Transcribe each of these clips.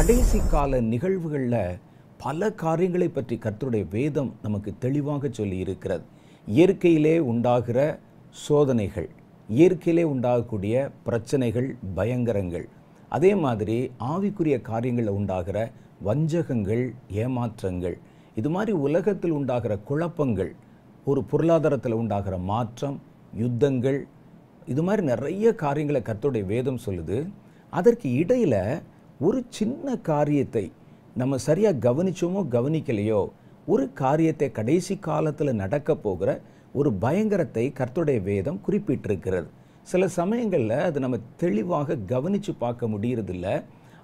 கடைசி கால நிகழ்வுகளில் பல காரியங்களை பற்றி கர்த்தருடைய வேதம் நமக்கு தெளிவாக சொல்லி இருக்கிறது. இயற்கையிலே உண்டாகிற சோதனைகள், இயற்கையிலே உண்டாகக்கூடிய பிரச்சனைகள், பயங்கரங்கள், அதே மாதிரி ஆவிக்குரிய காரியங்களில் உண்டாகிற வஞ்சகங்கள், ஏமாற்றங்கள், இது மாதிரி உலகத்தில் உண்டாகிற குழப்பங்கள், ஒரு பொருளாதாரத்தில் உண்டாகிற மாற்றம், யுத்தங்கள், இது மாதிரி நிறைய காரியங்களை கர்த்தருடைய வேதம் சொல்லுது. அதற்கு இடையில் ஒரு சின்ன காரியத்தை நம்ம சரியாக கவனிச்சோமோ கவனிக்கலையோ, ஒரு காரியத்தை கடைசி காலத்தில் நடக்க போகிற ஒரு பயங்கரத்தை கர்த்தருடைய வேதம் குறிப்பிட்டிருக்கிறது. சில சமயங்களில் அது நம்ம தெளிவாக கவனித்து பார்க்க முடியறதில்ல,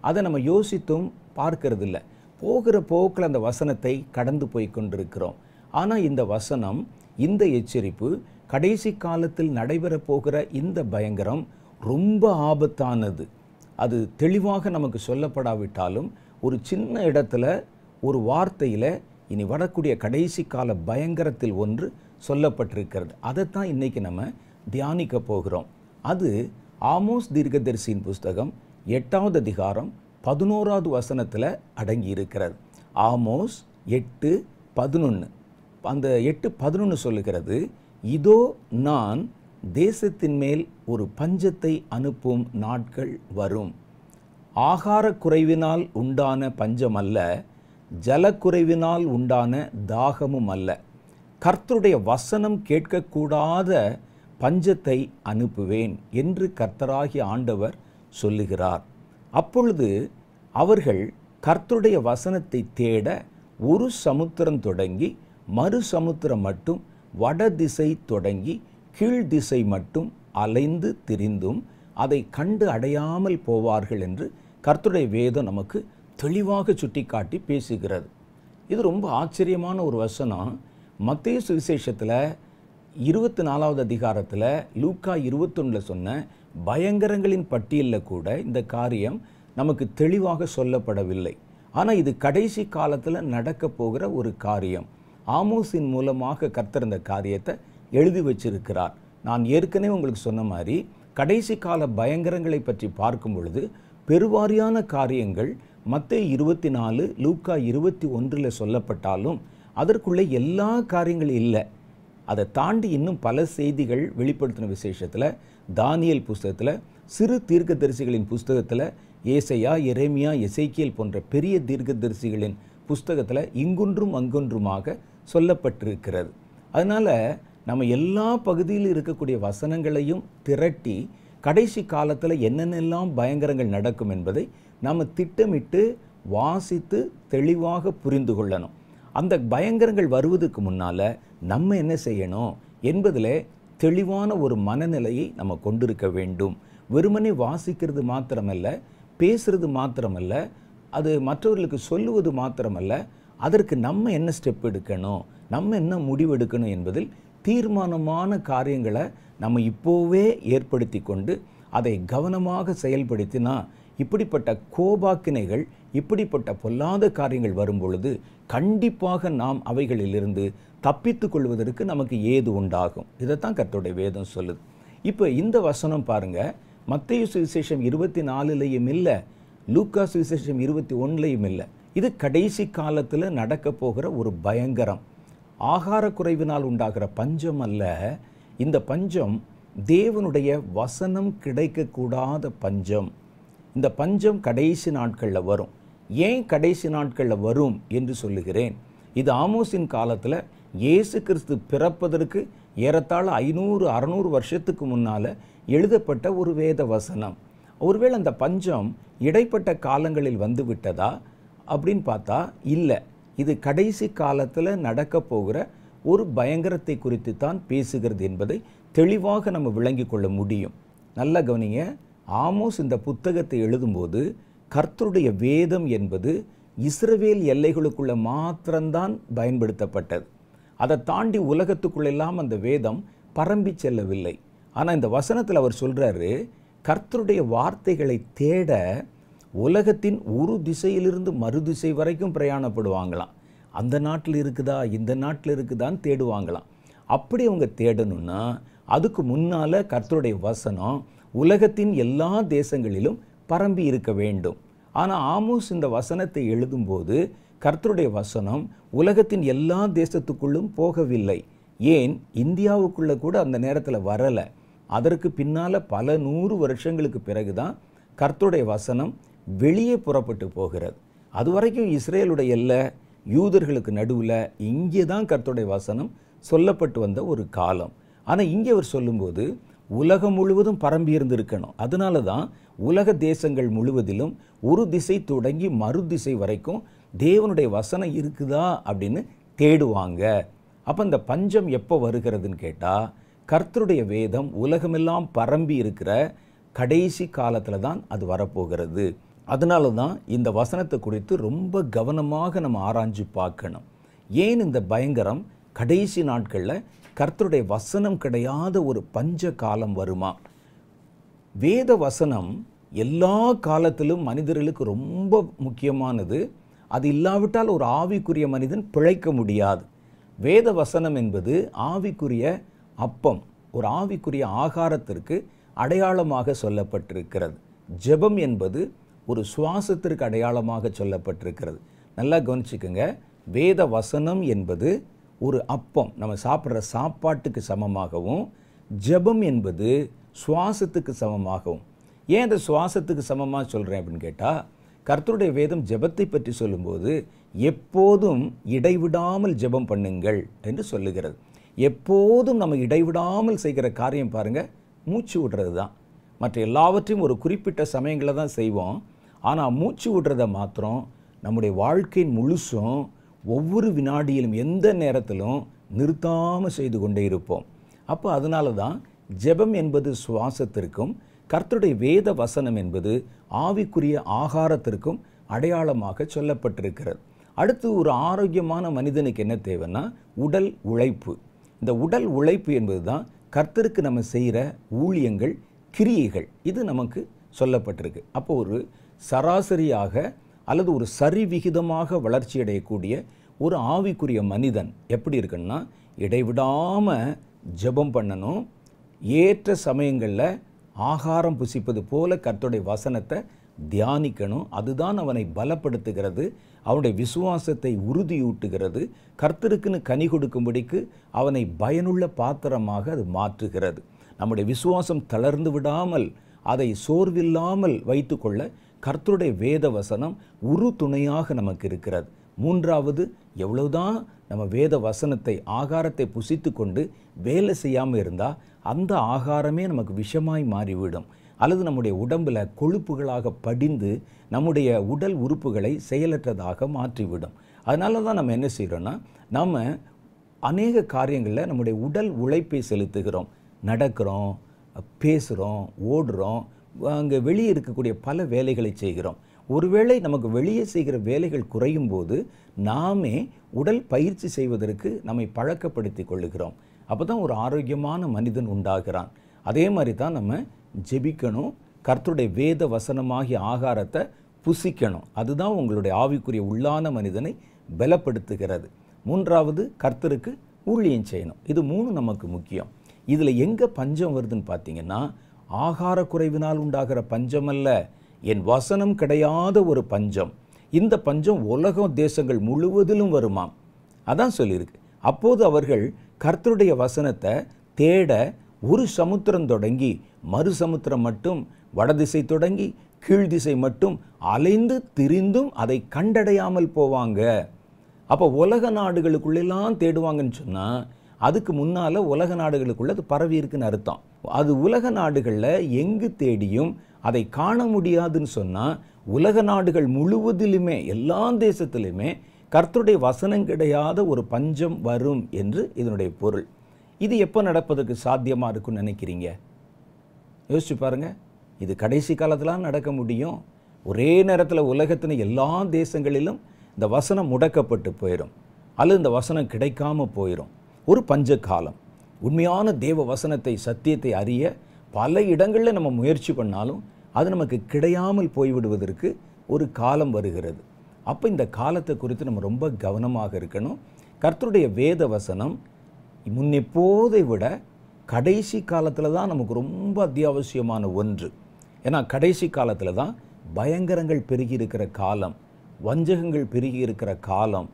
அதை நம்ம யோசித்தும் பார்க்கறதில்ல. போகிற போக்கில் அந்த வசனத்தை கடந்து போய் கொண்டிருக்கிறோம். ஆனால் இந்த வசனம், இந்த எச்சரிப்பு, கடைசி காலத்தில் நடைபெற போகிற இந்த பயங்கரம் ரொம்ப ஆபத்தானது. அது தெளிவாக நமக்கு சொல்லப்படாவிட்டாலும் ஒரு சின்ன இடத்துல, ஒரு வார்த்தையில் இனி வரக்கூடிய கடைசி கால பயங்கரத்தில் ஒன்று சொல்லப்பட்டிருக்கிறது. அதைத்தான் இன்றைக்கி நம்ம தியானிக்க போகிறோம். அது ஆமோஸ் தீர்க்கதரிசியின் புஸ்தகம் 8வது அதிகாரம் 11வது வசனத்தில் அடங்கி இருக்கிறது. ஆமோஸ் 8:11. அந்த 8:11 சொல்லுகிறது, இதோ நான் தேசத்தின் மேல் ஒரு பஞ்சத்தை அனுப்பும் நாட்கள் வரும். ஆகார குறைவினால் உண்டான பஞ்சம் அல்ல, ஜலக்குறைவினால் உண்டான தாகமும் அல்ல, கர்த்தருடைய வசனம் கேட்கக்கூடாத பஞ்சத்தை அனுப்புவேன் என்று கர்த்தராகிய ஆண்டவர் சொல்லுகிறார். அப்பொழுது அவர்கள் கர்த்தருடைய வசனத்தை தேட ஒரு சமுத்திரம் தொடங்கி மறு சமுத்திரம் மட்டும், வடதிசை தொடங்கி கீழ்திசை மட்டும் அலைந்து திரிந்தும் அதை கண்டு அடையாமல் போவார்கள் என்று கர்த்தருடைய வேதம் நமக்கு தெளிவாக சுட்டிக்காட்டி பேசுகிறது. இது ரொம்ப ஆச்சரியமான ஒரு வசனம். மத்தேயு சுவிசேஷத்தில் 24வது அதிகாரத்தில் லூக்கா 21 சொன்ன பயங்கரங்களின் பட்டியலில் கூட இந்த காரியம் நமக்கு தெளிவாக சொல்லப்படவில்லை. ஆனால் இது கடைசி காலத்தில் நடக்க போகிற ஒரு காரியம். ஆமோஸின் மூலமாக கர்த்தர் இந்த காரியத்தை எழுதி வச்சிருக்கிறார். நான் ஏற்கனவே உங்களுக்கு சொன்ன மாதிரி கடைசி கால பயங்கரங்களை பற்றி பார்க்கும் பொழுது பெருவாரியான காரியங்கள் மத்தேயு 24, லூக்கா 21 சொல்லப்பட்டாலும் அதற்குள்ளே எல்லா காரியங்களும் இல்லை. அதை தாண்டி இன்னும் பல செய்திகள் வெளிப்படுத்தின விசேஷத்தில், தானியேல் புஸ்தகத்தில், சிறு தீர்க்கதரிசிகளின் புஸ்தகத்தில், ஏசையா, எரேமியா, எசேக்கியேல் போன்ற பெரிய தீர்க்கதரிசிகளின் புஸ்தகத்தில் இங்கொன்றும் அங்கொன்றுமாக சொல்லப்பட்டிருக்கிறது. அதனால் நம்ம எல்லா பகுதியில் இருக்கக்கூடிய வசனங்களையும் திரட்டி கடைசி காலத்தில் என்னென்னலாம் பயங்கரங்கள் நடக்கும் என்பதை நாம் திட்டமிட்டு வாசித்து தெளிவாக புரிந்து கொள்ளணும். அந்த பயங்கரங்கள் வருவதற்கு முன்னால் நம்ம என்ன செய்யணும் என்பதில் தெளிவான ஒரு மனநிலையை நம்ம கொண்டிருக்க வேண்டும். வெறுமனே வாசிக்கிறது மாத்திரமல்ல, பேசுறது மாத்திரமல்ல, அது மற்றவர்களுக்கு சொல்லுவது மாத்திரமல்ல, அதற்கு நம்ம என்ன ஸ்டெப் எடுக்கணும், நம்ம என்ன முடிவெடுக்கணும் என்பதில் தீர்மானமான காரியங்களை நம்ம இப்போவே ஏற்படுத்தி கொண்டு அதை கவனமாக செயல்படுத்தினா, இப்படிப்பட்ட கோபாக்கினைகள், இப்படிப்பட்ட பொல்லாத காரியங்கள் வரும் பொழுது கண்டிப்பாக நாம் அவைகளிலிருந்து தப்பித்து கொள்வதற்கு நமக்கு ஏது உண்டாகும். இதைத்தான் கர்த்தருடைய வேதம் சொல்லுது. இப்போ இந்த வசனம் பாருங்க, மத்தேயு சுவிசேஷம் 24லையும் இல்லை, லூக்கா சுவிசேஷம் 21லையும் இல்லை. இது கடைசி காலத்தில் நடக்க போகிற ஒரு பயங்கரம். ஆகார குறைவினால் உண்டாகிற பஞ்சம் அல்ல, இந்த பஞ்சம் தேவனுடைய வசனம் கிடைக்கக்கூடாத பஞ்சம். இந்த பஞ்சம் கடைசி நாட்களில் வரும். ஏன் கடைசி நாட்களில் வரும் என்று சொல்லுகிறேன்? இது ஆமோஸின் காலத்தில் இயேசு கிறிஸ்து பிறப்பதற்கு ஏறத்தாழ 500-600 வருஷத்துக்கு முன்னால் எழுதப்பட்ட ஒரு வேத வசனம். ஒருவேளை அந்த பஞ்சம் இடைப்பட்ட காலங்களில் வந்து விட்டதா அப்படின்னு பார்த்தா இல்லை. இது கடைசி காலத்தில் நடக்க போகிற ஒரு பயங்கரத்தை குறித்து தான் பேசுகிறது என்பதை தெளிவாக நம்ம விளங்கி கொள்ள முடியும். நல்லா கவனிங்க, ஆமோஸ் இந்த புத்தகத்தை எழுதும்போது கர்த்தருடைய வேதம் என்பது இஸ்ரவேல் எல்லைகளுக்குள்ள மாத்திரம்தான் பயன்படுத்தப்பட்டது. அதை தாண்டி உலகத்துக்குள்ளெல்லாம் அந்த வேதம் பரம்பி செல்லவில்லை. ஆனால் இந்த வசனத்தில் அவர் சொல்கிறாரு, கர்த்தருடைய வார்த்தைகளை தேட உலகத்தின் ஒரு திசையிலிருந்து மறு திசை வரைக்கும் பிரயாணப்படுவாங்களாம். அந்த நாட்டில் இருக்குதா, இந்த நாட்டில் இருக்குதான்னு தேடுவாங்களாம். அப்படி அவங்க தேடணும்னா அதுக்கு முன்னால் கர்த்தருடைய வசனம் உலகத்தின் எல்லா தேசங்களிலும் பரம்பி இருக்க வேண்டும். ஆனால் ஆமோஸ் இந்த வசனத்தை எழுதும்போது கர்த்தருடைய வசனம் உலகத்தின் எல்லா தேசத்துக்குள்ளும் போகவில்லை. ஏன் இந்தியாவுக்குள்ளே கூட அந்த நேரத்தில் வரலை. அதற்கு பின்னால் பல 100 வருஷங்களுக்கு பிறகு தான் கர்த்தருடைய வசனம் வெளியே புறப்பட்டு போகிறது. அதுவரைக்கும் இஸ்ரேலுடைய எல்லை யூதர்களுக்கு நடுவில் இங்கே தான் கர்த்தருடைய வசனம் சொல்லப்பட்டு வந்த ஒரு காலம். ஆனால் இங்கே அவர் சொல்லும்போது உலகம் முழுவதும் பரம்பி இருந்திருக்கணும். அதனால தான் உலக தேசங்கள் முழுவதிலும் ஒரு திசை தொடங்கி மறு திசை வரைக்கும் தேவனுடைய வசனம் இருக்குதா அப்படின்னு தேடுவாங்க. அப்போ இந்த பஞ்சம் எப்போ வருகிறதுன்னு கேட்டால் கர்த்தருடைய வேதம் உலகமெல்லாம் பரம்பி இருக்கிற கடைசி காலத்தில் தான் அது வரப்போகிறது. அதனால தான் இந்த வசனத்தை குறித்து ரொம்ப கவனமாக நம்ம ஆராய்ஞ்சு பார்க்கணும். ஏன் இந்த பயங்கரம் கடைசி நாட்களில் கர்த்தருடைய வசனம் கிடையாத ஒரு பஞ்ச காலம் வருமா? வேத வசனம் எல்லா காலத்திலும் மனிதர்களுக்கு ரொம்ப முக்கியமானது. அது இல்லாவிட்டால் ஒரு ஆவிக்குரிய மனிதன் பிழைக்க முடியாது. வேத வசனம் என்பது ஆவிக்குரிய அப்பம், ஒரு ஆவிக்குரிய ஆகாரத்திற்கு அடையாளமாக சொல்லப்பட்டிருக்கிறது. ஜெபம் என்பது ஒரு சுவாசத்திற்கு அடையாளமாக சொல்லப்பட்டிருக்கிறது. நல்லா கவனிச்சுக்கோங்க, வேத வசனம் என்பது ஒரு அப்பம், நம்ம சாப்பிட்ற சாப்பாட்டுக்கு சமமாகவும், ஜெபம் என்பது சுவாசத்துக்கு சமமாகவும். ஏன் அந்த சுவாசத்துக்கு சமமாக சொல்கிறேன் அப்படின்னு கேட்டால், கர்த்தருடைய வேதம் ஜெபத்தை பற்றி சொல்லும்போது எப்போதும் இடைவிடாமல் ஜெபம் பண்ணுங்கள் என்று சொல்லுகிறது. எப்போதும் நம்ம இடைவிடாமல் செய்கிற காரியம் பாருங்கள், மூச்சு விடுறது தான். மற்ற எல்லாவற்றையும் ஒரு குறிப்பிட்ட சமயங்களில் தான் செய்வோம். ஆனால் மூச்சு விடுறதை மாத்திரம் நம்முடைய வாழ்க்கையின் முழுசும் ஒவ்வொரு வினாடியிலும் எந்த நேரத்திலும் நிறுத்தாமல் செய்து கொண்டே இருப்போம். அப்போ அதனால தான் ஜெபம் என்பது சுவாசத்திற்கும், கர்த்தருடைய வேத வசனம் என்பது ஆவிக்குரிய ஆகாரத்திற்கும் அடையாளமாக சொல்லப்பட்டிருக்கிறது. அடுத்து ஒரு ஆரோக்கியமான மனிதனுக்கு என்ன தேவைன்னா உடல் உழைப்பு. இந்த உடல் உழைப்பு என்பது தான் கர்த்தருக்கு நம்ம செய்கிற ஊழியங்கள், கிரியைகள். இது நமக்கு சொல்லப்பட்டிருக்கு. அப்போ ஒரு சராசரியாக அல்லது ஒரு சரிவிகிதமாக வளர்ச்சி அடையக்கூடிய ஒரு ஆவிக்குரிய மனிதன் எப்படி இருக்குன்னா, இடைவிடாமல் ஜெபம் பண்ணணும், ஏற்ற சமயங்களில் ஆகாரம் புசிப்பது போல கர்த்தருடைய வசனத்தை தியானிக்கணும். அதுதான் அவனை பலப்படுத்துகிறது, அவனுடைய விசுவாசத்தை உறுதியூட்டுகிறது, கர்த்தருக்குன்னு கனி கொடுக்கும்படிக்கு அவனை பயனுள்ள பாத்திரமாக அது மாற்றுகிறது. நம்முடைய விசுவாசம் தளர்ந்து விடாமல் அதை சோர்வில்லாமல் வைத்துக்கொள்ள கர்த்தருடைய வேத வசனம் உரு துணையாக நமக்கு இருக்கிறது. மூன்றாவது, எவ்வளவுதான் நம்ம வேத வசனத்தை ஆகாரத்தை புசித்து கொண்டு வேலை செய்யாமல் இருந்தால் அந்த ஆகாரமே நமக்கு விஷமாய் மாறிவிடும், அல்லது நம்முடைய உடம்பில் கொழுப்புகளாக படிந்து நம்முடைய உடல் உறுப்புகளை செயலற்றதாக மாற்றிவிடும். அதனால தான் நம்ம என்ன செய்கிறோன்னா, நம்ம அநேக காரியங்களில் நம்முடைய உடல் உழைப்பை செலுத்துகிறோம், நடக்கிறோம், பேசுகிறோம், ஓடுறோம், அங்கே வெளியே இருக்கக்கூடிய பல வேலைகளை செய்கிறோம். ஒருவேளை நமக்கு வெளியே செய்கிற வேலைகள் குறையும் போது நாமே உடல் பயிற்சி செய்வதற்கு நம்மை பழக்கப்படுத்தி கொள்ளுகிறோம். அப்போ தான் ஒரு ஆரோக்கியமான மனிதன் உண்டாகிறான். அதே மாதிரி தான் நம்ம ஜெபிக்கணும், கர்த்தருடைய வேத வசனமாகிய ஆகாரத்தை புசிக்கணும். அதுதான் உங்களுடைய ஆவிக்குரிய உள்ளான மனிதனை பலப்படுத்துகிறது. மூன்றாவது, கர்த்தருக்கு ஊழியம் செய்யணும். இது 3 நமக்கு முக்கியம். இதில் எங்கே பஞ்சம் வருதுன்னு பார்த்தீங்கன்னா, ஆகார குறைவினால் உண்டாகிற பஞ்சம் அல்ல, என் வசனம் கிடையாத ஒரு பஞ்சம். இந்த பஞ்சம் உலக தேசங்கள் முழுவதிலும் வருமாம். அதான் சொல்லியிருக்கு. அப்போது அவர்கள் கர்த்தருடைய வசனத்தை தேட ஒரு சமுத்திரம் தொடங்கி மறு சமுத்திரம் மட்டும், வடதிசை தொடங்கி கீழ்திசை மட்டும் அலைந்து திரிந்தும் அதை கண்டடையாமல் போவாங்க. அப்போ உலக நாடுகளுக்குள்ளெல்லாம் தேடுவாங்கன்னு சொன்னால் அதுக்கு முன்னால் உலக நாடுகளுக்குள்ளே அது பரவி இருக்குன்னு அர்த்தம். அது உலக நாடுகளில் எங்கு தேடியும் அதை காண முடியாதுன்னு சொன்னால் உலக நாடுகள் முழுவதிலுமே எல்லா தேசத்திலுமே கர்த்தருடைய வசனம் கிடையாத ஒரு பஞ்சம் வரும் என்று இதனுடைய பொருள். இது எப்போ நடப்பதற்கு சாத்தியமாக இருக்குன்னு நினைக்கிறீங்க? யோசிச்சு பாருங்கள். இது கடைசி காலத்திலாம் நடக்க முடியும். ஒரே நேரத்தில் உலகத்தின் எல்லா தேசங்களிலும் இந்த வசனம் முடக்கப்பட்டு போயிடும், அல்லது இந்த வசனம் கிடைக்காம போயிடும். ஒரு பஞ்ச காலம். உண்மையான தேவ வசனத்தை, சத்தியத்தை அறிய பல இடங்களில் நம்ம முயற்சி பண்ணாலும் அது நமக்கு கிடையாமல் போய்விடுவதற்கு ஒரு காலம் வருகிறது. அப்போ இந்த காலத்தை குறித்து நம்ம ரொம்ப கவனமாக இருக்கணும். கர்த்தருடைய வேத வசனம் முன்னெப்போதை விட கடைசி காலத்தில் தான் நமக்கு ரொம்ப அத்தியாவசியமான ஒன்று. ஏன்னா கடைசி காலத்தில் தான் பயங்கரங்கள் பெருகி இருக்கிற காலம், வஞ்சகங்கள் பெருகி இருக்கிற காலம்,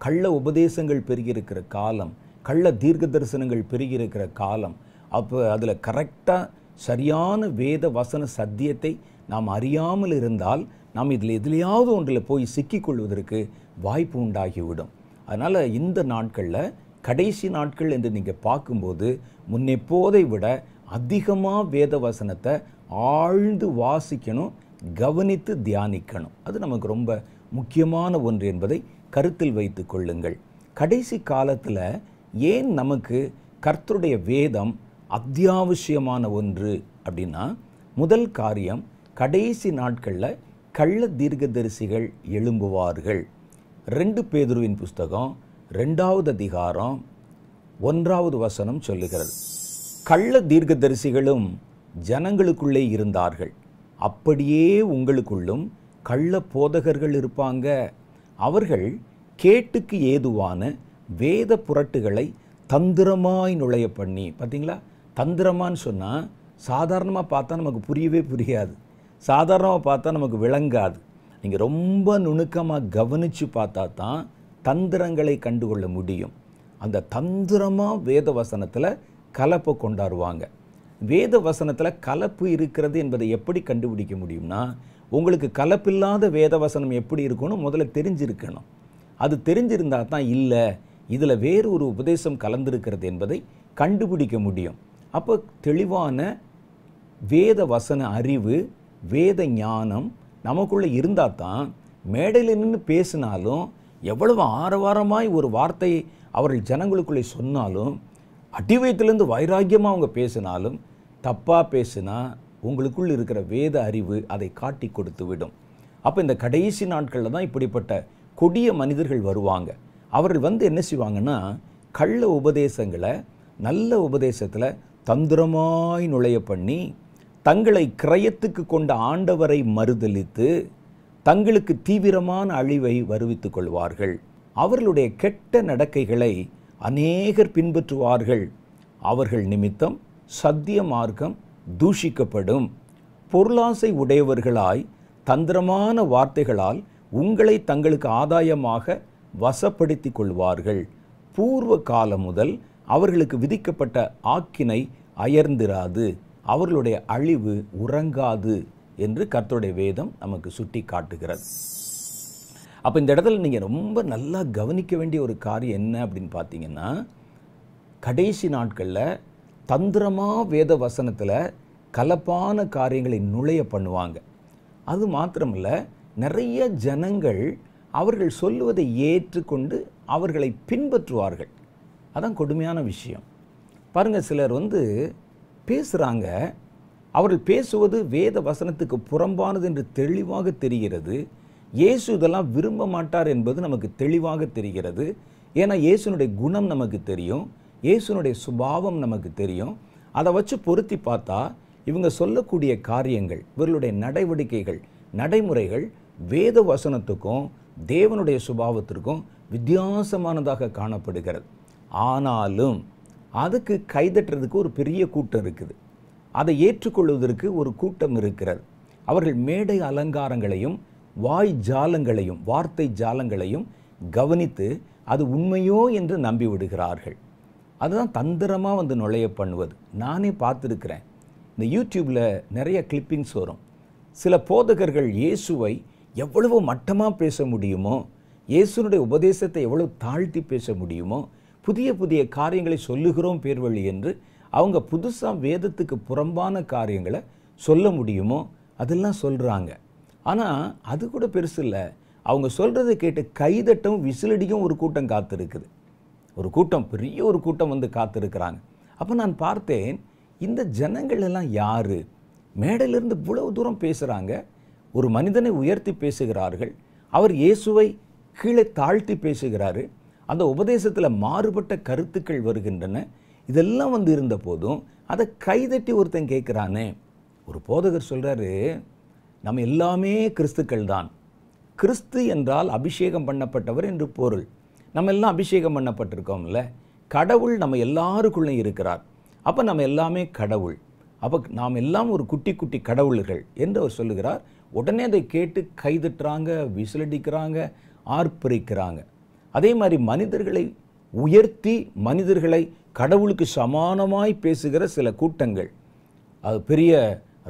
கள்ள உபதேசங்கள் பெருகி இருக்கிற காலம், கள்ள தீர்க்க தரிசனங்கள் பெருகி இருக்கிற காலம். அப்போ அதில் கரெக்டாக சரியான வேத வசன சத்தியத்தை நாம் அறியாமல் இருந்தால் நாம் இதில் எதிலையாவது ஒன்றில் போய் சிக்கிக்கொள்வதற்கு வாய்ப்பு உண்டாகிவிடும். அதனால் இந்த நாட்களில், கடைசி நாட்கள் என்று நீங்கள் பார்க்கும்போது, முன்னெப்போதை விட அதிகமாக வேத வசனத்தை ஆழ்ந்து வாசிக்கணும், கவனித்து தியானிக்கணும். அது நமக்கு ரொம்ப முக்கியமான ஒன்று என்பதை கருத்தில் வைத்து கொள்ளுங்கள். கடைசி காலத்தில் ஏன் நமக்கு கர்த்தருடைய வேதம் அத்தியாவசியமான ஒன்று அப்படின்னா, முதல் காரியம், கடைசி நாட்களில் கள்ள தீர்க்கதரிசிகள் எழும்புவார்கள். 2 பேதுருவின் புஸ்தகம் 2வது அதிகாரம் 1வது வசனம் சொல்லுகிறது, கள்ள தீர்க்கதரிசிகளும் ஜனங்களுக்குள்ளே இருந்தார்கள், அப்படியே உங்களுக்குள்ளும் கள்ள போதகர்கள் இருப்பாங்க. அவர்கள் கேட்டுக்கு ஏதுவான வேத புரட்டுகளை தந்திரமாய் நுழைய பண்ணி. பார்த்தீங்களா, தந்திரமான்னு சொன்னால் சாதாரணமாக பார்த்தா நமக்கு புரியவே புரியாது, சாதாரணமாக பார்த்தா நமக்கு விளங்காது. நீங்கள் ரொம்ப நுணுக்கமாக கவனித்து பார்த்தா தான் தந்திரங்களை கண்டுகொள்ள முடியும். அந்த தந்திரமாக வேத வசனத்தில் கலப்பை கொண்டாடுவாங்க. வேத வசனத்தில் கலப்பு இருக்கிறது என்பதை எப்படி கண்டுபிடிக்க முடியும்னா, உங்களுக்கு கலப்பில்லாத வேத வசனம் எப்படி இருக்குன்னு முதல்ல தெரிஞ்சிருக்கணும். அது தெரிஞ்சிருந்தால் தான் இல்லை, இதில் வேறு ஒரு உபதேசம் கலந்திருக்கிறது என்பதை கண்டுபிடிக்க முடியும். அப்போ தெளிவான வேத வசன அறிவு, வேத ஞானம் நமக்குள்ளே இருந்தால் தான் மேடையில் நின்று பேசினாலும், எவ்வளவு ஆரவாரமாய் ஒரு வார்த்தையை அவர்கள் ஜனங்களுக்குள்ளே சொன்னாலும், அடிவயத்திலேருந்து வைராக்கியமாக அவங்க பேசினாலும், தப்பாக பேசினா உங்களுக்குள் இருக்கிற வேத அறிவு அதை காட்டி கொடுத்து விடும். அப்போ இந்த கடைசி நாட்களில் தான் இப்படிப்பட்ட கொடிய மனிதர்கள் வருவாங்க. அவர்கள் வந்து என்ன செய்வாங்கன்னா, கள்ள உபதேசங்களை நல்ல உபதேசத்தில் தந்திரமாய் நுழைய பண்ணி, தங்களை கிரயத்துக்கு கொண்ட ஆண்டவரை மறுதலித்து தங்களுக்கு தீவிரமான அழிவை வருவித்துக் கொள்வார்கள். அவர்களுடைய கெட்ட நடக்கைகளை அநேகர் பின்பற்றுவார்கள். அவர்கள் நிமித்தம் சத்திய மார்க்கம் தூஷிக்கப்படும். பொருளாசை உடையவர்களாய் தந்திரமான வார்த்தைகளால் உங்களை தங்களுக்கு ஆதாயமாக வசப்படுத்தி கொள்வார்கள். பூர்வ காலம் முதல் அவர்களுக்கு விதிக்கப்பட்ட ஆக்கினை அயர்ந்திராது, அவர்களுடைய அழிவு உறங்காது என்று கர்த்தருடைய வேதம் நமக்கு சுட்டி காட்டுகிறது. அப்போ இந்த இடத்துல நீங்கள் ரொம்ப நல்லா கவனிக்க வேண்டிய ஒரு காரியம் என்ன அப்படின்னு பார்த்தீங்கன்னா, கடைசி நாட்களில் தந்திரமாக வேத வசனத்தில் கலப்பான காரியங்களை நுழைய பண்ணுவாங்க. அது மாத்திரமல்ல, நிறைய ஜனங்கள் அவர்கள் சொல்லுவதை ஏற்றுக்கொண்டு அவர்களை பின்பற்றுவார்கள். அதான் கொடுமையான விஷயம். பாருங்கள், சிலர் வந்து பேசுகிறாங்க, அவர்கள் பேசுவது வேத வசனத்துக்கு புறம்பானது என்று தெளிவாக தெரிகிறது. இயேசு இதெல்லாம் விரும்ப மாட்டார் என்பது நமக்கு தெளிவாக தெரிகிறது. ஏன்னா இயேசுனுடைய குணம் நமக்கு தெரியும், இயேசுனுடைய சுபாவம் நமக்கு தெரியும். அதை வச்சு பொருத்தி பார்த்தா இவங்க சொல்லக்கூடிய காரியங்கள், இவர்களுடைய நடவடிக்கைகள், நடைமுறைகள் வேத வசனத்துக்கும் தேவனுடைய சுபாவத்திற்கும் வித்தியாசமானதாக காணப்படுகிறது. ஆனாலும் அதுக்கு கைதட்டுறதுக்கு ஒரு பெரிய கூட்டம் இருக்குது, அதை ஏற்றுக்கொள்வதற்கு ஒரு கூட்டம் இருக்கிறது. அவர்கள் மேடை அலங்காரங்களையும் வாய் ஜாலங்களையும் வார்த்தை ஜாலங்களையும் கவனித்து அது உண்மையோ என்று நம்பி விடுகிறார்கள். அதுதான் தந்திரமாக வந்து நுழைய பண்ணுவது. நானே பார்த்துருக்கிறேன். இந்த யூடியூப்பில் நிறைய கிளிப்பிங்ஸ் வரும். சில போதகர்கள் இயேசுவை எவ்வளவு மட்டமாக பேச முடியுமோ, இயேசுனுடைய உபதேசத்தை எவ்வளவு தாழ்த்தி பேச முடியுமோ, புதிய புதிய காரியங்களை சொல்லுகிறோம் பேர் வழி என்று அவங்க புதுசாக வேதத்துக்கு புறம்பான காரியங்களை சொல்ல முடியுமோ அதெல்லாம் சொல்கிறாங்க. ஆனால் அது கூட பெருசு இல்லை. அவங்க சொல்கிறதை கேட்டு கைதட்டும் விசிலடிக்கும் ஒரு கூட்டம் காத்திருக்குது. ஒரு கூட்டம், பெரிய ஒரு கூட்டம் வந்து காத்திருக்கிறாங்க. அப்போ நான் பார்த்தேன், இந்த ஜனங்கள் எல்லாம் யார்? மேடையிலிருந்து இவ்வளவு தூரம் பேசுகிறாங்க, ஒரு மனிதனை உயர்த்தி பேசுகிறார்கள், அவர் இயேசுவை கீழே தாழ்த்தி பேசுகிறாரு, அந்த உபதேசத்தில் மாறுபட்ட கருத்துக்கள் வருகின்றன. இதெல்லாம் வந்து இருந்த போதும் அதை கைதட்டி ஒருத்தன் கேட்குறானே. ஒரு போதகர் சொல்கிறாரு, நம்ம எல்லாமே கிறிஸ்துக்கள் தான். கிறிஸ்து என்றால் அபிஷேகம் பண்ணப்பட்டவர் என்று பொருள். நம்ம எல்லாம் அபிஷேகம் பண்ணப்பட்டிருக்கோம்ல, கடவுள் நம்ம எல்லாருக்குள்ளே இருக்கிறார். அப்போ நம்ம எல்லாமே கடவுள். அப்போ நாம் எல்லாம் ஒரு குட்டி குட்டி கடவுள்கள் என்று அவர் சொல்லுகிறார். உடனே அதை கேட்டு கைதட்டுறாங்க, விசிலடிக்கிறாங்க, ஆர்ப்பரிக்கிறாங்க. அதே மாதிரி மனிதர்களை உயர்த்தி மனிதர்களை கடவுளுக்கு சமானமாய் பேசுகிற சில கூட்டங்கள், அது பெரிய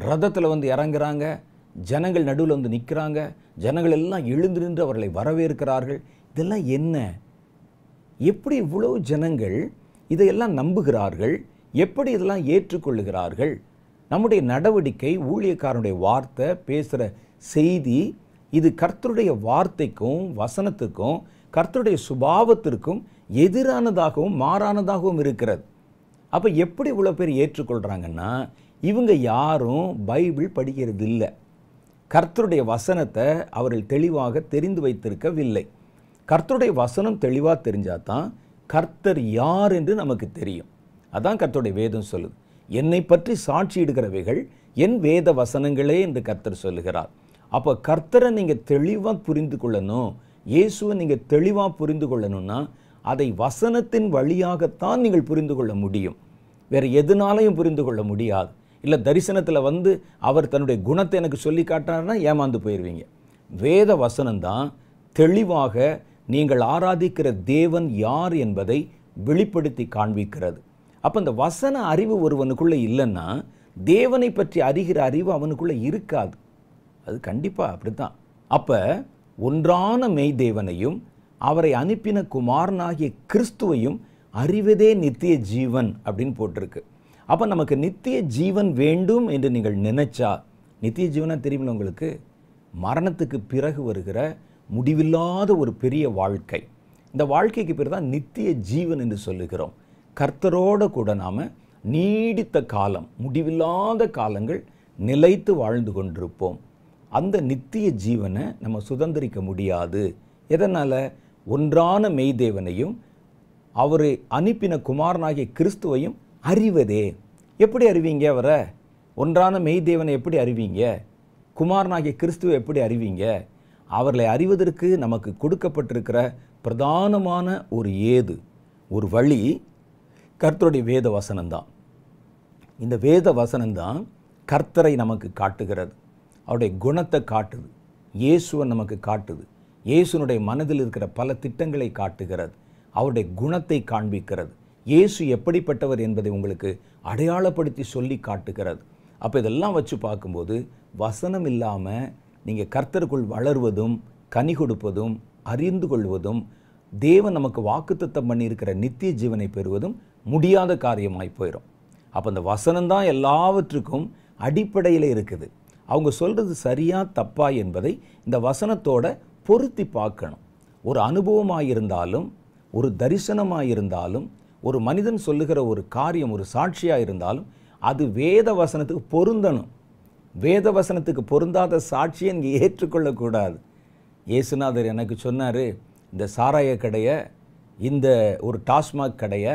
ரதத்தில் வந்து இறங்குறாங்க, ஜனங்கள் நடுவில் வந்து நிற்கிறாங்க, ஜனங்கள் எல்லாம் எழுந்து நின்று அவர்களை வரவேற்கிறார்கள். இதெல்லாம் என்ன? எப்படி இவ்வளவு ஜனங்கள் இதையெல்லாம் நம்புகிறார்கள்? எப்படி இதெல்லாம் ஏற்றுக்கொள்ளுகிறார்கள்? நம்முடைய நடவடிக்கை, ஊழியக்காரனுடைய வார்த்தை, பேசுகிற செய்தி, இது கர்த்தருடைய வார்த்தைக்கும் வசனத்துக்கும் கர்த்தருடைய சுபாவத்திற்கும் எதிரானதாகவும் மாறானதாகவும் இருக்கிறது. அப்போ எப்படி இவ்வளோ பேர் ஏற்றுக்கொள்கிறாங்கன்னா, இவங்க யாரும் பைபிள் படிக்கிறது இல்லை, கர்த்தருடைய வசனத்தை அவர்கள் தெளிவாக தெரிந்து வைத்திருக்கவில்லை. கர்த்தருடைய வசனம் தெளிவாக தெரிஞ்சால் தான் கர்த்தர் யார் என்று நமக்கு தெரியும். அதான் கர்த்தருடைய வேதம் சொல்லுது. என்னை பற்றி சாட்சியிடுகிறவைகள் என் வேத வசனங்களே என்று கர்த்தர் சொல்லுகிறார். அப்போ கர்த்தரை நீங்கள் தெளிவாக புரிந்து கொள்ளணும், இயேசுவை நீங்கள் தெளிவாக புரிந்து கொள்ளணும்னா அதை வசனத்தின் வழியாகத்தான் நீங்கள் புரிந்து கொள்ள முடியும். வேறு எதுனாலையும் புரிந்து கொள்ள முடியாது. இல்லை தரிசனத்தில் வந்து அவர் தன்னுடைய குணத்தை எனக்கு சொல்லி காட்டாருன்னா ஏமாந்து போயிடுவீங்க. வேத வசனம்தான் தெளிவாக நீங்கள் ஆராதிக்கிற தேவன் யார் என்பதை வெளிப்படுத்தி காண்பிக்கிறது. அப்போ இந்த வசன அறிவு ஒருவனுக்குள்ளே இல்லைன்னா தேவனை பற்றி அறிகிற அறிவு அவனுக்குள்ளே இருக்காது. அது கண்டிப்பாக அப்படித்தான். அப்போ ஒன்றான மெய் தேவனையும் அவரை அனுப்பின குமாரனாகிய கிறிஸ்துவையும் அறிவதே நித்திய ஜீவன் அப்படின்னு போட்டிருக்கு. அப்போ நமக்கு நித்திய ஜீவன் வேண்டும் என்று நீங்கள் நினைச்சா, நித்திய ஜீவனா தெரியுமில்ல உங்களுக்கு, மரணத்துக்கு பிறகு வருகிற முடிவில்லாத ஒரு பெரிய வாழ்க்கை. இந்த வாழ்க்கைக்கு பேர் தான் நித்திய ஜீவன் என்று சொல்லுகிறோம். கர்த்தரோடு கூட நாம் நீடித்த காலம், முடிவில்லாத காலங்கள் நிலைத்து வாழ்ந்து கொண்டிருப்போம். அந்த நித்திய ஜீவனை நம்ம சுதந்திரிக்க முடியாது. எதனால்? ஒன்றான மெய்தேவனையும் அவரை அனுப்பின குமாரனாகிய கிறிஸ்துவையும் அறிவதே. எப்படி அறிவீங்க அவரை? ஒன்றான மெய்தேவனை எப்படி அறிவீங்க? குமாரனாகிய கிறிஸ்துவை எப்படி அறிவீங்க? அவர்களை அறிவதற்கு நமக்கு கொடுக்கப்பட்டிருக்கிற பிரதானமான ஒரு வழி கர்த்தருடைய வேத வசனம்தான். இந்த வேத வசனம்தான் கர்த்தரை நமக்கு காட்டுகிறது, அவருடைய குணத்தை காட்டுது, இயேசுவை நமக்கு காட்டுது, இயேசுனுடைய மனதில் இருக்கிற பல திட்டங்களை காட்டுகிறது, அவருடைய குணத்தை காண்பிக்கிறது, இயேசு எப்படிப்பட்டவர் என்பதை உங்களுக்கு அடையாளப்படுத்தி சொல்லி காட்டுகிறது. அப்போ இதெல்லாம் வச்சு பார்க்கும்போது வசனம் இல்லாமல் நீங்கள் கர்த்தருக்குள் வளர்வதும் கனி கொடுப்பதும் அறிந்து கொள்வதும் தேவன் நமக்கு வாக்குத்தத்தம் பண்ணியிருக்கிற நித்திய ஜீவனை பெறுவதும் முடியாத காரியமாய் போயிடும். அப்போ இந்த வசனம்தான் எல்லாவற்றுக்கும் அடிப்படையில் இருக்குது. அவங்க சொல்கிறது சரியா தப்பா என்பதை இந்த வசனத்தோட பொருத்தி பார்க்கணும். ஒரு அனுபவமாக இருந்தாலும், ஒரு தரிசனமாக இருந்தாலும், ஒரு மனிதன் சொல்லுகிற ஒரு காரியம், ஒரு சாட்சியாக இருந்தாலும் அது வேத வசனத்துக்கு பொருந்தணும். வேத வசனத்துக்கு பொருந்தாத சாட்சியை இங்கே ஏற்றுக்கொள்ளக்கூடாது. இயேசுநாதர் எனக்கு சொன்னார், இந்த சாராய கடையை, இந்த ஒரு டாஸ்மாக் கடையை,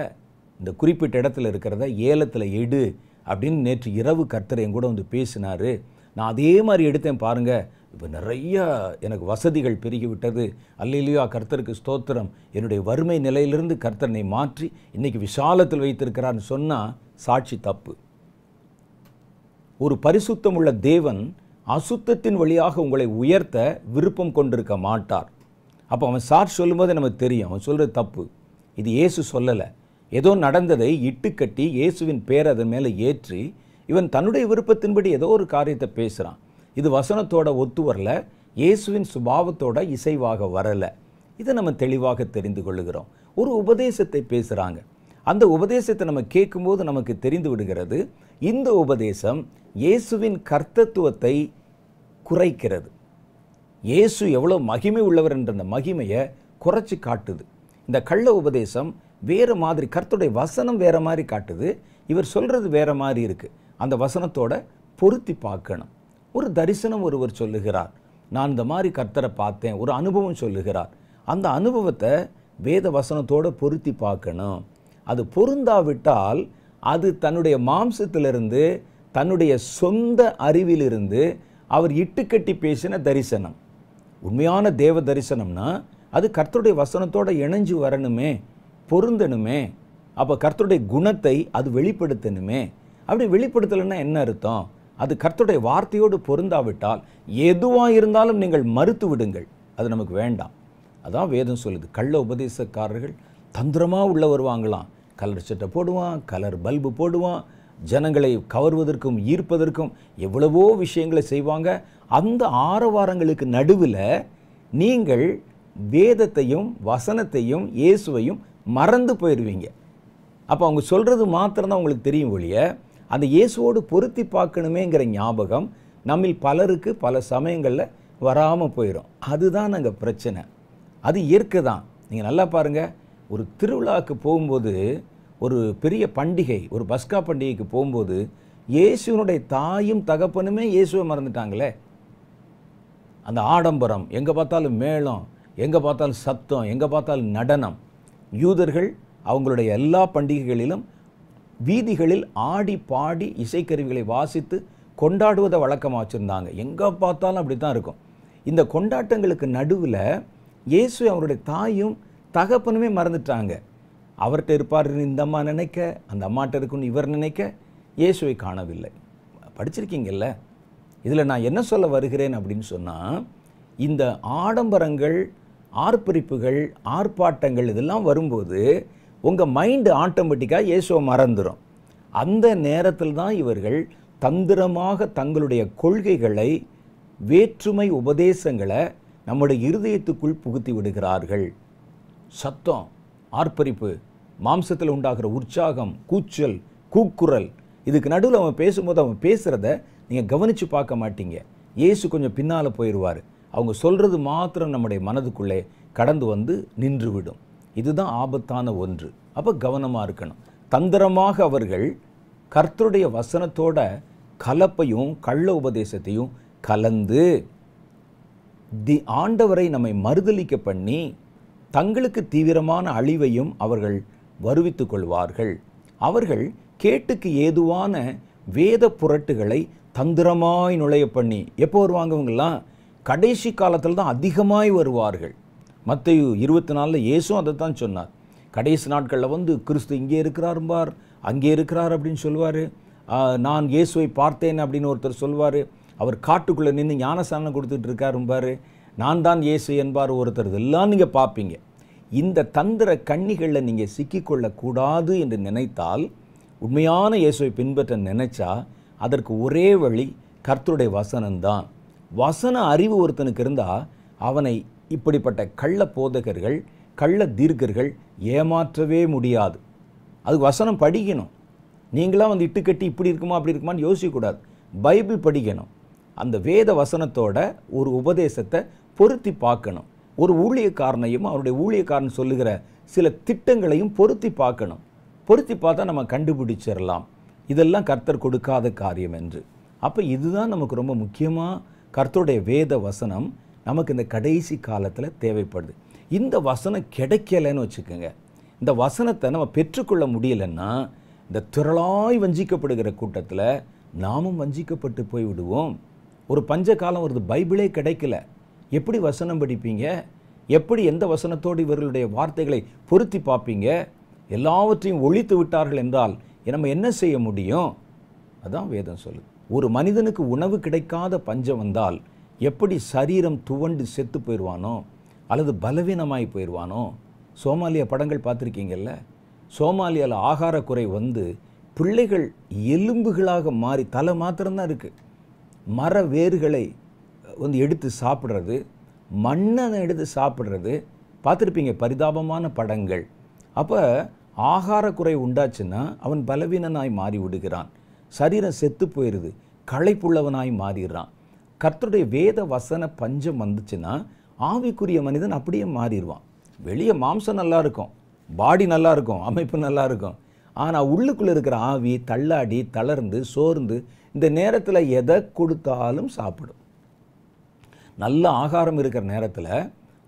இந்த குறிப்பிட்ட இடத்துல இருக்கிறத ஏலத்தில் எடு அப்படின்னு நேற்று இரவு கர்த்தர் என் கூட வந்து பேசினார். நான் அதே மாதிரி எடுத்தேன் பாருங்கள், இப்போ நிறையா எனக்கு வசதிகள் பெருகிவிட்டது, அல்லேலூயா கர்த்தருக்கு ஸ்தோத்திரம், என்னுடைய வறுமை நிலையிலிருந்து கர்த்தனை மாற்றி இன்றைக்கி விசாலத்தில் வைத்திருக்கிறான்னு சொன்னால் சாட்சி தப்பு. ஒரு பரிசுத்தம் உள்ள தேவன் அசுத்தத்தின் வழியாக உங்களை உயர்த்த விருப்பம் கொண்டிருக்க மாட்டார். அப்போ அவன் சாட்சி சொல்லும்போது நமக்கு தெரியும் அவன் சொல்கிறது தப்பு. இது இயேசு சொல்லலை, ஏதோ நடந்ததை இட்டுக்கட்டி இயேசுவின் பேர் அதன் மேலே ஏற்றி இவன் தன்னுடைய விருப்பத்தின்படி ஏதோ ஒரு காரியத்தை பேசுகிறான். இது வசனத்தோட ஒத்து வரல, இயேசுவின் சுபாவத்தோட இசைவாக வரலை. இதை நம்ம தெளிவாக தெரிந்து கொள்ளுகிறோம். ஒரு உபதேசத்தை பேசுகிறாங்க, அந்த உபதேசத்தை நம்ம கேட்கும்போது நமக்கு தெரிந்து விடுகிறது இந்த உபதேசம் இயேசுவின் கர்த்தத்துவத்தை குறைக்கிறது. இயேசு எவ்வளோ மகிமை உள்ளவர் என்ற அந்த மகிமையை குறைச்சி காட்டுது. இந்த கள்ள உபதேசம் வேறு மாதிரி, கர்த்தருடைய வசனம் வேறு மாதிரி காட்டுது, இவர் சொல்கிறது வேறு மாதிரி இருக்குது. அந்த வசனத்தோட பொருத்தி பார்க்கணும். ஒரு தரிசனம் ஒருவர் சொல்லுகிறார், நான் இந்த மாதிரி கர்த்தரை பார்த்தேன், ஒரு அனுபவம் சொல்லுகிறார். அந்த அனுபவத்தை வேத வசனத்தோடு பொருத்தி பார்க்கணும். அது பொருந்தாவிட்டால் அது தன்னுடைய மாம்சத்திலிருந்து, தன்னுடைய சொந்த அறிவிலிருந்து அவர் இட்டுக்கட்டி பேசின தரிசனம். உண்மையான தேவ தரிசனம்னா அது கர்த்தருடைய வசனத்தோடு இணைஞ்சு வரணுமே, பொருந்தணுமே. அப்போ கர்த்தருடைய குணத்தை அது வெளிப்படுத்தணுமே. அப்படி வெளிப்படுத்தலைன்னா என்ன அர்த்தம்? அது கர்த்தருடைய வார்த்தையோடு பொருந்தாவிட்டால் எதுவாக இருந்தாலும் நீங்கள் மறுத்து விடுங்கள், அது நமக்கு வேண்டாம். அதான் வேதம் சொல்லுது. கள்ள உபதேசக்காரர்கள் தந்திரமாக உள்ள வருவாங்களாம். கலர் சட்டை போடுவான், கலர் பல்பு போடுவான், ஜனங்களை கவர்வதற்கும் ஈர்ப்பதற்கும் எவ்வளவோ விஷயங்களை செய்வாங்க. அந்த ஆரவாரங்களுக்கு நடுவில் நீங்கள் வேதத்தையும் வசனத்தையும் இயேசுவையும் மறந்து போயிடுவீங்க. அப்போ அவங்க சொல்கிறது மாத்திரம்தான் உங்களுக்கு தெரியும் ஒழிய அந்த இயேசுவோடு பொருத்தி பார்க்கணுமேங்கிற ஞாபகம் நம்மில் பலருக்கு பல சமயங்களில் வராமல் போயிடும். அதுதான் அங்கே பிரச்சனை. அது இயற்கை தான். நீங்கள் நல்லா பாருங்கள், ஒரு திருவிழாவுக்கு போகும்போது, ஒரு பெரிய பண்டிகை, ஒரு பஸ்கா பண்டிகைக்கு போகும்போது இயேசுனுடைய தாயும் தகப்பனுமே இயேசுவை மறந்துட்டாங்களே. அந்த ஆடம்பரம், எங்கே பார்த்தாலும் மேளம், எங்கே பார்த்தாலும் சத்தம், எங்கே பார்த்தாலும் நடனம். யூதர்கள் அவங்களுடைய எல்லா பண்டிகைகளிலும் வீதிகளில் ஆடி பாடி இசைக்கருவிகளை வாசித்து கொண்டாடுவதை வழக்கமாக வச்சுருந்தாங்க. எங்கே பார்த்தாலும் அப்படி தான் இருக்கும். இந்த கொண்டாட்டங்களுக்கு நடுவில் இயேசு அவருடைய தாயும் தகப்பனுமே மறந்துட்டாங்க. அவர்கிட்ட இருப்பார் இந்த அம்மா நினைக்க, அந்த அம்மாட்ட இருக்குன்னு இவர் நினைக்க இயேசுவை காணவில்லை. படிச்சிருக்கீங்கல்ல. இதில் நான் என்ன சொல்ல வருகிறேன் அப்படின்னு சொன்னால், இந்த ஆடம்பரங்கள், ஆர்ப்பரிப்புகள், ஆர்ப்பாட்டங்கள் இதெல்லாம் வரும்போது உங்கள் மைண்டு ஆட்டோமேட்டிக்காக இயேசுவை மறந்துடும். அந்த நேரத்தில் தான் இவர்கள் தந்திரமாக தங்களுடைய கொள்கைகளை, வேற்றுமை உபதேசங்களை நம்முடைய இருதயத்துக்குள் புகுத்தி விடுகிறார்கள். சத்தம், ஆர்ப்பரிப்பு, மாம்சத்தில் உண்டாகிற உற்சாகம், கூச்சல், கூக்குரல், இதுக்கு நடுவில் அவன் பேசும்போது அவன் பேசுகிறத நீங்கள் கவனித்து பார்க்க மாட்டீங்க. இயேசு கொஞ்சம் பின்னால் போயிடுவார். அவங்க சொல்கிறது மாத்திரம் நம்முடைய மனதுக்குள்ளே கடந்து வந்து நின்றுவிடும். இதுதான் ஆபத்தான ஒன்று. அப்போ கவனமாக இருக்கணும். தந்திரமாக அவர்கள் கர்த்தருடைய வசனத்தோட கலப்பையும் கள்ள உபதேசத்தையும் கலந்து ஆண்டவரை நம்மை மறுதலிக்க பண்ணி தங்களுக்கு தீவிரமான அழிவையும் அவர்கள் வருவித்துக் கொள்வார்கள். அவர்கள் கேட்டுக்கு ஏதுவான வேத புரட்டுகளை தந்திரமாய் நுழைய பண்ணி எப்போ வருவாங்க? இவங்கெல்லாம் கடைசி காலத்தில் தான் அதிகமாய் வருவார்கள். மத்தேயு 24 இயேசுவும் அதை தான் சொன்னார். கடைசி நாட்களில் வந்து கிறிஸ்து இங்கே இருக்கிறாரும்பார், அங்கே இருக்கிறார் அப்படின்னு சொல்லுவார். நான் இயேசுவை பார்த்தேன் அப்படின்னு ஒருத்தர் சொல்வார். அவர் காட்டுக்குள்ளே நின்று ஞானஸ்நானம் கொடுத்துட்டு இருக்காரும்பார். நான் தான் இயேசு என்பார் ஒருத்தர். இதெல்லாம் நீங்கள் பார்ப்பீங்க. இந்த தந்திர கண்ணிகளில் நீங்கள் சிக்கிக்கொள்ளக்கூடாது என்று நினைத்தால், உண்மையான இயேசுவை பின்பற்ற நினைச்சா அதற்கு ஒரே வழி கர்த்தருடைய வசனம்தான். வசன அறிவு ஒருத்தனுக்கு இருந்தால் அவனை இப்படிப்பட்ட கள்ள போதகர்கள், கள்ள தீர்க்கர்கள் ஏமாற்றவே முடியாது. அதுக்கு வசனம் படிக்கணும். நீங்களாம் வந்து இட்டுக்கட்டி இப்படி இருக்குமா அப்படி இருக்குமான்னு யோசிக்கக்கூடாது. பைபிள் படிக்கணும். அந்த வேத வசனத்தோட ஒரு உபதேசத்தை பொருத்தி பார்க்கணும். ஒரு ஊழியக்காரனையும் அவருடைய ஊழியக்காரன் சொல்லுகிற சில திட்டங்களையும் பொருத்தி பார்க்கணும். பொருத்தி பார்த்தா நம்ம கண்டுபிடிச்சிடலாம் இதெல்லாம் கர்த்தர் கொடுக்காத காரியம் என்று. அப்போ இதுதான் நமக்கு ரொம்ப முக்கியமாக கர்த்தருடைய வேத வசனம் நமக்கு இந்த கடைசி காலத்தில் தேவைப்படுது. இந்த வசனம் கிடைக்கலைன்னு வச்சுக்கோங்க, இந்த வசனத்தை நம்ம பெற்றுக்கொள்ள முடியலைன்னா இந்த திரளாய் வஞ்சிக்கப்படுகிற கூட்டத்தில் நாமும் வஞ்சிக்கப்பட்டு போய் விடுவோம். ஒரு பஞ்ச காலம் வருது, பைபிளே கிடைக்கல, எப்படி வசனம் படிப்பீங்க? எப்படி எந்த வசனத்தோடு இவர்களுடைய வார்த்தைகளை பொருத்தி பார்ப்பீங்க? எல்லாவற்றையும் ஒழித்து விட்டார்கள் என்றால் நம்ம என்ன செய்ய முடியும்? அதான் வேதம் சொல்லுது. ஒரு மனிதனுக்கு உணவு கிடைக்காத பஞ்சம் வந்தால் எப்படி சரீரம் துவண்டு செத்து போயிடுவானோ அல்லது பலவீனமாகி போயிடுவானோ. சோமாலியா படங்கள் பார்த்துருக்கீங்கல்ல? சோமாலியாவில் ஆகார குறை வந்து பிள்ளைகள் எலும்புகளாக மாறி தலை மாத்திரம்தான் இருக்குது. மர வேர்களை வந்து எடுத்து சாப்பிட்றது, மண்ணை எடுத்து சாப்பிட்றது பார்த்துருப்பீங்க, பரிதாபமான படங்கள். அப்போ ஆகார குறை உண்டாச்சுன்னா அவன் பலவீனனாய் மாறி விடுகிறான், சரீரம் செத்து போயிடுது, களைப்புள்ளவனாய் மாறிடுறான். கர்த்தருடைய வேத வசன பஞ்சம் வந்துச்சுன்னா ஆவிக்குரிய மனிதன் அப்படியே மாறிடுவான். வெளியே மாம்சம் நல்லா இருக்கும், பாடி நல்லா இருக்கும், அமைப்பு நல்லா இருக்கும். ஆனால் உள்ளுக்குள்ளே இருக்கிற ஆவி தள்ளாடி தளர்ந்து சோர்ந்து இந்த நேரத்தில் எதை கொடுத்தாலும் சாப்பிடும். நல்ல ஆகாரம் இருக்கிற நேரத்தில்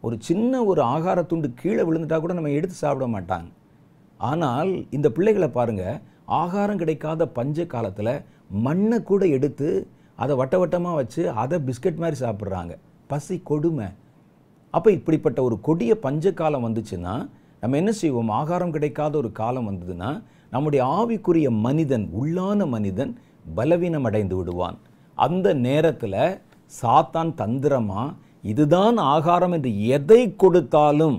ஒரு சின்ன ஒரு ஆகார துண்டு கீழே விழுந்துட்டா கூட நம்ம எடுத்து சாப்பிட மாட்டாங்க. ஆனால் இந்த பிள்ளைகளை பாருங்கள், ஆகாரம் கிடைக்காத பஞ்ச காலத்தில் மண்ணை கூட எடுத்து அதை வட்ட வட்டமாக வச்சு அதை பிஸ்கட் மாதிரி சாப்பிட்றாங்க. பசி கொடுமை. அப்போ இப்படிப்பட்ட ஒரு கொடிய பஞ்ச காலம் வந்துச்சுன்னா நம்ம என்ன செய்வோம்? ஆகாரம் கிடைக்காத ஒரு காலம் வந்ததுன்னா நம்முடைய ஆவிக்குரிய மனிதன், உள்ளான மனிதன் பலவீனம் அடைந்து விடுவான். அந்த நேரத்தில் சாத்தான் தந்திரமா இதுதான் ஆகாரம் என்று எதை கொடுத்தாலும்,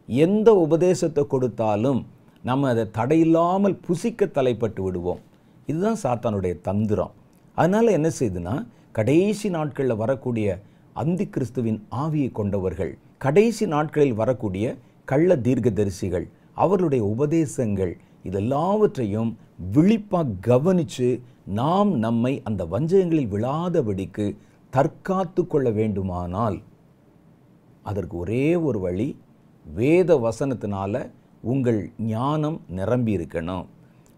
எந்த உபதேசத்தை கொடுத்தாலும் நம்ம அதை தடையில்லாமல் புசிக்க தலைப்பட்டு விடுவோம். இதுதான் சாத்தானுடைய தந்திரம். அதனால் என்ன செய்யுதுன்னா, கடைசி நாட்களில் வரக்கூடிய அந்தி கிறிஸ்துவின் ஆவியை கொண்டவர்கள், கடைசி நாட்களில் வரக்கூடிய கள்ள தீர்க்கதரிசிகள், அவர்களுடைய உபதேசங்கள், இதெல்லாவற்றையும் விழிப்பாக கவனித்து நாம் நம்மை அந்த வஞ்சகங்களில் விழாதபடிக்கு தற்காத்து கொள்ள வேண்டுமானால் அதற்கு ஒரே ஒரு வழி, வேத வசனத்தினால உங்கள் ஞானம் நிரம்பி இருக்கணும்.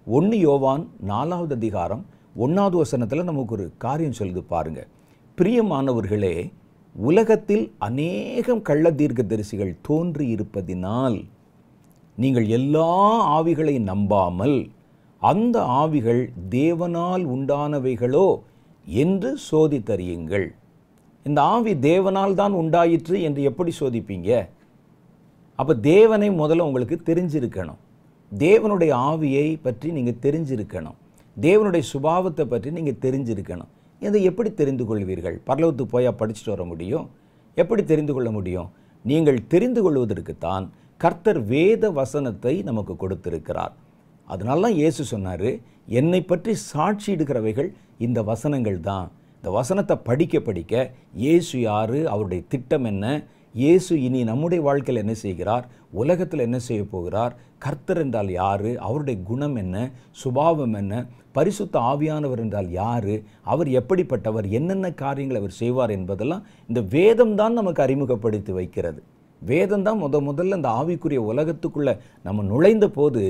1 யோவான் 4வது அதிகாரம் 1வது வசனத்தில் நமக்கு ஒரு காரியம் சொல்லுது பாருங்க. பிரியமானவர்களே, உலகத்தில் அநேகம் கள்ள தீர்க்கதரிசிகள் தோன்றி இருப்பதினால் நீங்கள் எல்லா ஆவிகளையும் நம்பாமல் அந்த ஆவிகள் தேவனால் உண்டானவைகளோ என்று சோதித்தறியுங்கள். இந்த ஆவி தேவனால் தான் உண்டாயிற்று என்று எப்படி சோதிப்பீங்க? அப்போ தேவனை முதல்ல உங்களுக்கு தெரிஞ்சிருக்கணும். தேவனுடைய ஆவியை பற்றி நீங்கள் தெரிஞ்சிருக்கணும். தேவனுடைய சுபாவத்தை பற்றி நீங்கள் தெரிஞ்சிருக்கணும். இதை எப்படி தெரிந்து கொள்வீர்கள்? பரலோகத்துக்கு போய் படிச்சுட்டு வர முடியும்? எப்படி தெரிந்து கொள்ள முடியும்? நீங்கள் தெரிந்து கொள்வதற்குத்தான் கர்த்தர் வேத வசனத்தை நமக்கு கொடுத்திருக்கிறார். அதனால தான் இயேசு சொன்னார், என்னை பற்றி சாட்சியிடுகிறவைகள் இந்த வசனங்கள் தான். இந்த வசனத்தை படிக்க படிக்க இயேசு யார், அவருடைய திட்டம் என்ன, இயேசு இனி நம்முடைய வாழ்க்கையில் என்ன செய்கிறார், உலகத்தில் என்ன செய்ய போகிறார், கர்த்தர் என்றால் யார், அவருடைய குணம் என்ன, சுபாவம் என்ன, பரிசுத்த ஆவியானவர் என்றால் யார், அவர் எப்படிப்பட்டவர், என்னென்ன காரியங்கள் அவர் செய்வார் என்பதெல்லாம் இந்த வேதம் தான் நமக்கு அறிமுகப்படுத்தி வைக்கிறது. வேதம் தான் முதல்ல இந்த ஆவிக்குரிய உலகத்துக்குள்ளே நம்ம நுழைந்த போது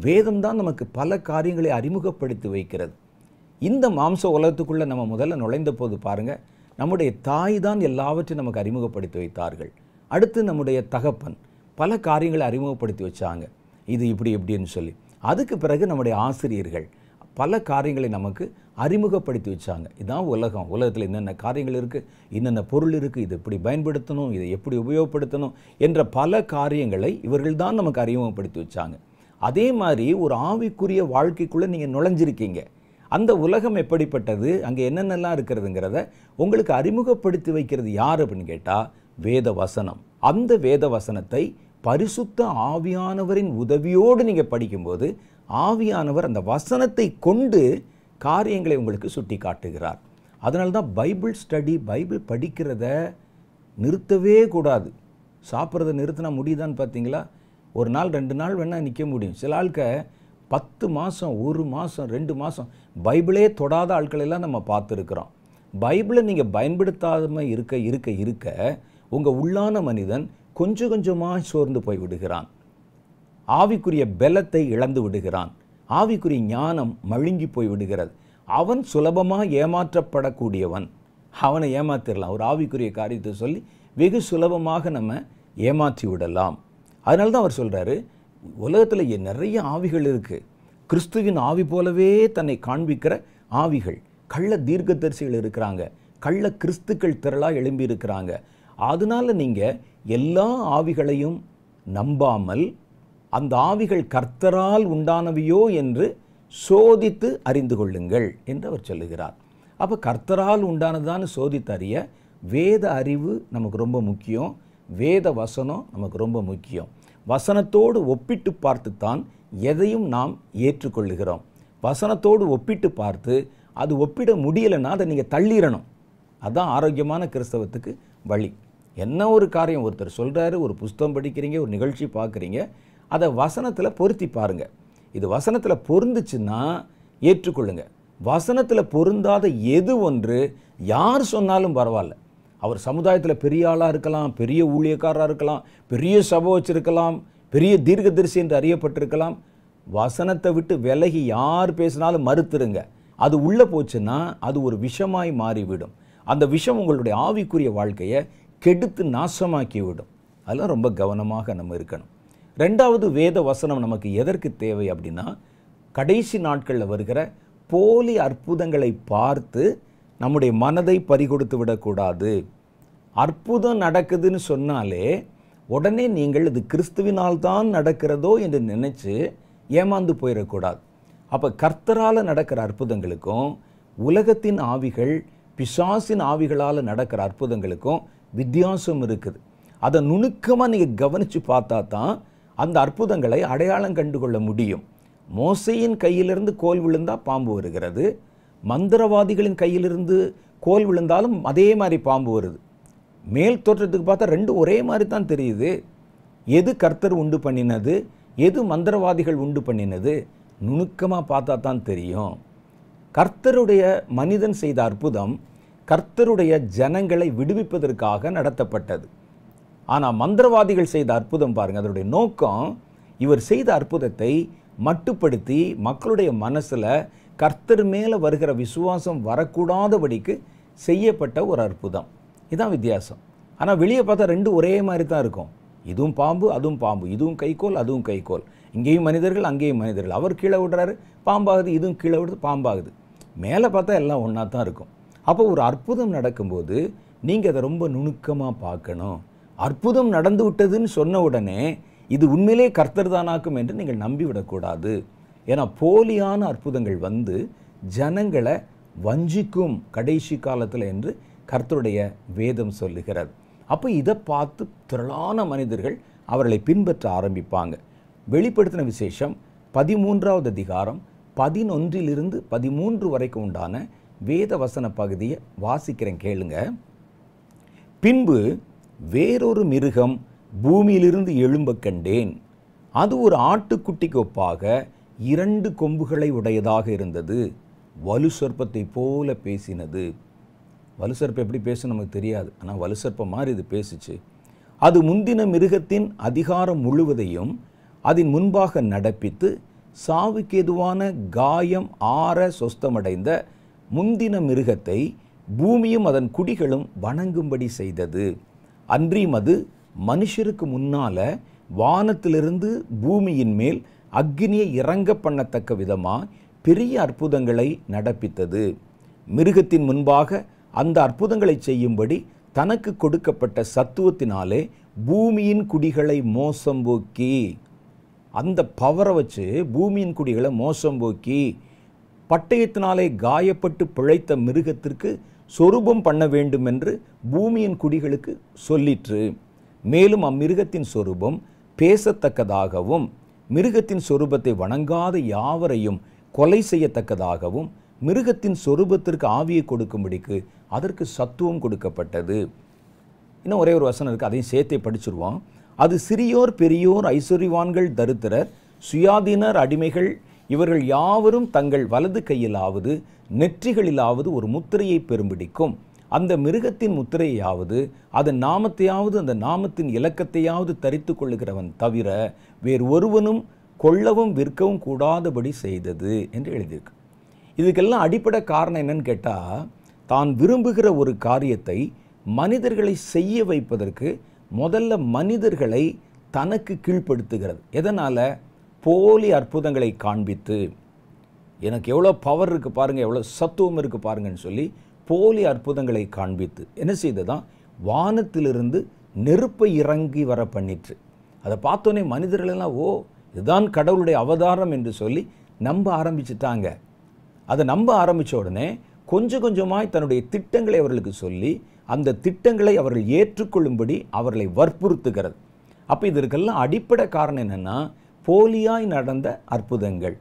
வேதம் தான் நமக்கு பல காரியங்களை அறிமுகப்படுத்தி வைக்கிறது. இந்த மாம்ச உலகத்துக்குள்ளே நம்ம முதல்ல நுழைந்த போது பாருங்கள், நம்முடைய தாய் தான் எல்லாவற்றையும் நமக்கு அறிமுகப்படுத்தி வைத்தார்கள். அடுத்து நம்முடைய தகப்பன் பல காரியங்களை அறிமுகப்படுத்தி வச்சாங்க, இது இப்படி எப்படின்னு சொல்லி. அதுக்கு பிறகு நம்முடைய ஆசிரியர்கள் பல காரியங்களை நமக்கு அறிமுகப்படுத்தி வச்சாங்க. இதுதான் உலகம், உலகத்தில் என்னென்ன காரியங்கள் இருக்குது, என்னென்ன பொருள் இருக்குது, இதை எப்படி பயன்படுத்தணும், இதை எப்படி உபயோகப்படுத்தணும் என்ற பல காரியங்களை இவர்கள் தான் நமக்கு அறிமுகப்படுத்தி வச்சாங்க. அதே மாதிரி ஒரு ஆவிக்குரிய வாழ்க்கைக்குள்ளே நீங்கள் நுழைஞ்சிருக்கீங்க. அந்த உலகம் எப்படிப்பட்டது, அங்கே என்னென்னலாம் இருக்கிறதுங்கிறத உங்களுக்கு அறிமுகப்படுத்தி வைக்கிறது யார் அப்படின்னு கேட்டால் வேத வசனம். அந்த வேத வசனத்தை பரிசுத்த ஆவியானவரின் உதவியோடு நீங்கள் படிக்கும்போது ஆவியானவர் அந்த வசனத்தை கொண்டு காரியங்களை உங்களுக்கு சுட்டி காட்டுகிறார். அதனால தான் பைபிள் ஸ்டடி, பைபிள் படிக்கிறத நிறுத்தவே கூடாது. சாப்பிட்றத நிறுத்தினா முடியுதான்னு பார்த்தீங்களா? ஒரு நாள் 2 நாள் வேணால் நிற்க முடியும். சில ஆட்க 10 மாதம் 1 மாதம் 2 மாதம் பைபிளே தொடாத ஆட்களெல்லாம் நம்ம பார்த்துருக்குறோம். பைபிளை நீங்கள் பயன்படுத்தாமல் இருக்க இருக்க இருக்க உங்கள் உள்ளான மனிதன் கொஞ்சம் கொஞ்சமாக சோர்ந்து போய் விடுகிறான். ஆவிக்குரிய பலத்தை இழந்து விடுகிறான். ஆவிக்குரிய ஞானம் மழுங்கி போய் விடுகிறது. அவன் சுலபமாக ஏமாற்றப்படக்கூடியவன். அவனை ஏமாத்திடலாம். ஒரு ஆவிக்குரிய காரியத்தை சொல்லி வெகு சுலபமாக நம்ம ஏமாற்றி விடலாம். அதனால தான் அவர் சொல்கிறாரு, உலகத்தில் நிறைய ஆவிகள் இருக்குது. கிறிஸ்துவின் ஆவி போலவே தன்னை காண்பிக்கிற ஆவிகள், கள்ள தீர்க்கதரிசிகள் இருக்கிறாங்க, கள்ள கிறிஸ்துக்கள் திரளாக எழும்பி இருக்கிறாங்க. அதனால் நீங்கள் எல்லா ஆவிகளையும் நம்பாமல் அந்த ஆவிகள் கர்த்தரால் உண்டானவையோ என்று சோதித்து அறிந்து கொள்ளுங்கள் என்று அவர் சொல்லுகிறார். அப்போ கர்த்தரால் உண்டானதான்னு சோதித்து அறிய வேத அறிவு நமக்கு ரொம்ப முக்கியம். வேத வசனம் நமக்கு ரொம்ப முக்கியம். வசனத்தோடு ஒப்பிட்டு பார்த்துத்தான் எதையும் நாம் ஏற்றுக்கொள்ளுகிறோம். வசனத்தோடு ஒப்பிட்டு பார்த்து அது ஒப்பிட முடியலைன்னா அதை நீங்கள் தள்ளிடணும். அதுதான் ஆரோக்கியமான கிறிஸ்தவத்துக்கு வழி. என்ன ஒரு காரியம் ஒருத்தர் சொல்கிறாரு, ஒரு புஸ்தகம் படிக்கிறீங்க, ஒரு நிகழ்ச்சி பார்க்குறீங்க, அதை வசனத்தில் பொருத்தி பாருங்கள். இது வசனத்தில் பொருந்துச்சுன்னா ஏற்றுக்கொள்ளுங்க. வசனத்தில் பொருந்தாத எது ஒன்று யார் சொன்னாலும் பரவாயில்ல. அவர் சமுதாயத்தில் பெரிய ஆளாக இருக்கலாம், பெரிய ஊழியக்காரராக இருக்கலாம், பெரிய சபை வச்சிருக்கலாம், பெரிய தீர்க்கதரிசி என்று அறியப்பட்டிருக்கலாம். வசனத்தை விட்டு விலகி யார் பேசினாலும் மறுத்துருங்க. அது உள்ளே போச்சுன்னா அது ஒரு விஷமாய் மாறிவிடும். அந்த விஷம் உங்களுடைய ஆவிக்குரிய வாழ்க்கையை கெடுத்து நாசமாக்கி விடும். அதெல்லாம் ரொம்ப கவனமாக நம்ம இருக்கணும். 2வது வேத வசனம் நமக்கு எதற்கு தேவை அப்படின்னா, கடைசி நாட்களில் வருகிற போலி அற்புதங்களை பார்த்து நம்முடைய மனதை பறிகொடுத்து விடக்கூடாது. அற்புதம் நடக்குதுன்னு சொன்னாலே உடனே நீங்கள் இது கிறிஸ்துவினால் தான் நடக்கிறதோ என்று நினைச்சு ஏமாந்து போயிடக்கூடாது. அப்போ கர்த்தரால் நடக்கிற அற்புதங்களுக்கும் உலகத்தின் ஆவிகள் பிசாசின் ஆவிகளால் நடக்கிற அற்புதங்களுக்கும் வித்தியாசம் இருக்குது. அதை நுணுக்கமாக நீங்கள் கவனித்து பார்த்தா தான் அந்த அற்புதங்களை அடையாளம் கண்டுகொள்ள முடியும். மோசையின் கையிலிருந்து கோல் விழுந்தால் பாம்பு வருகிறது, மந்திரவாதிகளின் கையிலிருந்து கோல் விழுந்தாலும் அதே மாதிரி பாம்பு வருது. மேல் தோற்றத்துக்கு பார்த்தா ரெண்டும் ஒரே மாதிரி தான் தெரியுது. எது கர்த்தர் உண்டு பண்ணினது, எது மந்திரவாதிகள் உண்டு பண்ணினது, நுணுக்கமாக பார்த்தா தான் தெரியும். கர்த்தருடைய மனிதன் செய்த அற்புதம் கர்த்தருடைய ஜனங்களை விடுவிப்பதற்காக நடத்தப்பட்டது. ஆனால் மந்திரவாதிகள் செய்த அற்புதம் பாருங்கள், அதனுடைய நோக்கம் இவர் செய்த அற்புதத்தை மட்டுப்படுத்தி மக்களுடைய மனசில் கர்த்தர் மேலே வருகிற விசுவாசம் வரக்கூடாதபடிக்கு செய்யப்பட்ட ஒரு அற்புதம். இதுதான் வித்தியாசம். ஆனால் வெளியே பார்த்தா ரெண்டும் ஒரே மாதிரி தான் இருக்கும். இதுவும் பாம்பு, அதுவும் பாம்பு, இதுவும் கைக்கோல், அதுவும் கைக்கோல், இங்கேயும் மனிதர்கள், அங்கேயும் மனிதர்கள். அவர் கீழே விடுறாரு, பாம்பாகுது, இதுவும் கீழே விடுறது, பாம்பாகுது. மேலே பார்த்தா எல்லாம் ஒன்றா தான் இருக்கும். அப்போ ஒரு அற்புதம் நடக்கும்போது நீங்கள் அதை ரொம்ப நுணுக்கமாக பார்க்கணும். அற்புதம் நடந்து விட்டதுன்னு சொன்ன உடனே இது உண்மையிலே கர்த்தர் தானாக்கும் என்று நீங்கள் நம்பிவிடக்கூடாது. ஏன்னா போலியான அற்புதங்கள் வந்து ஜனங்களை வஞ்சிக்கும் கடைசி காலத்தில் என்று கர்த்தருடைய வேதம் சொல்லுகிறது. அப்போ இதை பார்த்து திரளான மனிதர்கள் அவர்களை பின்பற்ற ஆரம்பிப்பாங்க. வெளிப்படுத்தின விசேஷம் 13வது அதிகாரம் 11 to 13 வரைக்கும் உண்டான வேத வசன பகுதியை வாசிக்கிறேன், கேளுங்க. பின்பு வேறொரு மிருகம் பூமியிலிருந்து எழும்ப கண்டேன். அது ஒரு ஆட்டுக்குட்டிக்கு ஒப்பாக 2 கொம்புகளை உடையதாக இருந்தது. வலு சர்ப்பத்தை போல பேசினது. வலு சர்ப்பம் எப்படி பேசணும் நமக்கு தெரியாது, ஆனால் வலு சர்ப்பம் மாதிரி இது பேசிச்சு. அது முந்தின மிருகத்தின் அதிகாரம் முழுவதையும் அதன் முன்பாக நடப்பித்து சாவுக்கேதுவான காயம் ஆற சொஸ்தமடைந்த முந்தின மிருகத்தை பூமியும் அதன் குடிகளும் வணங்கும்படி செய்தது. அன்றியும் அது மனுஷருக்கு முன்னால வானத்திலிருந்து பூமியின் மேல் அக்னியை இறங்க பண்ணத்தக்க விதமாக பெரிய அற்புதங்களை நடப்பித்தது. மிருகத்தின் முன்பாக அந்த அற்புதங்களை செய்யும்படி தனக்கு கொடுக்கப்பட்ட சத்துவத்தினாலே பூமியின் குடிகளை மோசம் போக்கி, அந்த பவரை வச்சு பூமியின் குடிகளை மோசம் போக்கி பட்டயத்தினாலே காயப்பட்டு பிழைத்த மிருகத்திற்கு சொரூபம் பண்ண வேண்டும் என்று பூமியின் குடிகளுக்கு சொல்லிற்று. மேலும் அம்மிருகத்தின் சொரூபம் பேசத்தக்கதாகவும் மிருகத்தின் சொரூபத்தை வணங்காத யாவரையும் கொலை செய்யத்தக்கதாகவும் மிருகத்தின் சொரூபத்திற்கு ஆவியை கொடுக்கும்படிக்கு அதற்கு சத்துவம் கொடுக்கப்பட்டது. இன்னும் ஒரே ஒரு வசனம் இருக்குது, அதையும் சேர்த்தே படிச்சிருவோம். அது சிறியோர் பெரியோர் ஐஸ்வர்யவான்கள் தரித்திரர் சுயாதீனர் அடிமைகள் இவர்கள் யாவரும் தங்கள் வலது கையிலாவது நெற்றிகளிலாவது ஒரு முத்திரையை பெரும்பிடிக்கும். அந்த மிருகத்தின் முத்திரையாவது அதன் நாமத்தையாவது அந்த நாமத்தின் இலக்கத்தையாவது தரித்து கொள்ளுகிறவன் தவிர வேறு ஒருவனும் கொள்ளவும் விற்கவும் கூடாதபடி செய்தது என்று எழுதியிருக்கு. இதுக்கெல்லாம் அடிப்படை காரணம் என்னன்னு கேட்டால், தான் விரும்புகிற ஒரு காரியத்தை மனிதர்களை செய்ய வைப்பதற்கு முதல்ல மனிதர்களை தனக்கு கீழ்ப்படுத்துகிறது. எதனால்? போலி அற்புதங்களை காண்பித்து, எனக்கு எவ்வளோ பவர் இருக்குது பாருங்கள், எவ்வளோ சத்துவம் இருக்குது பாருங்கன்னு சொல்லி போலி அற்புதங்களை காண்பித்து என்ன செய்ததான் வானத்திலிருந்து நெருப்பை இறங்கி வர பண்ணிற்று. அதை பார்த்தோன்னே மனிதர்களெல்லாம் ஓ இதுதான் கடவுளுடைய அவதாரம் என்று சொல்லி நம்ப ஆரம்பிச்சிட்டாங்க. அதை நம்ப ஆரம்பித்த உடனே கொஞ்சம் கொஞ்சமாய் தன்னுடைய திட்டங்களை அவர்களுக்கு சொல்லி அந்த திட்டங்களை அவர்கள் ஏற்றுக்கொள்ளும்படி அவர்களை வற்புறுத்துகிறது. அப்போ இதற்கெல்லாம் அடிப்படை காரணம் என்னென்னா, போலியாய் நடந்த அற்புதங்கள்.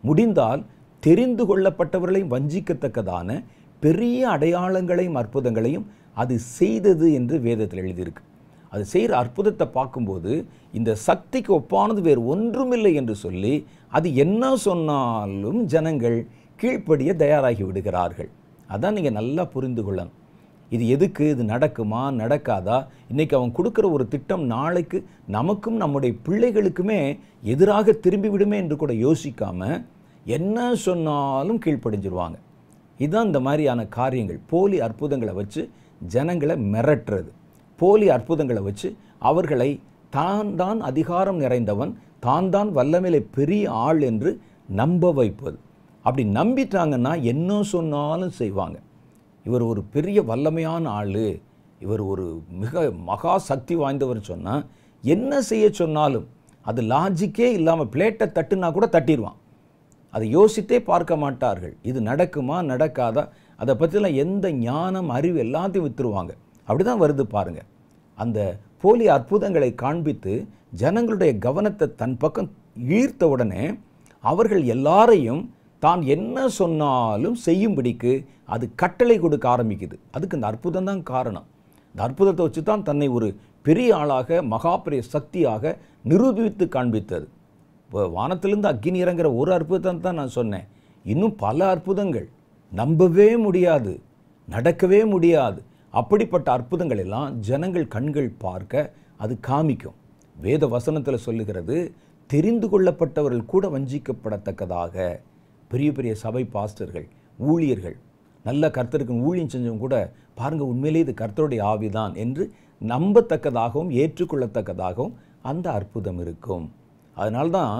முடிந்தால் தெரிந்து கொள்ளப்பட்டவர்களை வஞ்சிக்கத்தக்கதான பெரிய அடையாளங்களையும் அற்புதங்களையும் அது செய்தது என்று வேதத்தில் எழுதியிருக்கு. அது செய்கிற அற்புதத்தை பார்க்கும்போது இந்த சக்திக்கு ஒப்பானது வேறு ஒன்றுமில்லை என்று சொல்லி அது என்ன சொன்னாலும் ஜனங்கள் கீழ்ப்படிய தயாராகி விடுகிறார்கள். அதான் நீங்கள் நல்லா புரிந்து கொள்ளணும். இது எதுக்கு, இது நடக்குமா நடக்காதா, இன்றைக்கி அவன் கொடுக்குற ஒரு திட்டம் நாளைக்கு நமக்கும் நம்முடைய பிள்ளைகளுக்குமே எதிராக திரும்பி விடுமே என்று கூட யோசிக்காமல் என்ன சொன்னாலும் கீழ்ப்படிஞ்சிருவாங்க. இதுதான் இந்த மாதிரியான காரியங்கள். போலி அற்புதங்களை வச்சு ஜனங்களை மிரட்டுறது, போலி அற்புதங்களை வச்சு அவர்களை தான் தான் அதிகாரம் நிறைந்தவன், தான் தான் வல்லமையிலே பெரிய ஆள் என்று நம்ப வைப்பது. அப்படி நம்பிட்டாங்கன்னா என்ன சொன்னாலும் செய்வாங்க. இவர் ஒரு பெரிய வல்லமையான ஆள், இவர் ஒரு மிக மகா சக்தி வாய்ந்தவர் சொன்னால் என்ன செய்ய சொன்னாலும் அது லாஜிக்கே இல்லாமல் பிளேட்டை தட்டுனா கூட தட்டிடுவான். அதை யோசித்தே பார்க்க மாட்டார்கள். இது நடக்குமா நடக்காதா, அதை பற்றிலாம் எந்த ஞானம் அறிவு எல்லாத்தையும் விற்றுருவாங்க. அப்படி தான் வருது பாருங்கள். அந்த போலி அற்புதங்களை காண்பித்து ஜனங்களுடைய கவனத்தை தன் பக்கம் ஈர்த்த உடனே அவர்கள் எல்லாரையும் தான் என்ன சொன்னாலும் செய்யும்படிக்கு அது கட்டளை கொடுக்க ஆரம்பிக்குது. அதுக்கு இந்த அற்புதம் தான் காரணம். இந்த அற்புதத்தை வச்சு தான் தன்னை ஒரு பெரிய ஆளாக மகாபெரிய சக்தியாக நிரூபித்து காண்பித்தது. இப்போ வானத்திலிருந்து அக்கினி இறங்குற ஒரு அற்புதத்தை தான் நான் சொன்னேன். இன்னும் பல அற்புதங்கள் நம்பவே முடியாது, நடக்கவே முடியாது. அப்படிப்பட்ட அற்புதங்கள் எல்லாம் ஜனங்கள் கண்கள் பார்க்க அது காமிக்கும். வேத வசனத்தில் சொல்லுகிறது, தெரிந்து கொள்ளப்பட்டவர்கள் கூட வஞ்சிக்கப்படத்தக்கதாக. பெரிய பெரிய சபை பாஸ்டர்கள், ஊழியர்கள், நல்ல கர்த்தருக்கு ஊழியம் செஞ்சவங்க கூட பாருங்கள், உண்மையிலே இது கர்த்தருடைய ஆவிதான் என்று நம்பத்தக்கதாகவும் ஏற்றுக்கொள்ளத்தக்கதாகவும் அந்த அற்புதம் இருக்கும். அதனால்தான்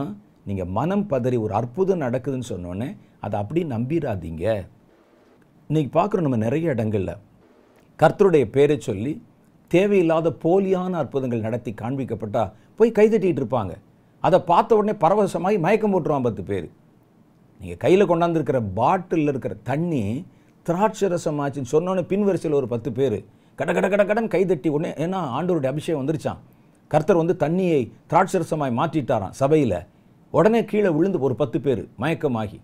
நீங்கள் மனம் பதறி ஒரு அற்புதம் நடக்குதுன்னு சொன்னோன்னே அதை அப்படி நம்பிடாதீங்க. இன்றைக்கி பார்க்குறோம் நம்ம நிறைய இடங்களில் கர்த்தருடைய பேரை சொல்லி தேவையில்லாத போலியான அற்புதங்கள் நடத்தி காண்பிக்கப்பட்டால் போய் கைதட்டிகிட்டு இருப்பாங்க. அதை பார்த்த உடனே பரவசமாகி மயக்கம் போட்டுருவான் 10 பேர். நீங்கள் கையில் கொண்டாந்துருக்கிற பாட்டிலில் இருக்கிற தண்ணி திராட்சரசமாச்சுன்னு சொன்னோன்னே பின்வரிசையில் ஒரு 10 பேர் கட கட கட கடன் கைதட்டி உடனே, ஏன்னா ஆண்டவருடைய அபிஷேகம் வந்துருச்சான், கர்த்தர் வந்து தண்ணியை திராட்சரசமாய் மாற்றிட்டாராம் சபையில். உடனே கீழே விழுந்து ஒரு 10 பேர் மயக்கமாகி.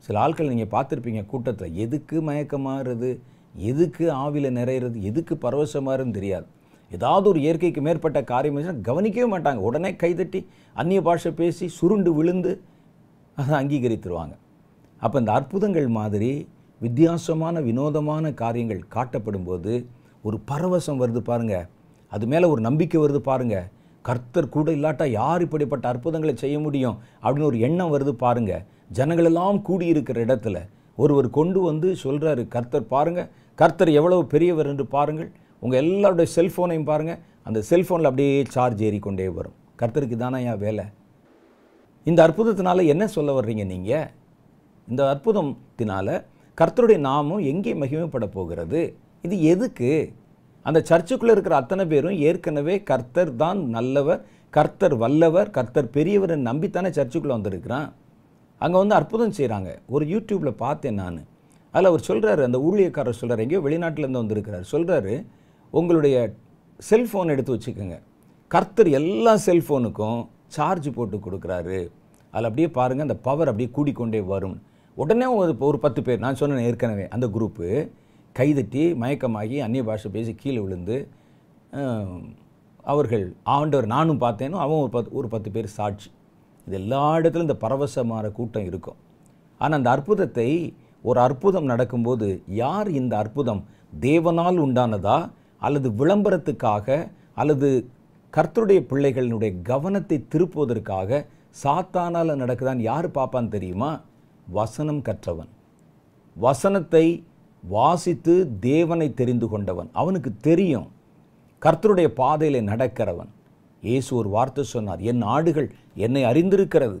சில ஆட்கள் நீங்கள் பார்த்துருப்பீங்க கூட்டத்தில், எதுக்கு மயக்கமாகிறது, எதுக்கு ஆவியில் நிறையிறது, எதுக்கு பரவசமாகறதுன்னு தெரியாது. ஏதாவது ஒரு இயற்கைக்கு மேற்பட்ட காரியம் கவனிக்கவே மாட்டாங்க. உடனே கைதட்டி அந்நிய பாஷை பேசி சுருண்டு விழுந்து அதை அங்கீகரித்துருவாங்க. அப்போ இந்த அற்புதங்கள் மாதிரி வித்தியாசமான வினோதமான காரியங்கள் காட்டப்படும் போது ஒரு பரவசம் வருது பாருங்கள், அது மேலே ஒரு நம்பிக்கை வருது பாருங்கள். கர்த்தர் கூட இல்லாட்டா யார் இப்படிப்பட்ட அற்புதங்களை செய்ய முடியும் அப்படின்னு ஒரு எண்ணம் வருது பாருங்கள். ஜனங்களெல்லாம் கூடியிருக்கிற இடத்துல ஒருவர் கொண்டு வந்து சொல்கிறாரு, கர்த்தர் பாருங்கள், கர்த்தர் எவ்வளவு பெரியவர் என்று பாருங்கள். உங்கள் எல்லாருடைய செல்ஃபோனையும் பாருங்கள், அந்த செல்ஃபோனில் அப்படியே சார்ஜ் ஏறிக்கொண்டே வரும். கர்த்தருக்கு தானே ஏன் வேலை? இந்த அற்புதத்தினால என்ன சொல்ல வர்றீங்க நீங்கள்? இந்த அற்புதத்தினால கர்த்தருடைய நாமம் எங்கே மகிமைப்பட போகிறது? இது எதுக்கு? அந்த சர்ச்சுக்குள்ளே இருக்கிற அத்தனை பேரும் ஏற்கனவே கர்த்தர் தான் நல்லவர், கர்த்தர் வல்லவர், கர்த்தர் பெரியவர் நம்பித்தானே சர்ச்சுக்குள்ளே வந்திருக்கிறான். அங்கே வந்து அற்புதம் செய்கிறாங்க. ஒரு யூடியூப்பில் பார்த்தேன் நான். அதில் அவர் சொல்கிறாரு, அந்த ஊழியக்காரர் சொல்கிறார், எங்கேயோ வெளிநாட்டிலேருந்து வந்திருக்கிறார், சொல்கிறாரு, உங்களுடைய செல்ஃபோன் எடுத்து வச்சுக்கோங்க, கர்த்தர் எல்லா செல்ஃபோனுக்கும் சார்ஜ் போட்டு கொடுக்குறாரு, அதில் அப்படியே பாருங்கள் அந்த பவர் அப்படியே கூடிக்கொண்டே வரும். உடனே ஒரு 10 பேர், நான் சொன்னேன் ஏற்கனவே, அந்த குரூப்பு கைதட்டி மயக்கமாகி அந்நிய பாஷை பேசி கீழே விழுந்து அவர்கள் ஆண்டவர் நானும் பார்த்தேனோ அவன் ஒரு 10 பேர் சாட்சி. இது எல்லா இடத்துலையும் இந்த பரவசமான கூட்டம் இருக்கும். ஆனால் அந்த அற்புதத்தை, ஒரு அற்புதம் நடக்கும்போது யார் இந்த அற்புதம் தேவனால் உண்டானதா அல்லது விளம்பரத்துக்காக அல்லது கர்த்தருடைய பிள்ளைகளினுடைய கவனத்தை திருப்புவதற்காக சாத்தானால் நடக்குதான்னு யார் பார்ப்பான்னு தெரியுமா? வசனம் கற்றவன், வசனத்தை வாசித்து தேவனை தெரிந்து கொண்டவன், அவனுக்கு தெரியும். கர்த்தருடைய பாதையில் நடக்கிறவன். இயேசு ஒரு வார்த்தை சொன்னார், என் ஆடுகள் என்னை அறிந்திருக்கிறது,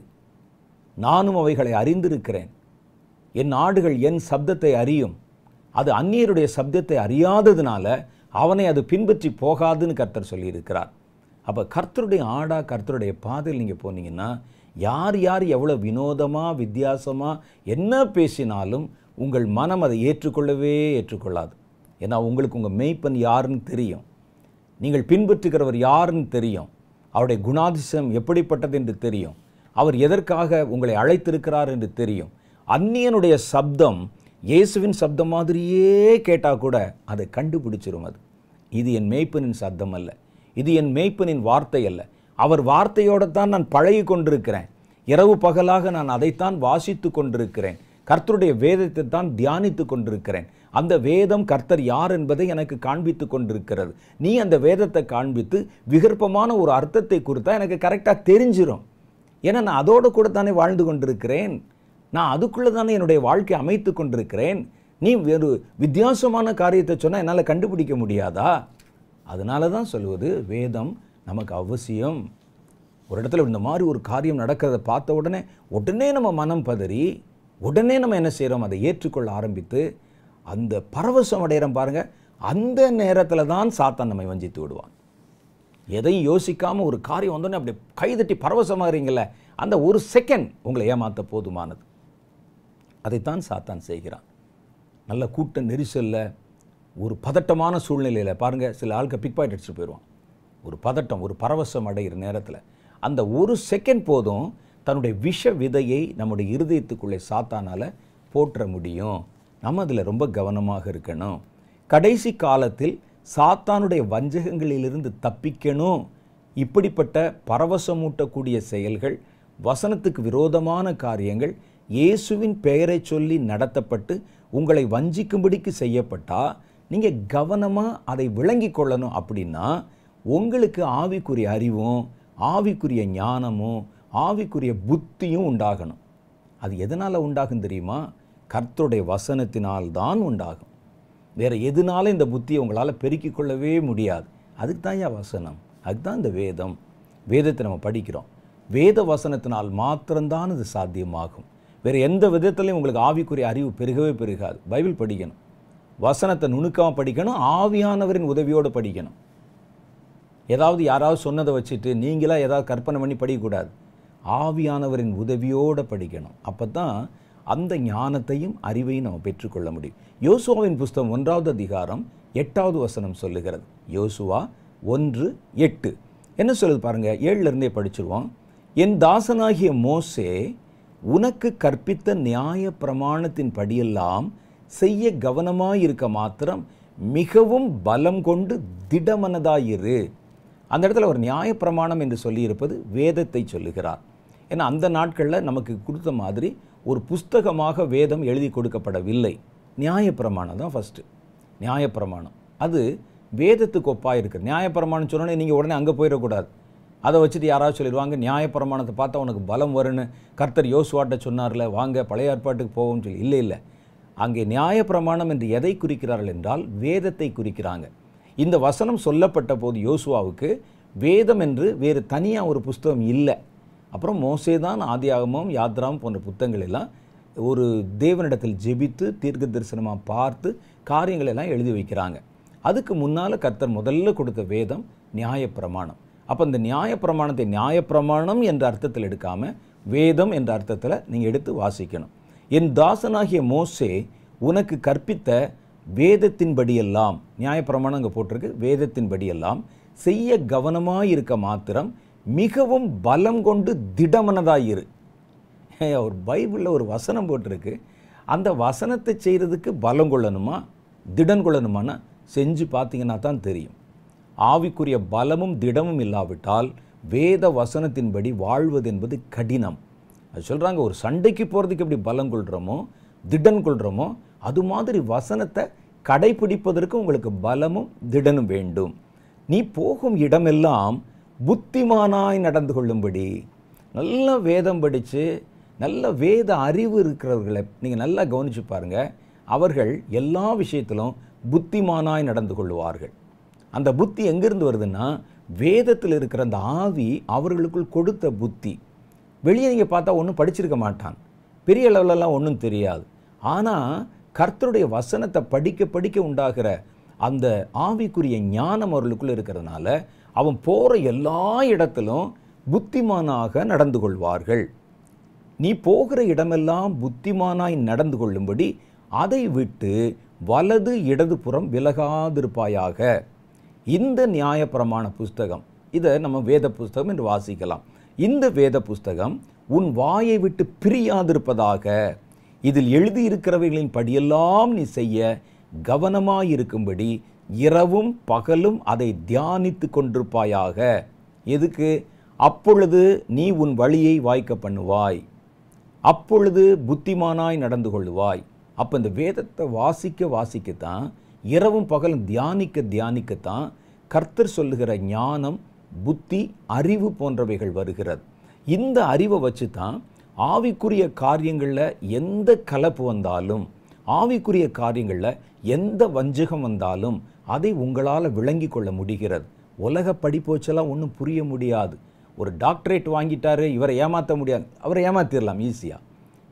நானும் அவைகளை அறிந்திருக்கிறேன். என் ஆடுகள் என் சப்தத்தை அறியும். அது அந்நியருடைய சப்தத்தை அறியாததுனால அவனை அது பின்பற்றி போகாதுன்னு கர்த்தர் சொல்லியிருக்கிறார். அப்போ கர்த்தருடைய ஆடா கர்த்தருடைய பாதையில் நீங்கள் போனீங்கன்னா யார் யார் எவ்வளோ வினோதமாக வித்தியாசமாக என்ன பேசினாலும் உங்கள் மனம் அதை ஏற்றுக்கொள்ளவே ஏற்றுக்கொள்ளாது. ஏன்னா உங்களுக்கு உங்கள் மேய்ப்பன் யாருன்னு தெரியும், நீங்கள் பின்பற்றுகிறவர் யாருன்னு தெரியும், அவருடைய குணாதிசயம் எப்படிப்பட்டது என்று தெரியும், அவர் எதற்காக உங்களை அழைத்திருக்கிறார் என்று தெரியும். அந்நியனுடைய சப்தம் இயேசுவின் சப்தம் மாதிரியே கேட்டால் கூட அதை கண்டுபிடிச்சிரும். அது இது என் மேய்ப்பனின் சப்தம் அல்ல, இது என் மேய்ப்பனின் வார்த்தை அல்ல, அவர் வார்த்தையோடு தான் நான் பழகி கொண்டிருக்கிறேன், இரவு பகலாக நான் அதைத்தான் வாசித்து கொண்டிருக்கிறேன், கர்த்தருடைய வேதத்தை தான் தியானித்து கொண்டிருக்கிறேன், அந்த வேதம் கர்த்தர் யார் என்பதை எனக்கு காண்பித்து கொண்டிருக்கிறது. நீ அந்த வேதத்தை காண்பித்து விகற்பமான ஒரு அர்த்தத்தை கொடுத்தா எனக்கு கரெக்டாக தெரிஞ்சிடும். ஏன்னா நான் அதோடு கூட தானே வாழ்ந்து கொண்டிருக்கிறேன், நான் அதுக்குள்ளே தானே என்னுடைய வாழ்க்கை அமைத்து கொண்டிருக்கிறேன். நீ வேறு வித்தியாசமான காரியத்தை சொன்னால் என்னால் கண்டுபிடிக்க முடியாதா? அதனால தான் சொல்வது வேதம் நமக்கு அவசியம். ஒரு இடத்துல இந்த மாதிரி ஒரு காரியம் நடக்கிறத பார்த்த உடனே நம்ம மனம் பதறி உடனே நம்ம என்ன செய்கிறோம், அதை ஏற்றுக்கொள்ள ஆரம்பித்து அந்த பரவசம் அடையிறோம் பாருங்கள். அந்த நேரத்தில் தான் சாத்தான் நம்மை வஞ்சித்து விடுவான். எதையும் யோசிக்காமல் ஒரு காரியம் வந்தோடனே அப்படி கைதட்டி பரவசமாகறீங்கள, அந்த ஒரு செகண்ட் உங்களை ஏமாற்ற போதுமானது. அதைத்தான் சாத்தான் செய்கிறான். நல்ல கூட்ட நெரிசலில், ஒரு பதட்டமான சூழ்நிலையில் பாருங்கள், சில ஆளுக்கு பிக் பாயிண்ட் அடிச்சுட்டு போயிடுவான். ஒரு பதட்டம், ஒரு பரவசம் அடைகிற நேரத்தில் அந்த ஒரு செகண்ட் போதும் தன்னுடைய விஷ விதையை நம்முடைய இருதயத்துக்குள்ளே சாத்தானால் போற்ற முடியும். நம்ம அதில் ரொம்ப கவனமாக இருக்கணும். கடைசி காலத்தில் சாத்தானுடைய வஞ்சகங்களிலிருந்து தப்பிக்கணும். இப்படிப்பட்ட பரவசமூட்டக்கூடிய செயல்கள், வசனத்துக்கு விரோதமான காரியங்கள் இயேசுவின் பெயரை சொல்லி நடத்தப்பட்டு உங்களை வஞ்சிக்கும்படிக்கு செய்யப்பட்டால் நீங்கள் கவனமாக அதை விளங்கி கொள்ளணும். அப்படின்னா உங்களுக்கு ஆவிக்குரிய அறிவும், ஆவிக்குரிய ஞானமும், ஆவிக்குரிய புத்தியும் உண்டாகணும். அது எதனால் உண்டாகும் தெரியுமா? கர்த்தருடைய வசனத்தினால்தான் உண்டாகும். வேறு எதனால இந்த புத்தியை உங்களால் பெருக்கிக் கொள்ளவே முடியாது. அதுக்கு தான் ஏன் வசனம், அதுக்கு தான் இந்த வேதம். வேதத்தை நம்ம படிக்கிறோம். வேத வசனத்தினால் மாத்திரம்தான் இது சாத்தியமாகும். வேறு எந்த விதத்துலையும் உங்களுக்கு ஆவிக்குரிய அறிவு பெருகவே பெருகாது. பைபிள் படிக்கணும், வசனத்தை நுணுக்கமாக படிக்கணும், ஆவியானவரின் உதவியோடு படிக்கணும். ஏதாவது யாராவது சொன்னதை வச்சுட்டு நீங்களாக ஏதாவது கற்பனை பண்ணி படிக்கக்கூடாது. ஆவியானவரின் உதவியோடு படிக்கணும். அப்போ தான் அந்த ஞானத்தையும் அறிவையும் நம்ம பெற்றுக்கொள்ள முடியும். யோசுவாவின் புஸ்தகம் 1வது அதிகாரம் 8வது வசனம் சொல்லுகிறது. யோசுவா 1:8 என்ன சொல்லுது பாருங்கள். 7லிருந்தே படிச்சிருவோம். என் தாசனாகிய மோசே உனக்கு கற்பித்த நியாய பிரமாணத்தின் படியெல்லாம் செய்ய கவனமாயிருக்க மாத்திரம் மிகவும் பலம் கொண்டு திடமனதாயிரு. அந்த இடத்துல ஒரு நியாய பிரமாணம் என்று சொல்லியிருப்பது வேதத்தை சொல்லுகிறார். ஏன்னா அந்த நாட்களில் நமக்கு கொடுத்த மாதிரி ஒரு புஸ்தகமாக வேதம் எழுதி கொடுக்கப்படவில்லை. நியாயப்பிரமாணம் தான் ஃபஸ்ட்டு. நியாயப்பிரமாணம் அது வேதத்துக்கு ஒப்பாக இருக்குது. நியாயப்பிரமாணம் சொன்னோன்னே நீங்கள் உடனே அங்கே போயிடக்கூடாது. அதை வச்சுட்டு யாராவது சொல்லிடுவாங்க, நியாயப்பிரமாணத்தை பார்த்தா உனக்கு பலம் வரும்னு கர்த்தர் யோசுவாட்ட சொன்னார்ல, வாங்க பழைய ஏற்பாட்டுக்கு போவோம்னு சொல்லி. இல்லை இல்லை, அங்கே நியாயப்பிரமாணம் என்று எதை குறிக்கிறார்கள் என்றால் வேதத்தை குறிக்கிறாங்க. இந்த வசனம் சொல்லப்பட்ட போது யோசுவாவுக்கு வேதம் என்று வேறு தனியாக ஒரு புஸ்தகம் இல்லை. அப்புறம் மோசே தான் ஆதியாகமம், யாத்ராம் போன்ற புத்தகங்கள் எல்லாம் ஒரு தேவனிடத்தில் ஜெபித்து தீர்க்க தரிசனமாக பார்த்து காரியங்கள் எல்லாம் எழுதி வைக்கிறாங்க. அதுக்கு முன்னால் கர்த்தர் முதல்ல கொடுத்த வேதம் நியாயப்பிரமாணம். அப்போ இந்த நியாயப்பிரமாணத்தை நியாயப்பிரமாணம் என்ற அர்த்தத்தில் எடுக்காமல் வேதம் என்ற அர்த்தத்தில் நீங்கள் எடுத்து வாசிக்கணும். என் தாசனாகிய மோசே உனக்கு கற்பித்த வேதத்தின்படியெல்லாம், நியாயப்பிரமாணம் அங்கே போட்டிருக்கு, வேதத்தின்படியெல்லாம் செய்ய கவனமாக இருக்க மாத்திரம் மிகவும் பலம் கொண்டு திடமனதாயிரு. ஒரு பைபிளில் ஒரு வசனம் போட்டிருக்கு. அந்த வசனத்தை செய்கிறதுக்கு பலம் கொள்ளணுமா, திடன் கொள்ளணுமானா செஞ்சு பார்த்தீங்கன்னா தான் தெரியும். ஆவிக்குரிய பலமும் திடமும் இல்லாவிட்டால் வேத வசனத்தின்படி வாழ்வது என்பது கடினம். அது சொல்கிறாங்க, ஒரு சண்டைக்கு போகிறதுக்கு எப்படி பலம் கொள்கிறோமோ திடன் கொள்கிறோமோ அது மாதிரி வசனத்தை கடைபிடிப்பதற்கு உங்களுக்கு பலமும் திடனும் வேண்டும். நீ போகும் இடமெல்லாம் புத்திமானாய் நடந்து கொள்ளும்படி. நல்ல வேதம் படித்து நல்ல வேத அறிவு இருக்கிறவர்களை நீங்கள் நல்லா கவனித்து பாருங்கள். அவர்கள் எல்லா விஷயத்திலும் புத்திமானாய் நடந்து கொள்வார்கள். அந்த புத்தி எங்கேருந்து வருதுன்னா வேதத்தில் இருக்கிற அந்த ஆவி அவர்களுக்குள் கொடுத்த புத்தி. வெளியே நீங்கள் பார்த்தா ஒன்றும் படிச்சிருக்க மாட்டான், பெரிய லெவலெல்லாம் ஒன்றும் தெரியாது. ஆனால் கர்த்தருடைய வசனத்தை படிக்க படிக்க உண்டாகிற அந்த ஆவிக்குரிய ஞானம் அவர்களுக்குள்ளே இருக்கிறதுனால அவன் போகிற எல்லா இடத்திலும் புத்திமானாக நடந்து கொள்வார்கள். நீ போகிற இடமெல்லாம் புத்திமானாய் நடந்து கொள்ளும்படி அதை விட்டு வலது இடது புறம் விலகாதிருப்பாயாக. இந்த நியாயப்பிரமாண புஸ்தகம், இதை நம்ம வேத புஸ்தகம் என்று வாசிக்கலாம். இந்த வேத புஸ்தகம் உன் வாயை விட்டு பிரியாதிருப்பதாக. இதில் எழுதியிருக்கிறவைகளின் படியெல்லாம் நீ செய்ய கவனமாயிருக்கும்படி இரவும் பகலும் அதை தியானித்து கொண்டிருப்பாயாக. எதுக்கு? அப்பொழுது நீ உன் வழியை வாய்க்க பண்ணுவாய், அப்பொழுது புத்திமானாய் நடந்து கொள்ளுவாய். அப்போ இந்த வேதத்தை வாசிக்க வாசிக்கத்தான், இரவும் பகலும் தியானிக்க தியானிக்கத்தான் கர்த்தர் சொல்லுகிற ஞானம், புத்தி, அறிவு போன்றவைகள் வருகிறது. இந்த அறிவை வச்சு தான் ஆவிக்குரிய காரியங்களில் எந்த கலப்பு வந்தாலும், ஆவிக்குரிய காரியங்களில் எந்த வஞ்சகம் வந்தாலும் அதை உங்களால் விளங்கி கொள்ள முடிகிறது. உலக படிப்போச்செல்லாம் ஒன்றும் புரிய முடியாது. ஒரு டாக்டரேட் வாங்கிட்டாரு, இவரை ஏமாற்ற முடியாது. அவரை ஏமாற்றிடலாம் ஈஸியாக.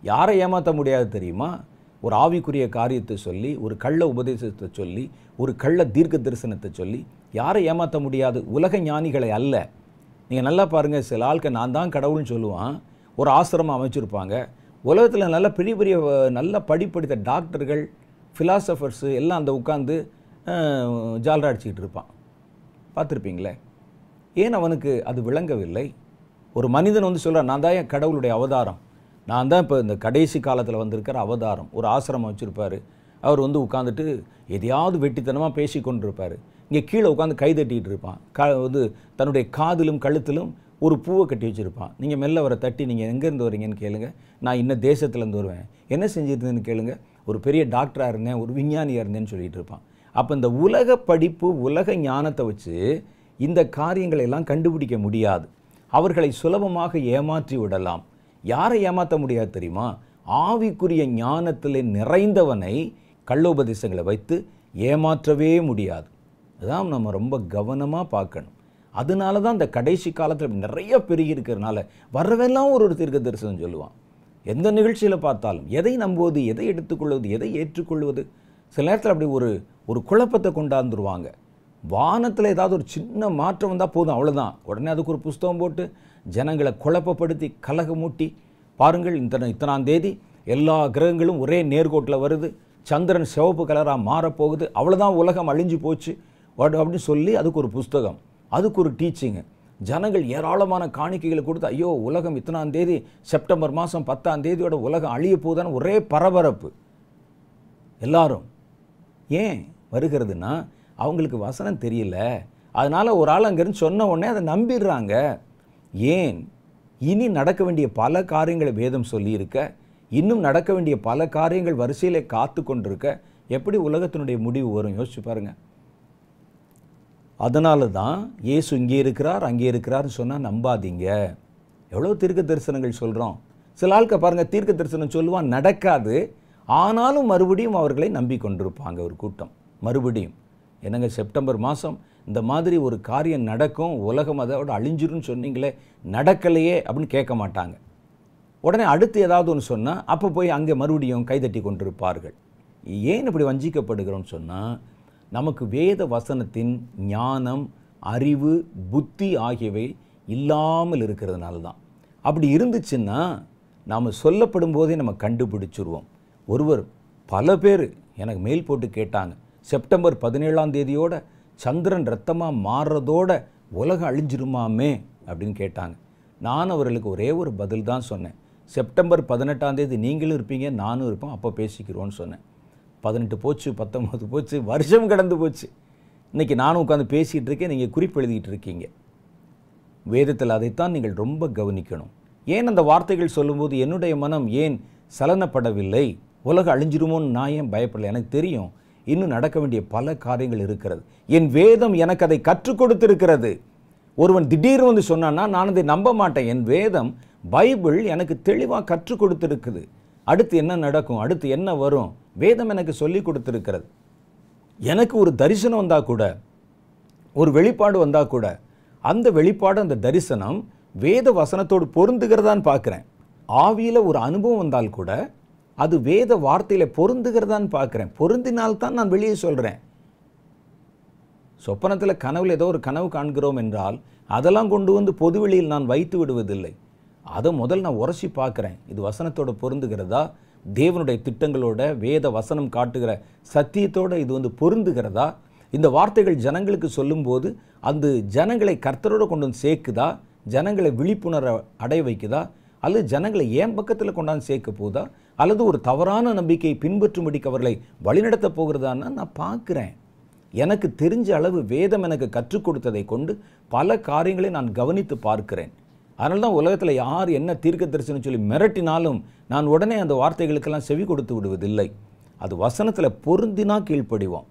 யாரை ஏமாற்ற முடியாது தெரியுமா? ஒரு ஆவிக்குரிய காரியத்தை சொல்லி, ஒரு கள்ள உபதேசத்தை சொல்லி, ஒரு கள்ள தீர்க்க தரிசனத்தை சொல்லி யாரை ஏமாற்ற முடியாது? உலக ஞானிகளை அல்ல. நீங்கள் நல்லா பாருங்கள், சில ஆட்கள் நான் தான் கடவுள்னு சொல்லுவான். ஒரு ஆசிரமம் அமைச்சிருப்பாங்க, உலகத்தில் நல்ல பெரிய பெரிய நல்ல படிப்படுத்த டாக்டர்கள், ஃபிலாசபர்ஸு எல்லாம் அந்த உட்காந்து ஜால்ரா அடிச்சுக்கிட்டு இருப்பான். பார்த்துருப்பீங்களே. ஏன் அவனுக்கு அது விளங்கவில்லை? ஒரு மனிதன் வந்து சொல்கிறான், நான் தான் என் கடவுளுடைய அவதாரம், நான் தான் இப்போ இந்த கடைசி காலத்தில் வந்திருக்கிற அவதாரம். ஒரு ஆசிரமம் வச்சுருப்பார். அவர் வந்து உட்காந்துட்டு எதையாவது வெட்டித்தனமாக பேசி கொண்டிருப்பார். இங்கே கீழே உட்காந்து கைதட்டிகிட்டு இருப்பான். வந்து தன்னுடைய காதிலும் கழுத்திலும் ஒரு பூவை கட்டி வச்சுருப்பான். நீங்கள் மெல்ல அவரை தட்டி, நீங்கள் எங்கேருந்து வரீங்கன்னு கேளுங்க. நான் இன்னும் தேசத்துலேருந்து வருவேன். என்ன செஞ்சுருந்தேன்னு கேளுங்க. ஒரு பெரிய டாக்டராக இருந்தேன், ஒரு விஞ்ஞானியாக இருந்தேன்னு சொல்லிட்டு இருப்பான். அப்போ இந்த உலக படிப்பு, உலக ஞானத்தை வச்சு இந்த காரியங்களை எல்லாம் கண்டுபிடிக்க முடியாது. அவர்களை சுலபமாக ஏமாற்றி விடலாம். யாரை ஏமாற்ற முடியாது தெரியுமா? ஆவிக்குரிய ஞானத்தில் நிறைந்தவனை கள்ளோபதேசங்களை வைத்து ஏமாற்றவே முடியாது. அதான் நம்ம ரொம்ப கவனமாக பார்க்கணும். அதனால தான் இந்த கடைசி காலத்தில் நிறைய பெருகி இருக்கிறதுனால வரவெல்லாம் ஒரு தீர்க்க தரிசனம் சொல்லுவான். எந்த நிகழ்ச்சியில் பார்த்தாலும் எதை நம்புவது, எதை எடுத்துக்கொள்வது, எதை ஏற்றுக்கொள்வது, சில நேரத்தில் அப்படி ஒரு குழப்பத்தை கொண்டாந்துருவாங்க. வானத்தில் ஏதாவது ஒரு சின்ன மாற்றம் வந்தால் போதும், அவ்வளோதான். உடனே அதுக்கு ஒரு புஸ்தகம் போட்டு ஜனங்களை குழப்பப்படுத்தி கலகமூட்டி, பாருங்கள் இத்தனாம் தேதி எல்லா கிரகங்களும் ஒரே நேர்கோட்டில் வருது, சந்திரன் சிவப்பு கலராக மாறப்போகுது, அவ்வளோதான், உலகம் அழிஞ்சு போச்சு அப்படின்னு சொல்லி அதுக்கு ஒரு புஸ்தகம், அதுக்கு ஒரு டீச்சிங்கு. ஜனங்கள் ஏராளமான காணிக்கைகளை கொடுத்து, ஐயோ உலகம் இத்தனாம் தேதி செப்டம்பர் மாதம் 10ஆம் தேதியோட உலகம் அழிய போகுதான்னு ஒரே பரபரப்பு. எல்லாரும் ஏன் வருகிறதுனா அவங்களுக்கு வசனம் தெரியல. அதனால் ஒரு ஆள் அங்கேருந்து சொன்ன உடனே அதை நம்பிடுறாங்க. ஏன்? இனி நடக்க வேண்டிய பல காரியங்களை வேதம் சொல்லியிருக்க, இன்னும் நடக்க வேண்டிய பல காரியங்கள் வரிசையிலே காத்து கொண்டிருக்க, எப்படி உலகத்தினுடைய முடிவு வரும்? யோசிச்சு பாருங்க. அதனால தான் இயேசு இங்கே இருக்கிறார் அங்கே இருக்கிறார்னு சொன்னால் நம்பாதீங்க. எவ்வளோ தீர்க்க தரிசனங்கள் சொல்கிறோம். சில ஆட்கள் பாருங்கள், தீர்க்க தரிசனம் சொல்லுவான், நடக்காது, ஆனாலும் மறுபடியும் அவர்களை நம்பிக்கொண்டிருப்பாங்க ஒரு கூட்டம். மறுபடியும் என்னங்க செப்டம்பர் மாதம் இந்த மாதிரி ஒரு காரியம் நடக்கும், உலகம் அதோட அழிஞ்சிருன்னு சொன்னீங்களே, நடக்கலையே அப்படின்னு கேட்க மாட்டாங்க. உடனே அடுத்து ஏதாவது ஒன்று சொன்னால் அப்போ போய் அங்கே மறுபடியும் கைதட்டி கொண்டிருப்பார்கள். ஏன் இப்படி வஞ்சிக்கப்படுகிறோன்னு சொன்னால், நமக்கு வேத வசனத்தின் ஞானம், அறிவு, புத்தி ஆகியவை இல்லாமல் இருக்கிறதுனால தான். அப்படி இருந்துச்சுன்னா நாம் சொல்லப்படும் போதே நம்ம கண்டுபிடிச்சிருவோம். ஒருவர் பல பேர் எனக்கு மெயில் போட்டு கேட்டாங்க, செப்டம்பர் 17ஆம் தேதியோட சந்திரன் ரத்தமாக மாறுறதோட உலகம் அழிஞ்சிருமாமே அப்படின்னு கேட்டாங்க. நான் அவர்களுக்கு ஒரே ஒரு பதில் தான் சொன்னேன். செப்டம்பர் 18ஆம் தேதி நீங்களும் இருப்பீங்க, நானும் இருப்போம், அப்போ பேசிக்கிறோன்னு சொன்னேன். 18 போச்சு, 19 போச்சு, வருஷம் கடந்து போச்சு. இன்றைக்கி நானும் உட்காந்து பேசிகிட்டு இருக்கேன், நீங்கள் குறிப்பு எழுதிட்டு இருக்கீங்க. வேதத்தில் அதைத்தான் நீங்கள் ரொம்ப கவனிக்கணும். ஏன் அந்த வார்த்தைகள் சொல்லும்போது என்னுடைய மனம் ஏன் சலனப்படவில்லை? உலகம் அழிஞ்சிருமோன்னு நான் ஏன் பயப்படலை? எனக்கு தெரியும் இன்னும் நடக்க வேண்டிய பல காரியங்கள் இருக்கிறது. என் வேதம் எனக்கு அதை கற்றுக் கொடுத்திருக்கிறது. ஒருவன் திடீர்னு வந்து சொன்னான்னா நான் அதை நம்ப மாட்டேன். என் வேதம், பைபிள் எனக்கு தெளிவாக கற்றுக் கொடுத்திருக்குது. அடுத்து என்ன நடக்கும், அடுத்து என்ன வரும், வேதம் எனக்கு சொல்லி கொடுத்திருக்கிறது. எனக்கு ஒரு தரிசனம் வந்தால் கூட, ஒரு வெளிப்பாடு வந்தால் கூட, அந்த வெளிப்பாடு, அந்த தரிசனம் வேத வசனத்தோடு பொருந்துகிறதான்னு பார்க்குறேன். ஆவியில் ஒரு அனுபவம் வந்தால் கூட அது வேத வார்த்தையில் பொருந்துகிறதான்னு பார்க்குறேன். பொருந்தினால்தான் நான் வெளியே சொல்கிறேன். சொப்பனத்தில் கனவில் ஏதோ ஒரு கனவு காண்கிறோம் என்றால் அதெல்லாம் கொண்டு வந்து பொதுவெளியில் நான் வைத்து விடுவதில்லை. அதை முதல் நான் உரசி பார்க்குறேன். இது வசனத்தோட பொருந்துகிறதா, தேவனுடைய திட்டங்களோட, வேத வசனம் காட்டுகிற சத்தியத்தோடு இது வந்து பொருந்துகிறதா, இந்த வார்த்தைகள் ஜனங்களுக்கு சொல்லும்போது அந்த ஜனங்களை கர்த்தரோடு கொண்டு வந்து சேர்க்குதா, ஜனங்களை விழிப்புணர்வை அடைய வைக்குதா, அல்லது ஜனங்களை ஏன் பக்கத்தில் கொண்டாந்து சேர்க்க போதா, அல்லது ஒரு தவறான நம்பிக்கையை பின்பற்றும்படிக்கு அவர்களை வழிநடத்த போகிறதான்னு நான் பார்க்குறேன். எனக்கு தெரிஞ்ச அளவு வேதம் எனக்கு கற்றுக் கொடுத்ததை கொண்டு பல காரியங்களை நான் கவனித்து பார்க்கிறேன். அதனால தான் உலகத்தில் யார் என்ன தீர்க்க தரிசனம் சொல்லி மிரட்டினாலும் நான் உடனே அந்த வார்த்தைகளுக்கெல்லாம் செவி கொடுத்து விடுவதில்லை. அது வசனத்தில் பொருந்தினா கீழ்ப்படிவோம்.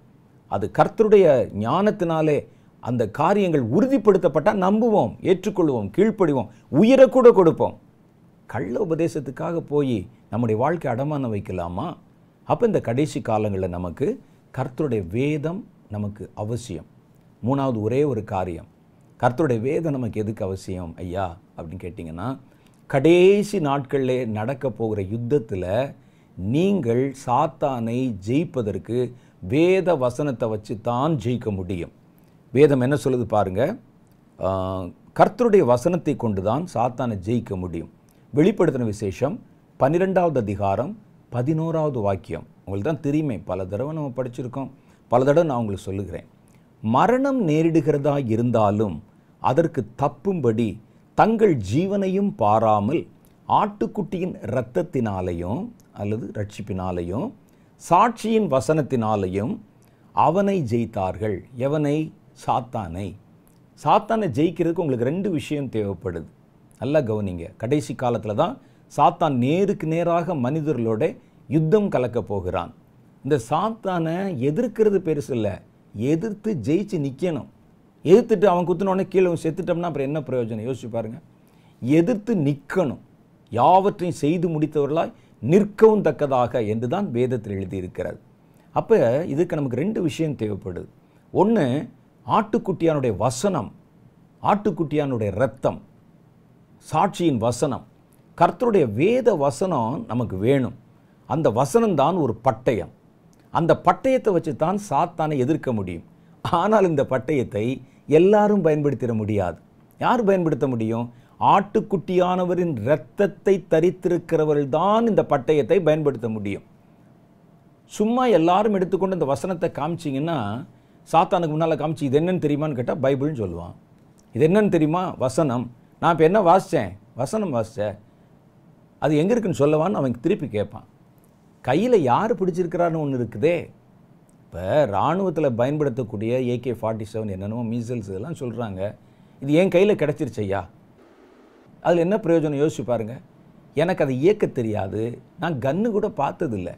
அது கர்த்தருடைய ஞானத்தினாலே அந்த காரியங்கள் உறுதிப்படுத்தப்பட்டால் நம்புவோம், ஏற்றுக்கொள்வோம், கீழ்ப்படிவோம், உயிரை கூட கொடுப்போம். கள்ள உபதேசத்துக்காக போய் நம்முடைய வாழ்க்கை அடமான வைக்கலாமா? அப்போ இந்த கடைசி காலங்களில் நமக்கு கர்த்தருடைய வேதம் நமக்கு அவசியம். மூணாவது ஒரே ஒரு காரியம், கர்த்தருடைய வேதம் நமக்கு எதுக்கு அவசியம் ஐயா அப்படின்னு கேட்டிங்கன்னா, கடைசி நாட்களிலே நடக்க போகிற யுத்தத்தில் நீங்கள் சாத்தானை ஜெயிப்பதற்கு வேத வசனத்தை வச்சு தான் ஜெயிக்க முடியும். வேதம் என்ன சொல்லுது பாருங்க, கர்த்தருடைய வசனத்தை கொண்டு தான் சாத்தானை ஜெயிக்க முடியும். வெளிப்படுத்தின விசேஷம் 12வது அதிகாரம் 11வது வாக்கியம். உங்களுக்கு தான் தெரியுமே, பல தடவை நம்ம படிச்சிருக்கோம், பல தடவை நான் உங்களுக்கு சொல்லுகிறேன். மரணம் நேரிடுகிறதா இருந்தாலும் அதற்கு தப்பும்படி தங்கள் ஜீவனையும் பாராமல் ஆட்டுக்குட்டியின் இரத்தத்தினாலேயும் அல்லது ரட்சிப்பினாலேயும் சாட்சியின் வசனத்தினாலேயும் அவனை ஜெயித்தார்கள். எவனை? சாத்தானை. சாத்தானை ஜெயிக்கிறதுக்கு உங்களுக்கு 2 விஷயம் தேவைப்படுது. நல்லா கவனிங்க. கடைசி காலத்தில் தான் சாத்தான் நேருக்கு நேராக மனிதர்களோட யுத்தம் கலக்க போகிறான். இந்த சாத்தானை எதிர்க்கிறது பெருசு இல்லை, எதிர்த்து ஜெயிச்சு நிற்கணும். எதிர்த்துட்டு அவன் குத்தினோடனே கீழே செத்துட்டோம்னா அப்புறம் என்ன பிரயோஜனம்? யோசிச்சு பாருங்க. எதிர்த்து நிற்கணும். யாவற்றையும் செய்து முடித்தவர்களாய் நிற்கவும் தக்கதாக என்று தான் வேதத்தில் எழுதியிருக்கிறது. அப்போ இதுக்கு நமக்கு 2 விஷயம் தேவைப்படுது. ஒன்று, ஆட்டுக்குட்டியானுடைய வசனம், ஆட்டுக்குட்டியானுடைய இரத்தம், சாட்சியின் வசனம். கர்த்தருடைய வேத வசனம் நமக்கு வேணும். அந்த வசனம்தான் ஒரு பட்டயம். அந்த பட்டயத்தை வச்சு தான் சாத்தானை எதிர்க்க முடியும். ஆனால் இந்த பட்டயத்தை எல்லாரும் பயன்படுத்திட முடியாது. யார் பயன்படுத்த முடியும்? ஆட்டுக்குட்டியானவரின் இரத்தத்தை தரித்திருக்கிறவர்கள் தான் இந்த பட்டயத்தை பயன்படுத்த முடியும். சும்மா எல்லாரும் எடுத்துக்கொண்டு இந்த வசனத்தை காமிச்சிங்கன்னா, சாத்தானுக்கு முன்னால் காமிச்சு இது என்னன்னு தெரியுமான்னு கேட்டால் பைபிள்னு சொல்லுவான். இது என்னன்னு தெரியுமா? வசனம். நான் இப்போ என்ன வாசித்தேன்? வசனம் வாசித்தேன். அது எங்கே இருக்குன்னு சொல்லவான்னு அவன் திருப்பி கேட்பான். கையில் யார் பிடிச்சிருக்கிறான்னு ஒன்று இருக்குதே. இப்போ இராணுவத்தில் பயன்படுத்தக்கூடிய AK-47 என்னென்னமோ மீசல்ஸ் இதெல்லாம் சொல்கிறாங்க. இது என் கையில் கிடச்சிருச்சு ஐயா, அதில் என்ன பிரயோஜனம்? யோசிச்சு பாருங்கள். எனக்கு அதை இயக்க தெரியாது, நான் கன்று கூட பார்த்ததில்லை,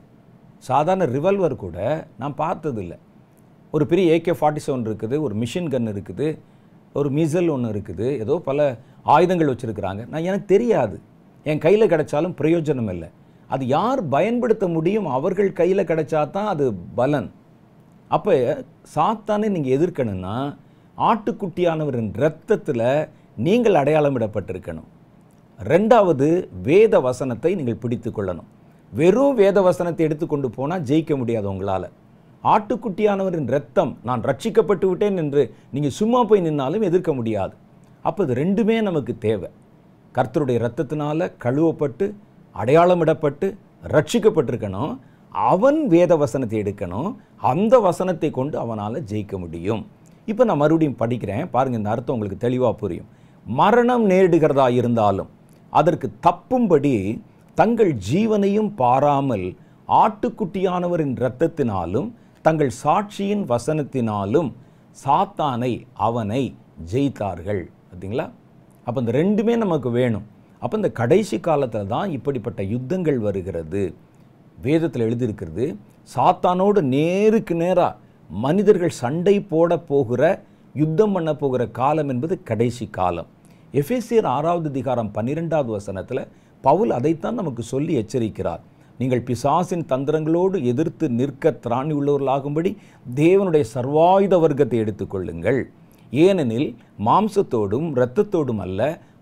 சாதாரண ரிவால்வர் கூட நான் பார்த்ததில்லை. ஒரு பெரிய AK-47 இருக்குது, ஒரு மிஷின் கன் இருக்குது, ஒரு மிசல் ஒன்று இருக்குது, ஏதோ பல ஆயுதங்கள் வச்சுருக்கிறாங்க. எனக்கு தெரியாது. என் கையில் கிடைச்சாலும் பிரயோஜனம் இல்லை. அது யார் பயன்படுத்த முடியும்? அவர்கள் கையில் கிடைச்சா தான் அது பலன். அப்போ சாத்தானை நீங்கள் எதிர்க்கணும்னா ஆட்டுக்குட்டியானவரின் இரத்தத்தில் நீங்கள் அடையாளமிடப்பட்டிருக்கணும். 2வது, வேத வசனத்தை நீங்கள் பிடித்து கொள்ளணும். வெறும் வேத வசனத்தை எடுத்துக்கொண்டு போனால் ஜெயிக்க முடியாது உங்களால். ஆட்டுக்குட்டியானவரின் இரத்தம், நான் ரட்சிக்கப்பட்டு விட்டேன் என்று நீங்கள் சும்மா போய் நின்னாலும் எதிர்க்க முடியாது. அப்போ இது 2மே நமக்கு தேவை. கர்த்தருடைய இரத்தத்தினால கழுவப்பட்டு அடையாளமிடப்பட்டு ரட்சிக்கப்பட்டிருக்கணும். அவன் வேத வசனத்தை எடுக்கணும். அந்த வசனத்தை கொண்டு அவனால் ஜெயிக்க முடியும். இப்போ நான் மறுபடியும் படிக்கிறேன் பாருங்கள், இந்த அர்த்தம் உங்களுக்கு தெளிவாக புரியும். மரணம் நேரிடுகிறதா இருந்தாலும் அதற்கு தப்பும்படி தங்கள் ஜீவனையும் பாராமல் ஆட்டுக்குட்டியானவரின் இரத்தத்தினாலும் தங்கள் சாட்சியின் வசனத்தினாலும் சாத்தானை, அவனை ஜெயித்தார்கள். பார்த்தீங்களா? அப்போ இந்த 2மே நமக்கு வேணும். அப்போ இந்த கடைசி காலத்தில் தான் இப்படிப்பட்ட யுத்தங்கள் வருகிறது. வேதத்தில் எழுதியிருக்கிறது, சாத்தானோடு நேருக்கு நேராக மனிதர்கள் சண்டை போட போகிற, யுத்தம் பண்ண போகிற காலம் என்பது கடைசி காலம். எபேசியர் 6வது அதிகாரம் 12வது வசனத்தில் பவுல் அதைத்தான் நமக்கு சொல்லி எச்சரிக்கிறார். நீங்கள் பிசாசின் தந்திரங்களோடு எதிர்த்து நிற்க திராணி உள்ளவர்களாகும்படி தேவனுடைய சர்வாயுத வர்க்கத்தை எடுத்துக்கொள்ளுங்கள். ஏனெனில் மாம்சத்தோடும் இரத்தத்தோடும் அல்ல,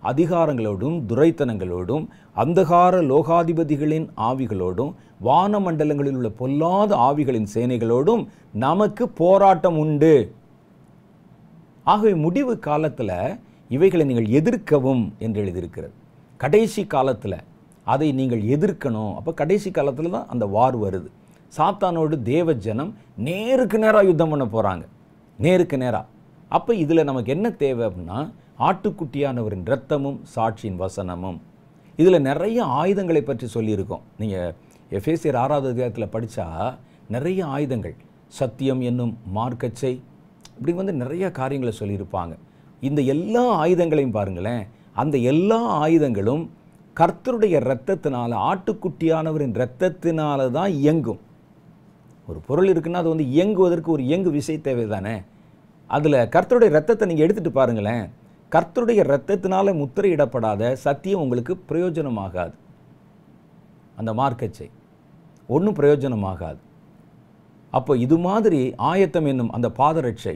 அதிகாரங்களோடும் துரைத்தனங்களோடும் அந்தகார லோகாதிபதிகளின் ஆவிகளோடும் வானமண்டலங்களில் உள்ள பொல்லாத ஆவிகளின் சேனைகளோடும் நமக்கு போராட்டம் உண்டு. ஆகவே முடிவு காலத்தில் இவைகளை நீங்கள் எதிர்க்கவும் என்று எழுதியிருக்கிறது. கடைசி காலத்தில் அதை நீங்கள் எதிர்க்கணும். அப்போ கடைசி காலத்தில் தான் அந்த வார் வருது. சாத்தானோடு தேவ ஜனம் நேருக்கு நேராக யுத்தம் பண்ண போகிறாங்க, நேருக்கு நேராக. அப்போ இதில் நமக்கு என்ன தேவை அப்படின்னா, ஆட்டுக்குட்டியானவரின் இரத்தமும் சாட்சியின் வசனமும். இதில் நிறைய ஆயுதங்களை பற்றி சொல்லியிருக்கோம். நீங்கள் எபேசியர் 6வது அதிகாரத்தில் படித்தா நிறைய ஆயுதங்கள், சத்தியம் என்னும் மார்க்கச்சை, இப்படி நிறைய காரியங்களை சொல்லியிருப்பாங்க. இந்த எல்லா ஆயுதங்களையும் பாருங்களேன், அந்த எல்லா ஆயுதங்களும் கர்த்தருடைய இரத்தத்தினால, ஆட்டுக்குட்டியானவரின் இரத்தத்தினால தான் இயங்கும். ஒரு பொருள் இருக்குன்னா அது இயங்குவதற்கு ஒரு இயங்கு விசை தேவை தானே. அதில் கர்த்தருடைய இரத்தத்தை நீங்கள் எடுத்துகிட்டு பாருங்களேன், கர்த்தருடைய இரத்தத்தினால முத்திரையிடப்படாத சத்தியம் உங்களுக்கு பிரயோஜனமாகாது. அந்த மார்க்கச்சை ஒன்றும் பிரயோஜனமாகாது. அப்போ இது மாதிரி ஆயத்தம் என்னும் அந்த பாதரட்சை,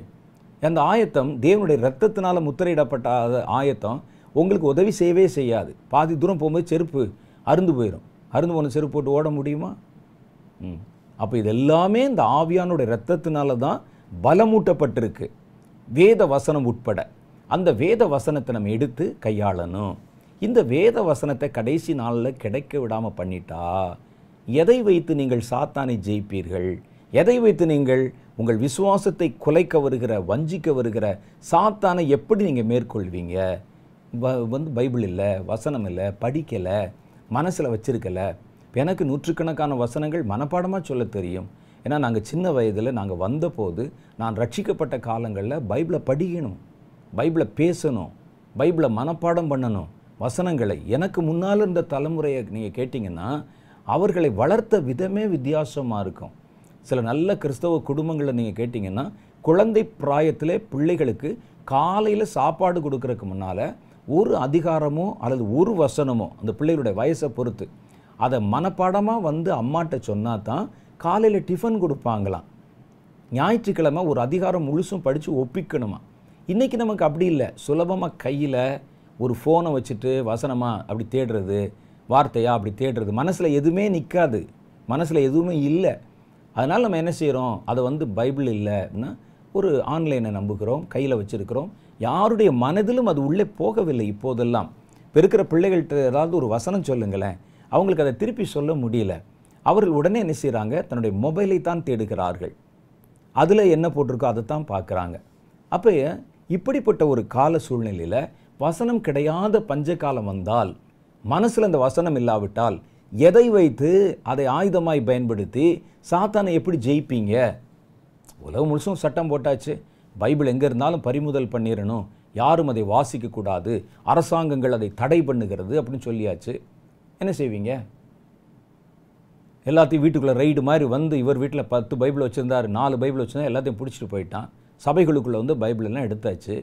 அந்த ஆயத்தம் தேவனுடைய இரத்தத்தினால முத்திரையிடப்பட்டாத ஆயத்தம் உங்களுக்கு உதவி செய்யவே செய்யாது. பாதி தூரம் போகும்போது செருப்பு அருந்து போயிடும். அருந்து போன செருப்பு போட்டு ஓட முடியுமா? அப்போ இது எல்லாமே இந்த ஆவியானுடைய இரத்தத்தினால தான் பலமூட்டப்பட்டிருக்கு, வேத வசனம் உட்பட. அந்த வேத வசனத்தை நம்ம எடுத்து கையாளணும். இந்த வேத வசனத்தை கடைசி நாளில் கிடைக்க விடாமல் பண்ணிட்டா எதை வைத்து நீங்கள் சாத்தானை ஜெயிப்பீர்கள்? எதை வைத்து நீங்கள் உங்கள் விசுவாசத்தை குலைக்க வருகிற, வஞ்சிக்க வருகிற சாத்தானை எப்படி நீங்கள் மேற்கொள்வீங்க? பைபிள் இல்லை, வசனம் இல்லை, படிக்கலை, மனசில் வச்சிருக்கலை. எனக்கு நூற்றுக்கணக்கான வசனங்கள் மனப்பாடமாக சொல்ல தெரியும். ஏன்னா நாங்கள் சின்ன வயதில் நாங்கள் வந்தபோது, நான் ரட்சிக்கப்பட்ட காலங்களில் பைபிளை படிக்கணும், பைபிளை பேசணும், பைபிளை மனப்பாடம் பண்ணணும். வசனங்களை எனக்கு முன்னால் இருந்த தலைமுறையை நீங்கள் கேட்டிங்கன்னா அவர்களை வளர்த்த விதமே வித்தியாசமாக இருக்கும். சில நல்ல கிறிஸ்தவ குடும்பங்களை நீங்கள் கேட்டிங்கன்னா குழந்தை பிராயத்திலே பிள்ளைகளுக்கு காலையில் சாப்பாடு கொடுக்கறதுக்கு முன்னால் ஒரு அதிகாரமோ அல்லது ஒரு வசனமோ அந்த பிள்ளைகளுடைய வயசை பொறுத்து அதை மனப்பாடமாக வந்து அம்மாட்ட சொன்னால் தான் காலையில் டிஃபன் கொடுப்பாங்களாம். ஞாயிற்றுக்கிழமை ஒரு அதிகாரம் முழுசும் படித்து ஒப்பிக்கணுமா. இன்றைக்கி நமக்கு அப்படி இல்லை. சுலபமாக கையில் ஒரு ஃபோனை வச்சுட்டு வசனமாக அப்படி தேடுறது, வார்த்தையாக அப்படி தேடுறது. மனசில் எதுவுமே நிற்காது, மனசில் எதுவுமே இல்லை. அதனால் நம்ம என்ன செய்கிறோம்? அதை வந்து பைபிள் இல்லை அப்படின்னா ஒரு ஆன்லைனை நம்புகிறோம், கையில் வச்சுருக்கிறோம். யாருடைய மனதிலும் அது உள்ளே போகவில்லை. இப்போதெல்லாம் இப்போ இருக்கிற பிள்ளைகள்கிட்ட ஏதாவது ஒரு வசனம் சொல்லுங்களேன், அவங்களுக்கு அதை திருப்பி சொல்ல முடியல. அவர்கள் உடனே என்ன செய்கிறாங்க? தன்னுடைய மொபைலை தான் தேடுகிறார்கள். அதில் என்ன போட்டிருக்கோ அதை தான் பார்க்குறாங்க. அப்போ இப்படிப்பட்ட ஒரு கால சூழ்நிலையில் வசனம் கிடையாத பஞ்சகாலம் வந்தால், மனசில் அந்த வசனம் இல்லாவிட்டால் எதை வைத்து அதை ஆயுதமாய் பயன்படுத்தி சாத்தானை எப்படி ஜெயிப்பீங்க? உலகம் முழுசும் சட்டம் போட்டாச்சு, பைபிள் எங்கே இருந்தாலும் பறிமுதல் பண்ணிடணும், யாரும் அதை வாசிக்கக்கூடாது, அரசாங்கங்கள் அதை தடை பண்ணுகிறது அப்படின்னு சொல்லியாச்சு. என்ன செய்வீங்க? எல்லாத்தையும் வீட்டுக்குள்ளே ரைடு மாதிரி வந்து இவர் வீட்டில் 10 பைபிள் வச்சுருந்தார், 4 பைபிள் வச்சுருந்தா எல்லாத்தையும் பிடிச்சிட்டு போயிட்டான். சபைகளுக்குள்ளே வந்து பைபிள் எல்லாம் எடுத்தாச்சு.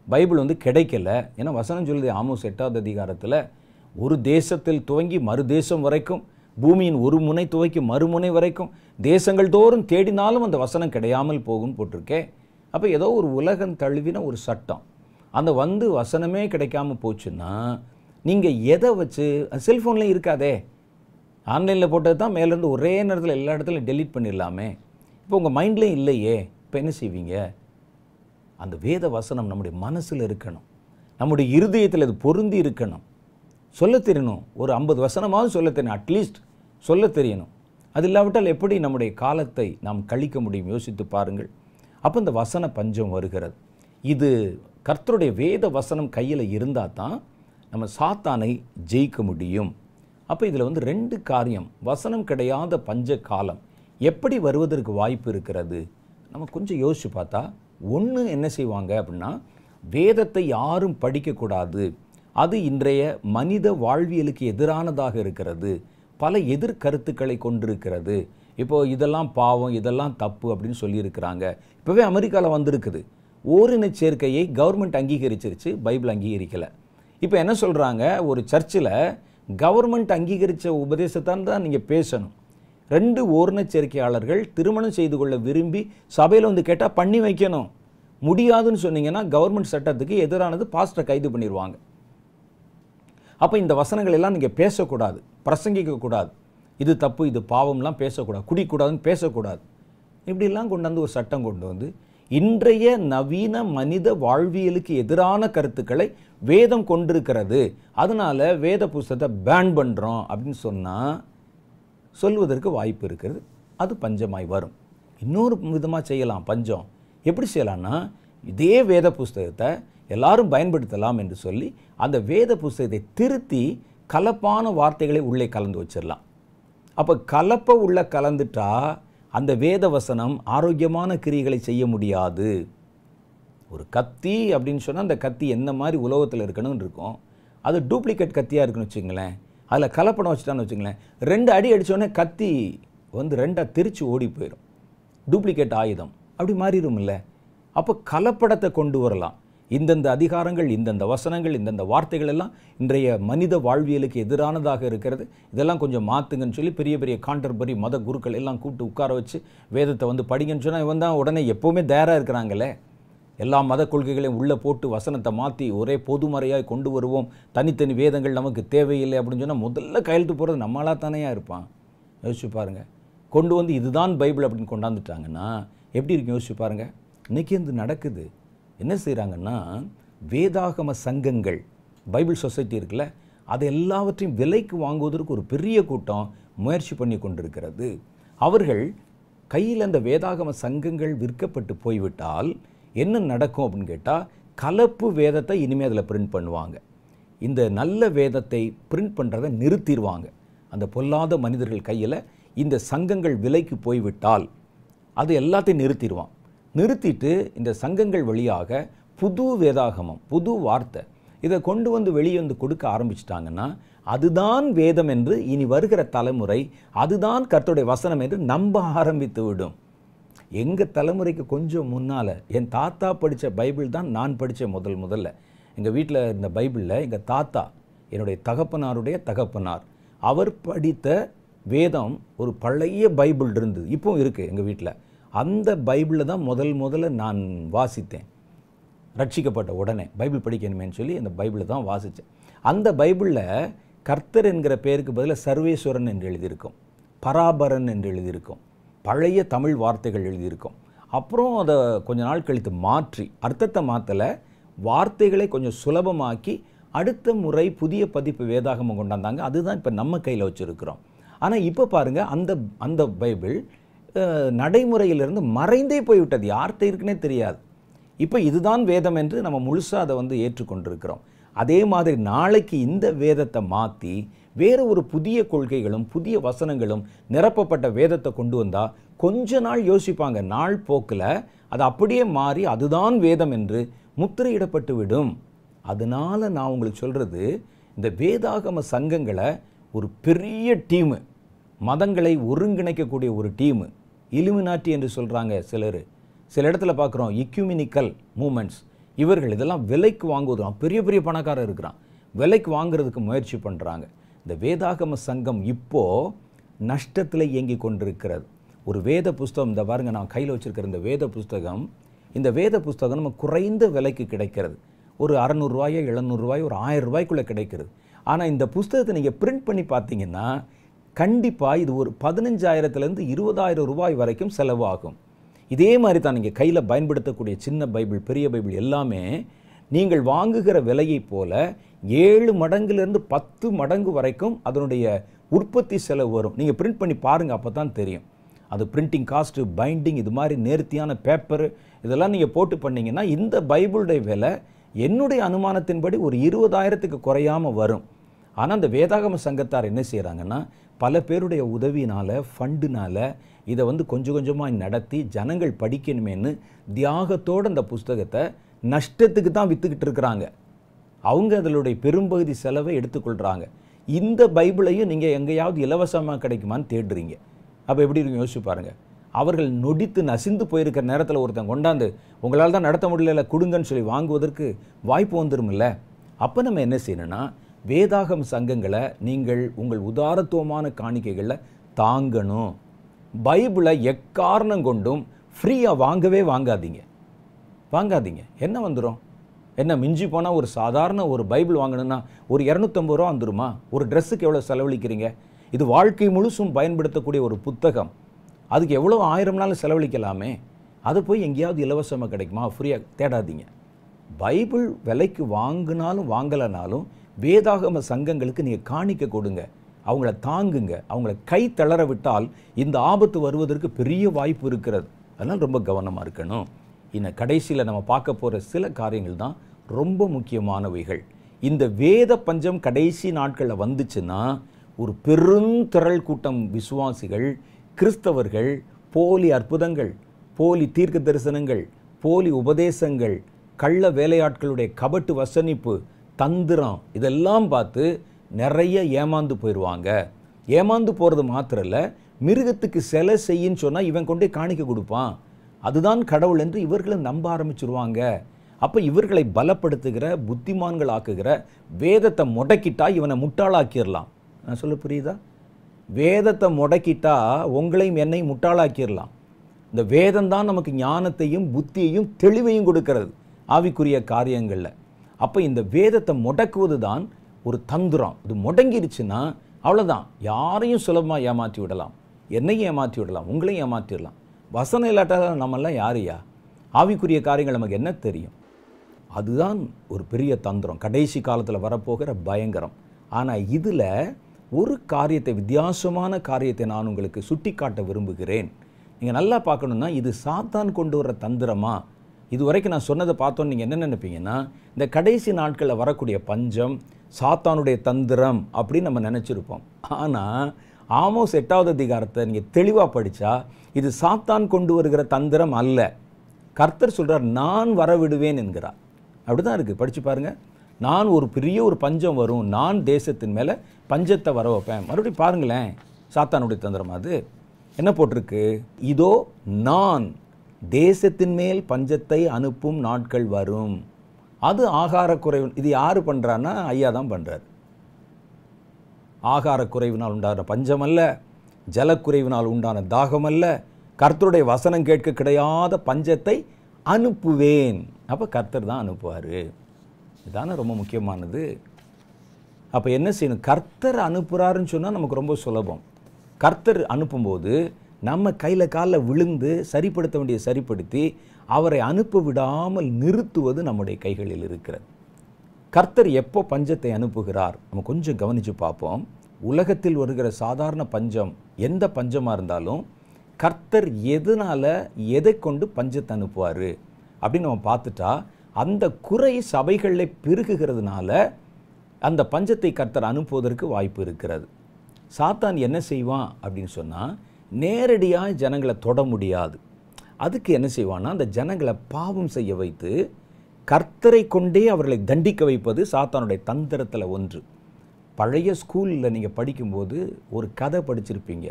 பைபிள் வந்து கிடைக்கல. ஏன்னா வசனம் சொல்லுது ஆமோஸ் 8வது அதிகாரத்தில், ஒரு தேசத்தில் துவங்கி மறு தேசம் வரைக்கும், பூமியின் ஒரு முனை துவக்கி மறுமுனை வரைக்கும் தேசங்கள் தோறும் தேடினாலும் அந்த வசனம் கிடையாமல் போகும்னு போட்டிருக்கே. அப்போ ஏதோ ஒரு உலகம் தழுவின ஒரு சட்டம். அந்த வந்து வசனமே கிடைக்காம போச்சுன்னா நீங்கள் எதை வச்சு? செல்ஃபோன்லேயும் இருக்காதே, ஆன்லைனில் போட்டது தான் மேலேருந்து ஒரே நேரத்தில் எல்லா இடத்துலையும் டெலீட் பண்ணிடலாமே. இப்போ உங்கள் மைண்ட்லேயும் இல்லையே, இப்போ என்ன செய்வீங்க? அந்த வேத வசனம் நம்முடைய மனசில் இருக்கணும், நம்முடைய இருதயத்தில் அது பொருந்தி இருக்கணும், சொல்ல தெரியணும். ஒரு 50 வசனமாவது சொல்ல தெரியணும், அட்லீஸ்ட் சொல்ல தெரியணும். அது இல்லாவிட்டால் எப்படி நம்முடைய காலத்தை நாம் கழிக்க முடியும்? யோசித்து பாருங்கள். அப்போ இந்த வசன பஞ்சம் வருகிறது. இது கர்த்தருடைய வேத வசனம் கையில் இருந்தால் தான் நம்ம சாத்தானை ஜெயிக்க முடியும். அப்போ இதில் வந்து 2 காரியம். வசனம் கிடையாத பஞ்ச காலம் எப்படி வருவதற்கு வாய்ப்பு இருக்கிறது? நம்ம கொஞ்சம் யோசிச்சு பார்த்தா, ஒன்று என்ன செய்வாங்க அப்படின்னா, வேதத்தை யாரும் படிக்கக்கூடாது, அது இன்றைய மனித வாழ்வியலுக்கு எதிரானதாக இருக்கிறது, பல எதிர்கருத்துக்களை கொண்டிருக்கிறது. இப்போது இதெல்லாம் பாவம், இதெல்லாம் தப்பு அப்படின்னு சொல்லியிருக்கிறாங்க. இப்போவே அமெரிக்காவில் வந்திருக்குது, ஓரின சேர்க்கையை கவர்மெண்ட் அங்கீகரிச்சிருச்சு, பைபிள் அங்கீகரிக்கலை. இப்போ என்ன சொல்கிறாங்க? ஒரு சர்ச்சில் கவர்மெண்ட் அங்கீகரித்த உபதேசத்தான் தான் நீங்கள் பேசணும். 2 ஓரின சேர்க்கையாளர்கள் திருமணம் செய்து கொள்ள விரும்பி சபையில் வந்து கேட்டால் பண்ணி வைக்கணும். முடியாதுன்னு சொன்னீங்கன்னா கவர்மெண்ட் சட்டத்துக்கு எதிரானது, பாஸ்டரை கைது பண்ணிடுவாங்க. அப்போ இந்த வசனங்கள் எல்லாம் நீங்கள் பேசக்கூடாது, பிரசங்கிக்கக்கூடாது, இது தப்பு, இது பாவம்லாம் பேசக்கூடாது, குடிக்கூடாதுன்னு பேசக்கூடாது. இப்படிலாம் கொண்டாந்து ஒரு சட்டம் கொண்டு வந்து இன்றைய நவீன மனித வாழ்வியலுக்கு எதிரான கருத்துக்களை வேதம் கொண்டிருக்கிறது, அதனால் வேத புஸ்தகத்தை பேன் பண்ணுறோம் அப்படின்னு சொன்னால் சொல்வதற்கு வாய்ப்பு இருக்கிறது. அது பஞ்சமாய் வரும். இன்னொரு விதமாக செய்யலாம். பஞ்சம் எப்படி செய்யலாம்னா, இதே வேத புஸ்தகத்தை எல்லாரும் பயன்படுத்தலாம் என்று சொல்லி அந்த வேத புஸ்தகத்தை திருத்தி கலப்பான வார்த்தைகளை உள்ளே கலந்து வச்சிடலாம். அப்போ கலப்பை உள்ள கலந்துட்டா அந்த வேத வசனம் ஆரோக்கியமான கிரியைகளை செய்ய முடியாது. ஒரு கத்தி அப்படின்னு சொன்னால் அந்த கத்தி என்ன மாதிரி உலோகத்தில் இருக்கணும்னு இருக்கும். அது டூப்ளிகேட் கத்தியாக இருக்குன்னு வச்சுங்களேன், அதில் கலப்படம் வச்சுட்டான்னு வச்சுங்களேன், 2 அடி அடித்தோடனே கத்தி வந்து 2ஆக திரிச்சு ஓடி போயிடும். டூப்ளிகேட் ஆயுதம் அப்படி மாறிடும் இல்லை. அப்போ கலப்படத்தை கொண்டு வரலாம். இந்தந்த அதிகாரங்கள், இந்தந்த வசனங்கள், இந்தந்த வார்த்தைகள் எல்லாம் இன்றைய மனித வாழ்வியலுக்கு எதிரானதாக இருக்கிறது, இதெல்லாம் கொஞ்சம் மாற்றுங்கன்னு சொல்லி பெரிய பெரிய காண்டர்பரி மத குருக்கள் எல்லாம் கூப்பிட்டு உட்கார வச்சு வேதத்தை வந்து படிங்கன்னு சொன்னால் இவன் தான் உடனே எப்போவுமே தயாராக இருக்கிறாங்களே. எல்லா மத கொள்கைகளையும் உள்ளே போட்டு வசனத்தை மாற்றி ஒரே பொதுமறையாக கொண்டு வருவோம், தனித்தனி வேதங்கள் நமக்கு தேவையில்லை அப்படின்னு சொன்னால் முதல்ல கையெழுத்து போகிறது நம்மளாக தானேயா இருப்பான். யோசிச்சு பாருங்கள். கொண்டு வந்து இதுதான் பைபிள் அப்படின்னு கொண்டாந்துட்டாங்கன்னா எப்படி இருக்கு? யோசிச்சு பாருங்கள். இன்றைக்கி இது நடக்குது. என்ன செய்கிறாங்கன்னா, வேதாகம சங்கங்கள், பைபிள் சொசைட்டி இருக்குல்ல, அது எல்லாவற்றையும் விலைக்கு வாங்குவதற்கு ஒரு பெரிய கூட்டம் முயற்சி பண்ணி கொண்டிருக்கிறது. அவர்கள் கையில் அந்த வேதாகம சங்கங்கள் விற்கப்பட்டு போய்விட்டால் என்ன நடக்கும் அப்படின்னு கேட்டால், கலப்பு வேதத்தை இனிமேல் அதில் பிரிண்ட் பண்ணுவாங்க. இந்த நல்ல வேதத்தை பிரிண்ட் பண்ணுறதை நிறுத்திடுவாங்க. அந்த பொல்லாத மனிதர்கள் கையில் இந்த சங்கங்கள் விலைக்கு போய்விட்டால் அது எல்லாத்தையும் நிறுத்திடுவான். நிறுத்திட்டு இந்த சங்கங்கள் வழியாக புது வேதாகமம், புது வார்த்தை இதை கொண்டு வந்து வெளியே வந்து கொடுக்க ஆரம்பிச்சிட்டாங்கன்னா, அதுதான் வேதம் என்று இனி வருகிற தலைமுறை, அதுதான் கர்த்தருடைய வசனம் என்று நம்ப ஆரம்பித்து விடும். எங்கள் தலைமுறைக்கு கொஞ்சம் முன்னால் என் தாத்தா படித்த பைபிள் தான் நான் படித்த முதல்ல. எங்கள் வீட்டில் இருந்த பைபிளில் எங்கள் தாத்தா, என்னுடைய தகப்பனாருடைய தகப்பனார், அவர் படித்த வேதம் ஒரு பழைய பைபிள் இருந்தது, இப்போவும் இருக்குது எங்கள் வீட்டில். அந்த பைபிளில் தான் முதல்ல நான் வாசித்தேன். ரட்சிக்கப்பட்ட உடனே பைபிள் படிக்கணுமேன்னு சொல்லி அந்த பைபிளை தான் வாசித்தேன். அந்த பைபிளில் கர்த்தர் என்கிற பேருக்கு பதிலாக சர்வேஸ்வரன் என்று எழுதியிருக்கும், பராபரன் என்று எழுதியிருக்கும், பழைய தமிழ் வார்த்தைகள் எழுதியிருக்கும். அப்புறம் அதை கொஞ்ச நாள் கழித்து மாற்றி அர்த்தத்தை மாற்றலை, வார்த்தைகளை கொஞ்சம் சுலபமாக்கி அடுத்த முறை புதிய பதிப்பு வேதாகமம் கொண்டாந்தாங்க. அதுதான் இப்போ நம்ம கையில் வச்சுருக்கிறோம். ஆனால் இப்போ பாருங்கள், அந்த பைபிள் நடைமுறையிலிருந்து மறைந்தே போய்விட்டது, யார்கிட்ட இருக்குன்னே தெரியாது. இப்போ இதுதான் வேதம் என்று நம்ம முழுசாக அதை ஏற்றுக்கொண்டிருக்கிறோம். அதே மாதிரி நாளைக்கு இந்த வேதத்தை மாற்றி வேறு ஒரு புதிய கொள்கைகளும் புதிய வசனங்களும் நிரப்பப்பட்ட வேதத்தை கொண்டு வந்தால் கொஞ்ச நாள் யோசிப்பாங்க, நாள் போக்கில் அது அப்படியே மாறி அதுதான் வேதம் என்று முத்திரையிடப்பட்டு விடும். அதனால் நான் உங்களுக்கு சொல்கிறது, இந்த வேதாகம சங்கங்களை ஒரு பெரிய டீமு, மதங்களை ஒருங்கிணைக்கக்கூடிய ஒரு டீமு, இலுமினாட்டி என்று சொல்கிறாங்க சிலர், சில இடத்துல பார்க்குறோம் இக்யூமினிக்கல் மூமெண்ட்ஸ், இவர்கள் இதெல்லாம் விலைக்கு வாங்குவதும் பெரிய பெரிய பணக்காரர் இருக்கிறான், விலைக்கு வாங்குறதுக்கு முயற்சி பண்ணுறாங்க. இந்த வேதாகம சங்கம் இப்போது நஷ்டத்தில் இயங்கி கொண்டிருக்கிறது. ஒரு வேத புஸ்தகம், இந்த பாருங்கள் நான் கையில் வச்சுருக்கிற இந்த வேத புஸ்தகம் நம்ம குறைந்த விலைக்கு கிடைக்கிறது. ஒரு 600 ரூபாயோ 700 ரூபாயோ ஒரு 1000 ரூபாய்க்குள்ளே கிடைக்கிறது. ஆனால் இந்த புஸ்தகத்தை நீங்கள் பிரிண்ட் பண்ணி பார்த்தீங்கன்னா கண்டிப்பாக இது ஒரு 15,000 20,000 ரூபாய் வரைக்கும் செலவு ஆகும். இதே மாதிரி தான் நீங்கள் கையில் பயன்படுத்தக்கூடிய சின்ன பைபிள், பெரிய பைபிள் எல்லாமே நீங்கள் வாங்குகிற விலையை போல 7 மடங்குலேருந்து 10 மடங்கு வரைக்கும் அதனுடைய உற்பத்தி செலவு வரும். நீங்கள் பிரிண்ட் பண்ணி பாருங்கள், அப்போ தான் தெரியும். அது பிரிண்டிங் காஸ்ட்டு, பைண்டிங், இது மாதிரி நேர்த்தியான பேப்பரு இதெல்லாம் நீங்கள் போட்டு பண்ணிங்கன்னா இந்த பைபிளுடைய விலை என்னுடைய அனுமானத்தின்படி ஒரு 20,000க்கு குறையாமல் வரும். ஆனால் அந்த வேதாகம சங்கத்தார் என்ன செய்கிறாங்கன்னா, பல பேருடைய உதவினால், ஃபண்டுனால் இதை கொஞ்சம் கொஞ்சமாக நடத்தி ஜனங்கள் படிக்கணுமேன்னு தியாகத்தோடு அந்த புஸ்தகத்தை நஷ்டத்துக்கு தான் விற்றுக்கிட்டு இருக்கிறாங்க. அவங்க அதனுடைய பெரும்பகுதி செலவை எடுத்துக்கொள்கிறாங்க. இந்த பைபிளையும் நீங்கள் எங்கேயாவது இலவசமாக கிடைக்குமான்னு தேடுறீங்க. அப்போ எப்படி இருக்கும் யோசிச்சு பாருங்கள். அவர்கள் நொடித்து நசிந்து போயிருக்கிற நேரத்தில் ஒருத்தன் கொண்டாந்து உங்களால் தான் நடத்த முடியல கொடுங்கன்னு சொல்லி வாங்குவதற்கு வாய்ப்பு வந்துருமில்ல. அப்போ நம்ம என்ன செய்யணும்னா, வேதாகம சங்கங்களை நீங்கள் உங்கள் உதாரத்துவமான காணிக்கைகளில் தாங்கணும். பைபிளை எக்காரணம் கொண்டும் ஃப்ரீயாக வாங்காதீங்க. என்ன வந்துடும்? என்ன மிஞ்சி போனால் ஒரு சாதாரண ஒரு பைபிள் வாங்கணுன்னா ஒரு 250 ரூபா வந்துருமா? ஒரு ட்ரெஸ்ஸுக்கு எவ்வளோ செலவழிக்கிறீங்க? இது வாழ்க்கை முழுசும் பயன்படுத்தக்கூடிய ஒரு புத்தகம், அதுக்கு எவ்வளோ 1000 நாள் செலவழிக்கலாமே. அது போய் எங்கேயாவது இலவசமாக கிடைக்குமா? ஃப்ரீயாக தேடாதீங்க. பைபிள் விலைக்கு வாங்கினாலும் வாங்கலைனாலும் வேதாகம சங்கங்களுக்கு நீங்கள் காணிக்க கொடுங்க, அவங்கள தாங்குங்க. அவங்கள கை தளர விட்டால் இந்த ஆபத்து வருவதற்கு பெரிய வாய்ப்பு இருக்கிறது. அதனால் ரொம்ப கவனமாக இருக்கணும். இன்னும் கடைசியில் நம்ம பார்க்க போகிற சில காரியங்கள் தான் ரொம்ப முக்கியமானவைகள். இந்த வேத பஞ்சம் கடைசி நாட்களில் வந்துச்சுன்னா ஒரு பெருந்திரள் கூட்டம் விசுவாசிகள், கிறிஸ்தவர்கள் போலி அற்புதங்கள், போலி தீர்க்க தரிசனங்கள், போலி உபதேசங்கள், கள்ள வேலையாட்களுடைய கபட்டு வசனிப்பு, தந்திரம் இதெல்லாம் பார்த்து நிறைய ஏமாந்து போயிடுவாங்க. ஏமாந்து போகிறது மாத்திரம் இல்லை, மிருகத்துக்கு சிலை செய்யின்னு சொன்னால் இவன் கொண்டே காணிக்க கொடுப்பான், அதுதான் கடவுள் என்று இவர்களும் நம்ப ஆரம்பிச்சிருவாங்க. அப்போ இவர்களை பலப்படுத்துகிற, புத்திமான்கள் ஆக்குகிற வேதத்தை முடக்கிட்டா இவனை முட்டாளாக்கிடலாம். நான் சொல்ல புரியுதா? வேதத்தை முடக்கிட்டா உங்களையும் என்னையும் முட்டாளாக்கிடலாம். இந்த வேதம்தான் நமக்கு ஞானத்தையும் புத்தியையும் தெளிவையும் கொடுக்கிறது ஆவிக்குரிய காரியங்களில். அப்போ இந்த வேதத்தை முடக்குவது தான் ஒரு தந்திரம். இது முடங்கிருச்சுன்னா அவ்வளோதான், யாரையும் சுலபமாக ஏமாற்றி விடலாம், என்னையும் ஏமாற்றி விடலாம், உங்களையும் ஏமாற்றிடலாம். வசனம் இல்லாட்டால் நம்மெல்லாம் யாரையா? ஆவிக்குரிய காரியங்கள் நமக்கு என்ன தெரியும்? அதுதான் ஒரு பெரிய தந்திரம், கடைசி காலத்தில் வரப்போகிற பயங்கரம். ஆனால் இதில் ஒரு காரியத்தை, வித்தியாசமான காரியத்தை நான் உங்களுக்கு சுட்டி காட்ட விரும்புகிறேன். நீங்கள் நல்லா பார்க்கணுன்னா, இது சாத்தான் கொண்டு வர தந்திரமா? இது வரைக்கும் நான் சொன்னதை பார்த்தோன்னு நீங்கள் என்ன நினைப்பீங்கன்னா, இந்த கடைசி நாட்களில் வரக்கூடிய பஞ்சம் சாத்தானுடைய தந்திரம் அப்படின்னு நம்ம நினச்சிருப்போம். ஆனால் ஆமோஸ் 8வது அதிகாரத்தை நீங்கள் தெளிவாக படித்தா, இது சாத்தான் கொண்டு வருகிற தந்திரம் அல்ல. கர்த்தர் சொல்கிறார், நான் வரவிடுவேன் என்கிறார். அப்படி தான் இருக்குது, படித்து பாருங்கள். நான் ஒரு பெரிய ஒரு பஞ்சம் வரும், நான் தேசத்தின் மேலே பஞ்சத்தை வர வைப்பேன். மறுபடியும் பாருங்களேன், சாத்தானுடைய தந்திரம் அது என்ன போட்டிருக்கு? இதோ நான் தேசத்தின் மேல் பஞ்சத்தை அனுப்பும் நாட்கள் வரும். அது ஆகார குறைவு. இது யார் பண்ணுறான்னா, ஐயா தான் பண்ணுறார். ஆகார குறைவினால் உண்டான பஞ்சம் அல்ல, ஜலக்குறைவினால் உண்டான தாகம் அல்ல, கர்த்தருடைய வசனம் கேட்க கிடையாத பஞ்சத்தை அனுப்புவேன். அப்போ கர்த்தர் தான் அனுப்புவார். இதுதானே ரொம்ப முக்கியமானது. அப்போ என்ன செய்யணும்? கர்த்தர் அனுப்புகிறாருன்னு சொன்னால் நமக்கு ரொம்ப சுலபம். கர்த்தர் அனுப்பும்போது நம்ம கையில் காலில் விழுந்து சரிப்படுத்த வேண்டிய சரிப்படுத்தி அவரை அனுப்ப விடாமல் நிறுத்துவது நம்முடைய கைகளில் இருக்கிறது. கர்த்தர் எப்போ பஞ்சத்தை அனுப்புகிறார்? நம்ம கொஞ்சம் கவனித்து பார்ப்போம். உலகத்தில் வருகிற சாதாரண பஞ்சம், எந்த பஞ்சமாக இருந்தாலும் கர்த்தர் எதனால், எதை கொண்டு பஞ்சத்தை அனுப்புவார் அப்படின்னு நம்ம பார்த்துட்டா, அந்த குறை சபைகளில் பெருகுகிறதுனால அந்த பஞ்சத்தை கர்த்தர் அனுப்புவதற்கு வாய்ப்பு இருக்கிறது. சாத்தான் என்ன செய்வான் அப்படின்னு சொன்னால், நேரடியாக ஜனங்களை தொட முடியாது. அதுக்கு என்ன செய்வான்னா, அந்த ஜனங்களை பாவம் செய்ய வைத்து கர்த்தரை கொண்டே அவர்களை தண்டிக்க வைப்பது சாத்தானுடைய தந்திரத்தில் ஒன்று. பழைய ஸ்கூலில் நீங்கள் படிக்கும்போது ஒரு கதை படிச்சிருப்பீங்க.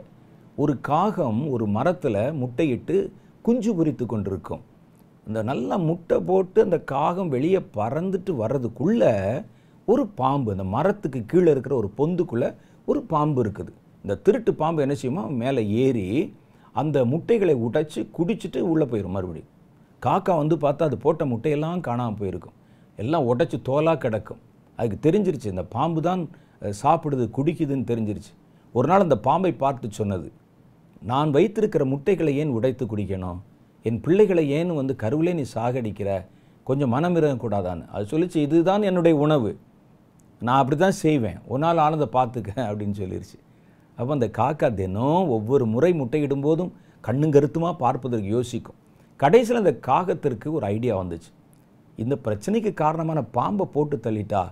ஒரு காகம் ஒரு மரத்தில் முட்டையிட்டு குஞ்சு பொரித்து கொண்டிருக்கும். இந்த நல்லா முட்டை போட்டு அந்த காகம் வெளியே பறந்துட்டு வர்றதுக்குள்ளே ஒரு பாம்பு, அந்த மரத்துக்கு கீழே இருக்கிற ஒரு பொந்துக்குள்ளே ஒரு பாம்பு இருக்குது. இந்த திருட்டு பாம்பு என்ன செய்யுமா, மேலே ஏறி அந்த முட்டைகளை உடைச்சி குடிச்சிட்டு உள்ளே போயிடும். மறுபடியும் காக்கா வந்து பார்த்தா அது போட்ட முட்டையெல்லாம் காணாமல் போயிருக்கும், எல்லாம் உடைச்சி தோலாக கிடக்கும். அதுக்கு தெரிஞ்சிருச்சு இந்த பாம்பு தான் சாப்பிடுது, குடிக்குதுன்னு தெரிஞ்சிருச்சு. ஒரு நாள் அந்த பாம்பை பார்த்து சொன்னது, நான் வைத்திருக்கிற முட்டைகளை ஏன் உடைத்து குடிக்கணும்? என் பிள்ளைகளை ஏன் வந்து கருவிலே நீ சாகடிக்கிற? கொஞ்சம் மனம் இருக்கக்கூடாதான்னு. அது சொல்லிச்சு, இதுதான் என்னுடைய உணவு, நான் அப்படி தான் செய்வேன், ஒரு நாள் ஆனதை பார்த்துக்க அப்படின்னு சொல்லிருச்சு. அப்போ அந்த காக்கா தினம் ஒவ்வொரு முறை முட்டையிடும் போதும் கண்ணும் கருத்துமாக பார்ப்பதற்கு யோசிக்கும். கடைசியில் அந்த காகத்திற்கு ஒரு ஐடியா வந்துச்சு, இந்த பிரச்சனைக்கு காரணமான பாம்பை போட்டு தள்ளிட்டா,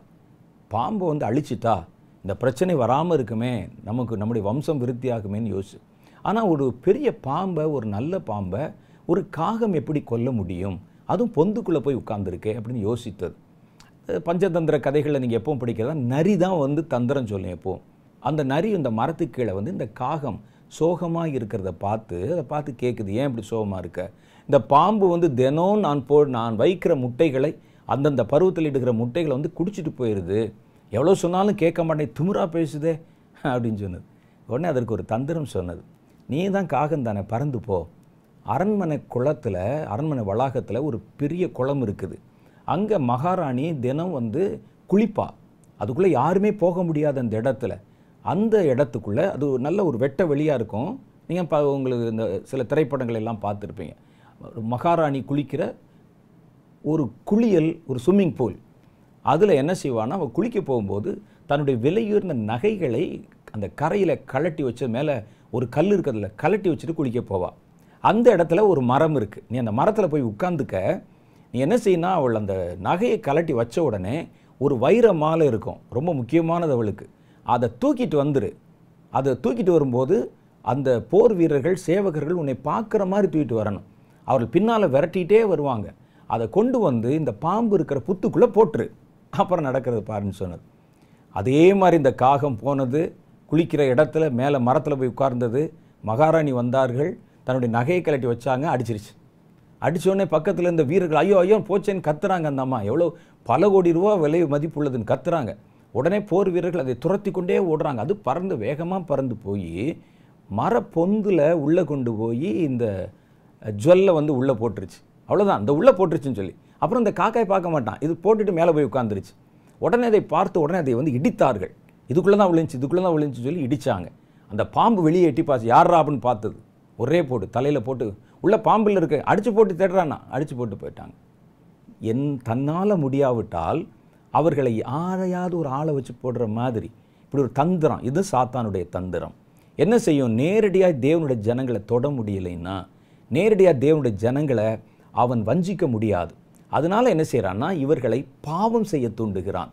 பாம்பை வந்து அழிச்சிட்டா இந்த பிரச்சனை வராமல் இருக்குமே, நமக்கு நம்முடைய வம்சம் விருத்தியாகுமேன்னு யோசிச்சு. ஆனால் ஒரு பெரிய பாம்பை, ஒரு நல்ல பாம்பை ஒரு காகம் எப்படி கொல்ல முடியும்? அதுவும் பொந்துக்குள்ளே போய் உட்கார்ந்துருக்கே அப்படின்னு யோசித்தது. பஞ்சதந்திர கதைகளில் நீங்கள் எப்பவும் படிக்கிறதா, நரி தான் வந்து தந்திரம் சொல்லும் எப்போவும். அந்த நரி இந்த மரத்துக்கு கீழே வந்து இந்த காகம் சோகமாக இருக்கிறத பார்த்து, அதை பார்த்து கேட்குது, ஏன் இப்படி சோகமாக இருக்க? இந்த பாம்பு வந்து தினம் நான் வைக்கிற முட்டைகளை, அந்தந்த பருவத்தில் இடுகிற முட்டைகளை வந்து குடிச்சிட்டு போயிடுது, எவ்வளோ சொன்னாலும் கேட்க மாட்டேன், திமிரா பேசுதே அப்படின்னு சொன்னது. உடனே அதற்கு ஒரு தந்திரம் சொன்னது, நீ தான் காகம் தானே, பறந்து போ. அரண்மனை குளத்தில், அரண்மனை வளாகத்தில் ஒரு பெரிய குளம் இருக்குது, அங்கே மகாராணி தினம் வந்து குளிப்பா, அதுக்குள்ளே யாருமே போக முடியாத அந்த இடத்துல, அந்த இடத்துக்குள்ளே அது நல்ல ஒரு வெட்ட வெளியாக இருக்கும். நீங்கள் உங்களுக்கு இந்த சில திரைப்படங்கள் எல்லாம் பார்த்துருப்பீங்க, மகாராணி குளிக்கிற ஒரு குளியல், ஒரு ஸ்விம்மிங் பூல். அதில் என்ன செய்வான்னா, அவள் குளிக்க போகும்போது தன்னுடைய விலையுயர்ந்த நகைகளை அந்த கரையில் கலட்டி வச்ச மேலே ஒரு கல் இருக்கிறதுல கலட்டி வச்சுட்டு குளிக்க போவாள். அந்த இடத்துல ஒரு மரம் இருக்குது, நீ அந்த மரத்தில் போய் உட்காந்துக்க. நீ என்ன செய்யணும், அவள் அந்த நகையை கலட்டி வச்ச உடனே ஒரு வைர மாலை இருக்கும், ரொம்ப முக்கியமானது அவளுக்கு, அதை தூக்கிட்டு வந்துரு. அதை தூக்கிட்டு வரும்போது அந்த போர் வீரர்கள், சேவகர்கள் உன்னை பார்க்குற மாதிரி தூக்கிட்டு வரணும். அவர்கள் பின்னால் விரட்டிகிட்டே வருவாங்க. அதை கொண்டு வந்து இந்த பாம்பு இருக்கிற புத்துக்குள்ளே போட்டுரு, அப்புறம் நடக்கிறது பாருன்னு சொன்னது. அதே மாதிரி இந்த காகம் போனது, குளிக்கிற இடத்துல மேலே மரத்தில் போய் உட்கார்ந்தது. மகாராணி வந்தார்கள், தன்னுடைய நகையை கலட்டி வச்சாங்க, அடிச்சிருச்சு. அடித்தோடனே பக்கத்தில் இந்த வீரர்கள் ஐயோ ஐயோ போச்சேன்னு கத்துறாங்க. அந்த அம்மா எவ்வளோ பல கோடி ரூபா விலை மதிப்புள்ளதுன்னு கத்துறாங்க. உடனே போர் வீரர்கள் அதை துரத்தி கொண்டே ஓடுறாங்க. அது பறந்து வேகமாக பறந்து போய் மரப்பொந்தில் உள்ளே கொண்டு போய் இந்த ஜுவல்லை வந்து உள்ளே போட்டுருச்சு. அவ்வளோதான், அந்த உள்ளே போட்டுருச்சுன்னு சொல்லி. அப்புறம் இந்த காக்காய் பார்க்க மாட்டான், இது போட்டுட்டு மேலே போய் உட்காந்துருச்சு. உடனே அதை பார்த்து உடனே அதை வந்து இடித்தார்கள். இதுக்குள்ளே தான் விழுந்துச்சு, இதுக்குள்ளே தான் விழுந்துச்சு சொல்லி இடித்தாங்க. அந்த பாம்பு வெளியே எட்டி பார்த்து யாரா அப்படின்னு பார்த்தது, ஒரே போட்டு தலையில் போட்டு உள்ள பாம்பில் இருக்கு, அடித்து போட்டு தேடுறான்னா, அடித்து போட்டு போயிட்டாங்க. தன்னால் முடியாவிட்டால் அவர்களை யாரையாவது ஒரு ஆளை வச்சு போடுற மாதிரி இப்படி ஒரு தந்திரம். இது சாத்தானுடைய தந்திரம். என்ன செய்யும்? நேரடியாக தேவனுடைய ஜனங்களை தொட முடியலைன்னா, நேரடியாக தேவனுடைய ஜனங்களை அவன் வஞ்சிக்க முடியாது. அதனால் என்ன செய்கிறான்னா, இவர்களை பாவம் செய்ய தூண்டுகிறான்.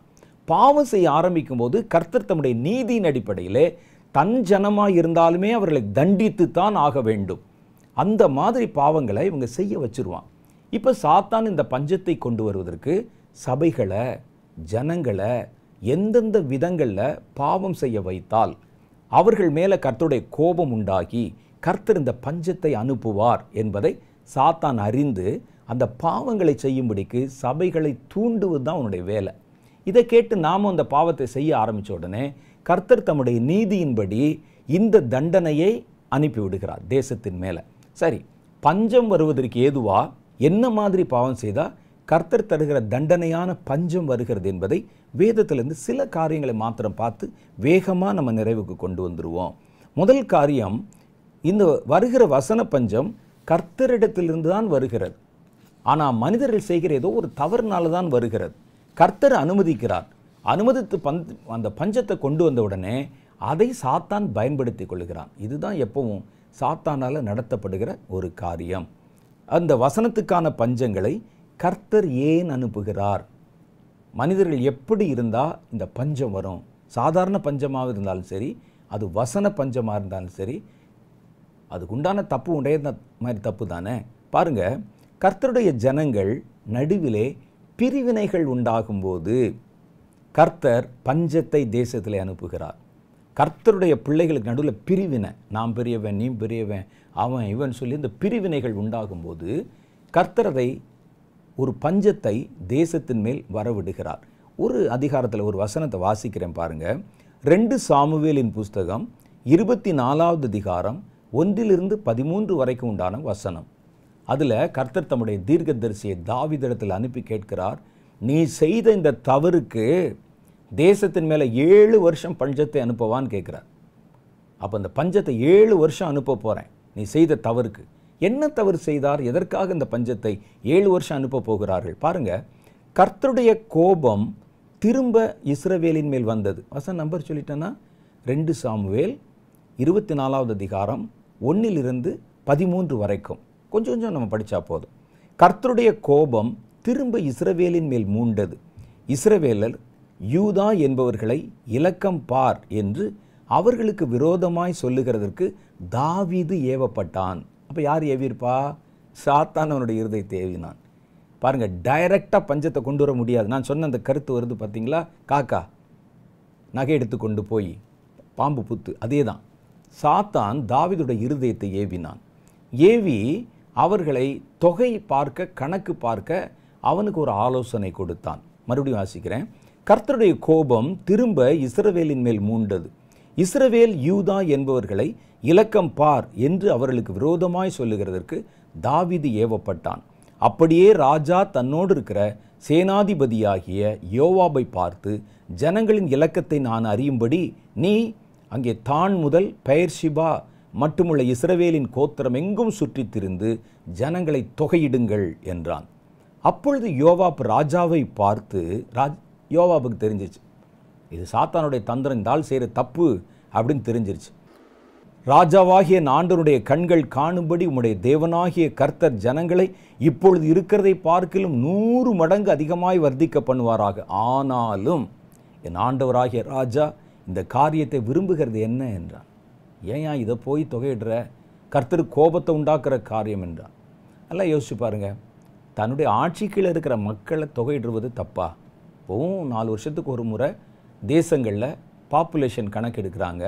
பாவம் செய்ய ஆரம்பிக்கும் போது கர்த்தர் தம்முடைய நீதியின் அடிப்படையிலே தன் ஜனமாக இருந்தாலுமே அவர்களை தண்டித்து தான் ஆக வேண்டும். அந்த மாதிரி பாவங்களை இவங்க செய்ய வச்சிருவான். இப்போ சாத்தான் இந்த பஞ்சத்தை கொண்டு வருவதற்கு சபைகளை, ஜனங்களை எந்தெந்த விதங்களில் பாவம் செய்ய வைத்தால் அவர்கள் மேலே கர்த்தருடைய கோபம் உண்டாகி கர்த்தர் இந்த பஞ்சத்தை அனுப்புவார் என்பதை சாத்தான் அறிந்து அந்த பாவங்களை செய்யும்படிக்கு சபைகளை தூண்டுவது தான் அவனுடைய வேலை. இதை கேட்டு நாமும் அந்த பாவத்தை செய்ய ஆரம்பித்த உடனே கர்த்தர் தம்முடைய நீதியின்படி இந்த தண்டனையை அனுப்பிவிடுகிறார் தேசத்தின் மேலே. சரி, பஞ்சம் வருவதற்கு ஏதுவா என்ன மாதிரி பாவம் செய்தால் கர்த்தர் தருகிற தண்டனையான பஞ்சம் வருகிறது என்பதை வேதத்திலிருந்து சில காரியங்களை மாத்திரம் பார்த்து வேகமாக நம்ம நிறைவுக்கு கொண்டு வந்துடுவோம். முதல் காரியம், இந்த வருகிற வசன பஞ்சம் கர்த்தரிடத்திலிருந்து தான் வருகிறது. ஆனால் மனிதர்கள் செய்கிற ஏதோ ஒரு தவறுனால தான் வருகிறது. கர்த்தர் அனுமதிக்கிறார். அனுமதித்து அந்த பஞ்சத்தை கொண்டு வந்த உடனே அதை சாத்தான் பயன்படுத்தி கொள்கிறான். இதுதான் எப்பவும் சாத்தானால் நடத்தப்படுகிற ஒரு காரியம். அந்த வசனத்துக்கான பஞ்சங்களை கர்த்தர் ஏன் அனுப்புகிறார்? மனிதர்கள் எப்படி இருந்தால் இந்த பஞ்சம் வரும்? சாதாரண பஞ்சமாக இருந்தாலும் சரி, அது வசன பஞ்சமாக இருந்தாலும் சரி, அதுக்கு உண்டான தப்பு உடைய மாதிரி தப்பு தானே. பாருங்கள், கர்த்தருடைய ஜனங்கள் நடுவிலே பிரிவினைகள் உண்டாகும்போது கர்த்தர் பஞ்சத்தை தேசத்திலே அனுப்புகிறார். கர்த்தருடைய பிள்ளைகளுக்கு நடுவில் பிரிவினை, நான் பெரியவன், நீ பெரியவன், அவன் இவன் சொல்லி இந்த பிரிவினைகள் உண்டாகும்போது கர்த்தர் அதை ஒரு பஞ்சத்தை தேசத்தின் மேல் வரவிடுகிறார். ஒரு அதிகாரத்தில் ஒரு வசனத்தை வாசிக்கிறேன் பாருங்கள். 2 சாமுவேலின் புஸ்தகம் 24வது அதிகாரம் 1-13 வரைக்கும் உண்டான வசனம். அதில் கர்த்தர் தம்முடைய தீர்க்கதரிசியை தாவீதிடத்தில் அனுப்பி கேட்கிறார், நீ செய்த இந்த தவறுக்கு தேசத்தின் மேலே 7 வருஷம் பஞ்சத்தை அனுப்பவான்னு கேட்குறார். அப்போ அந்த பஞ்சத்தை 7 வருஷம் அனுப்ப போகிறேன் நீ செய்த தவறுக்கு. என்ன தவறு செய்தார்? எதற்காக இந்த பஞ்சத்தை 7 வருஷம் அனுப்ப போகிறார்கள்? பாருங்கள், கர்த்தருடைய கோபம் திரும்ப இஸ்ரவேலின் மேல் வந்தது. வசனம் நம்பர் சொல்லிட்டேன்னா 2 சாமுவேல் 24வது அதிகாரம் 1-13 வரைக்கும் கொஞ்சம் நம்ம படித்தா போதும். கர்த்தருடைய கோபம் திரும்ப இஸ்ரவேலின் மேல் மூண்டது. இஸ்ரவேலர் யூதா என்பவர்களை இலக்கம் பார் என்று அவர்களுக்கு விரோதமாய் சொல்லுகிறதற்கு தாவீது ஏவப்பட்டான். அப்போ யார் ஏவியிருப்பா? சாத்தான் அவனுடைய இருதயத்தை ஏவினான். பாருங்கள், டைரெக்டாக பஞ்சத்தை கொண்டு வர முடியாது. நான் சொன்ன அந்த கருத்து வருது பார்த்தீங்களா? காக்கா நகை எடுத்து கொண்டு போய் பாம்பு புத்து, அதே தான். சாத்தான் தாவீதுடைய இருதயத்தை ஏவினான். ஏவி அவர்களை தொகை பார்க்க, கணக்கு பார்க்க அவனுக்கு ஒரு ஆலோசனை கொடுத்தான். மறுபடியும் வாசிக்கிறேன். கர்த்தருடைய கோபம் திரும்ப இஸ்ரவேலின் மேல் மூண்டது. இஸ்ரவேல் யூதா என்பவர்களை இலக்கம் பார் என்று அவர்களுக்கு விரோதமாய் சொல்லுகிறதற்கு தாவீது ஏவப்பட்டான். அப்படியே ராஜா தன்னோடு இருக்கிற சேனாதிபதியாகிய யோவாபை பார்த்து, ஜனங்களின் இலக்கத்தை நான் அறியும்படி நீ அங்கே தான் முதல் பெயர்ஷிபா மட்டுமுள்ள இஸ்ரவேலின் கோத்திரம் எங்கும் சுற்றித் திரிந்து ஜனங்களை தொகையிடுங்கள் என்றான். அப்பொழுது யோவாப் ராஜாவை பார்த்து, யோவாபுக்கு தெரிஞ்சிச்சு இது சாத்தானுடைய தந்திரம், இந்த ஆள் செய்கிற தப்பு அப்படின்னு தெரிஞ்சிருச்சு. ராஜாவாகிய ஆண்டவருடைய கண்கள் காணும்படி உம்முடைய தேவனாகிய கர்த்தர் ஜனங்களை இப்பொழுது இருக்கிறதை பார்க்கிலும் 100 மடங்கு அதிகமாய் வர்த்திக்க பண்ணுவாராக. ஆனாலும் என் ஆண்டவராகிய ராஜா இந்த காரியத்தை விரும்புகிறது என்ன என்றான். ஏன் இதை போய் தொகையிடுற? கர்த்தர் கோபத்தை உண்டாக்குற காரியம் என்றான். நல்லா யோசிச்சு பாருங்க, தன்னுடைய ஆட்சி கீழே இருக்கிற மக்களை தொகையிடுவது தப்பா? இப்போவும் 4 வருஷத்துக்கு ஒரு முறை தேசங்களில் பாப்புலேஷன் கணக்கு எடுக்கிறாங்க.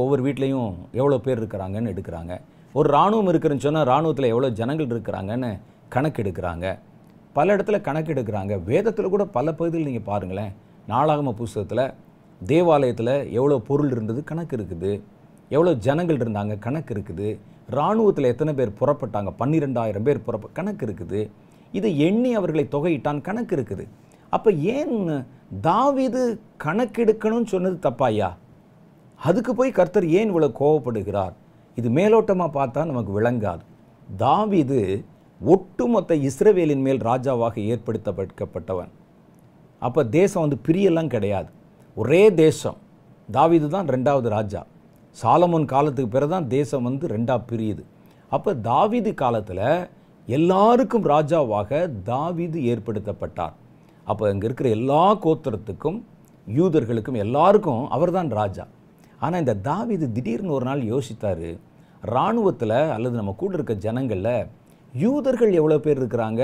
ஒவ்வொரு வீட்லேயும் எவ்வளோ பேர் இருக்கிறாங்கன்னு எடுக்கிறாங்க. ஒரு இராணுவம் இருக்குதுன்னு சொன்னால் இராணுவத்தில் எவ்வளோ ஜனங்கள் இருக்கிறாங்கன்னு கணக்கு எடுக்கிறாங்க. பல இடத்துல கணக்கு எடுக்கிறாங்க. வேதத்தில் கூட பல பகுதியில் நீங்கள் பாருங்களேன். நாளாகம புஸ்தகத்தில் தேவாலயத்தில் எவ்வளோ பொருள் இருந்தது கணக்கு இருக்குது. எவ்வளோ ஜனங்கள் இருந்தாங்க கணக்கு இருக்குது. இராணுவத்தில் எத்தனை பேர் புறப்பட்டாங்க, 12,000 பேர் கணக்கு இருக்குது. இதை எண்ணி அவர்களை தொகையிட்டான், கணக்கு இருக்குது. அப்போ ஏன் தாவீது கணக்கெடுக்கணும்னு சொன்னது தப்பாயா? அதுக்கு போய் கர்த்தர் ஏன் இவ்வளோ கோவப்படுகிறார்? இது மேலோட்டமாக பார்த்தா நமக்கு விளங்காது. தாவீது ஒட்டுமொத்த இஸ்ரவேலின் மேல் ராஜாவாக ஏற்படுத்தப்பட்டவன். அப்போ தேசம் வந்து பிரியெல்லாம் கிடையாது, ஒரே தேசம். தாவீது தான் 2வது ராஜா. சாலமோன் காலத்துக்கு பிறகு தான் தேசம் வந்து 2ஆ பிரியுது. அப்போ தாவீது காலத்தில் எல்லாருக்கும் ராஜாவாக தாவீது ஏற்படுத்தப்பட்டார். அப்போ இங்கே இருக்கிற எல்லா கோத்திரத்துக்கும் யூதர்களுக்கும் எல்லாருக்கும் அவர் தான் ராஜா. ஆனால் இந்த தாவீது திடீர்னு ஒரு நாள் யோசித்தார், இராணுவத்தில் அல்லது நம்ம கூட இருக்க ஜனங்களில் யூதர்கள் எவ்வளோ பேர் இருக்கிறாங்க,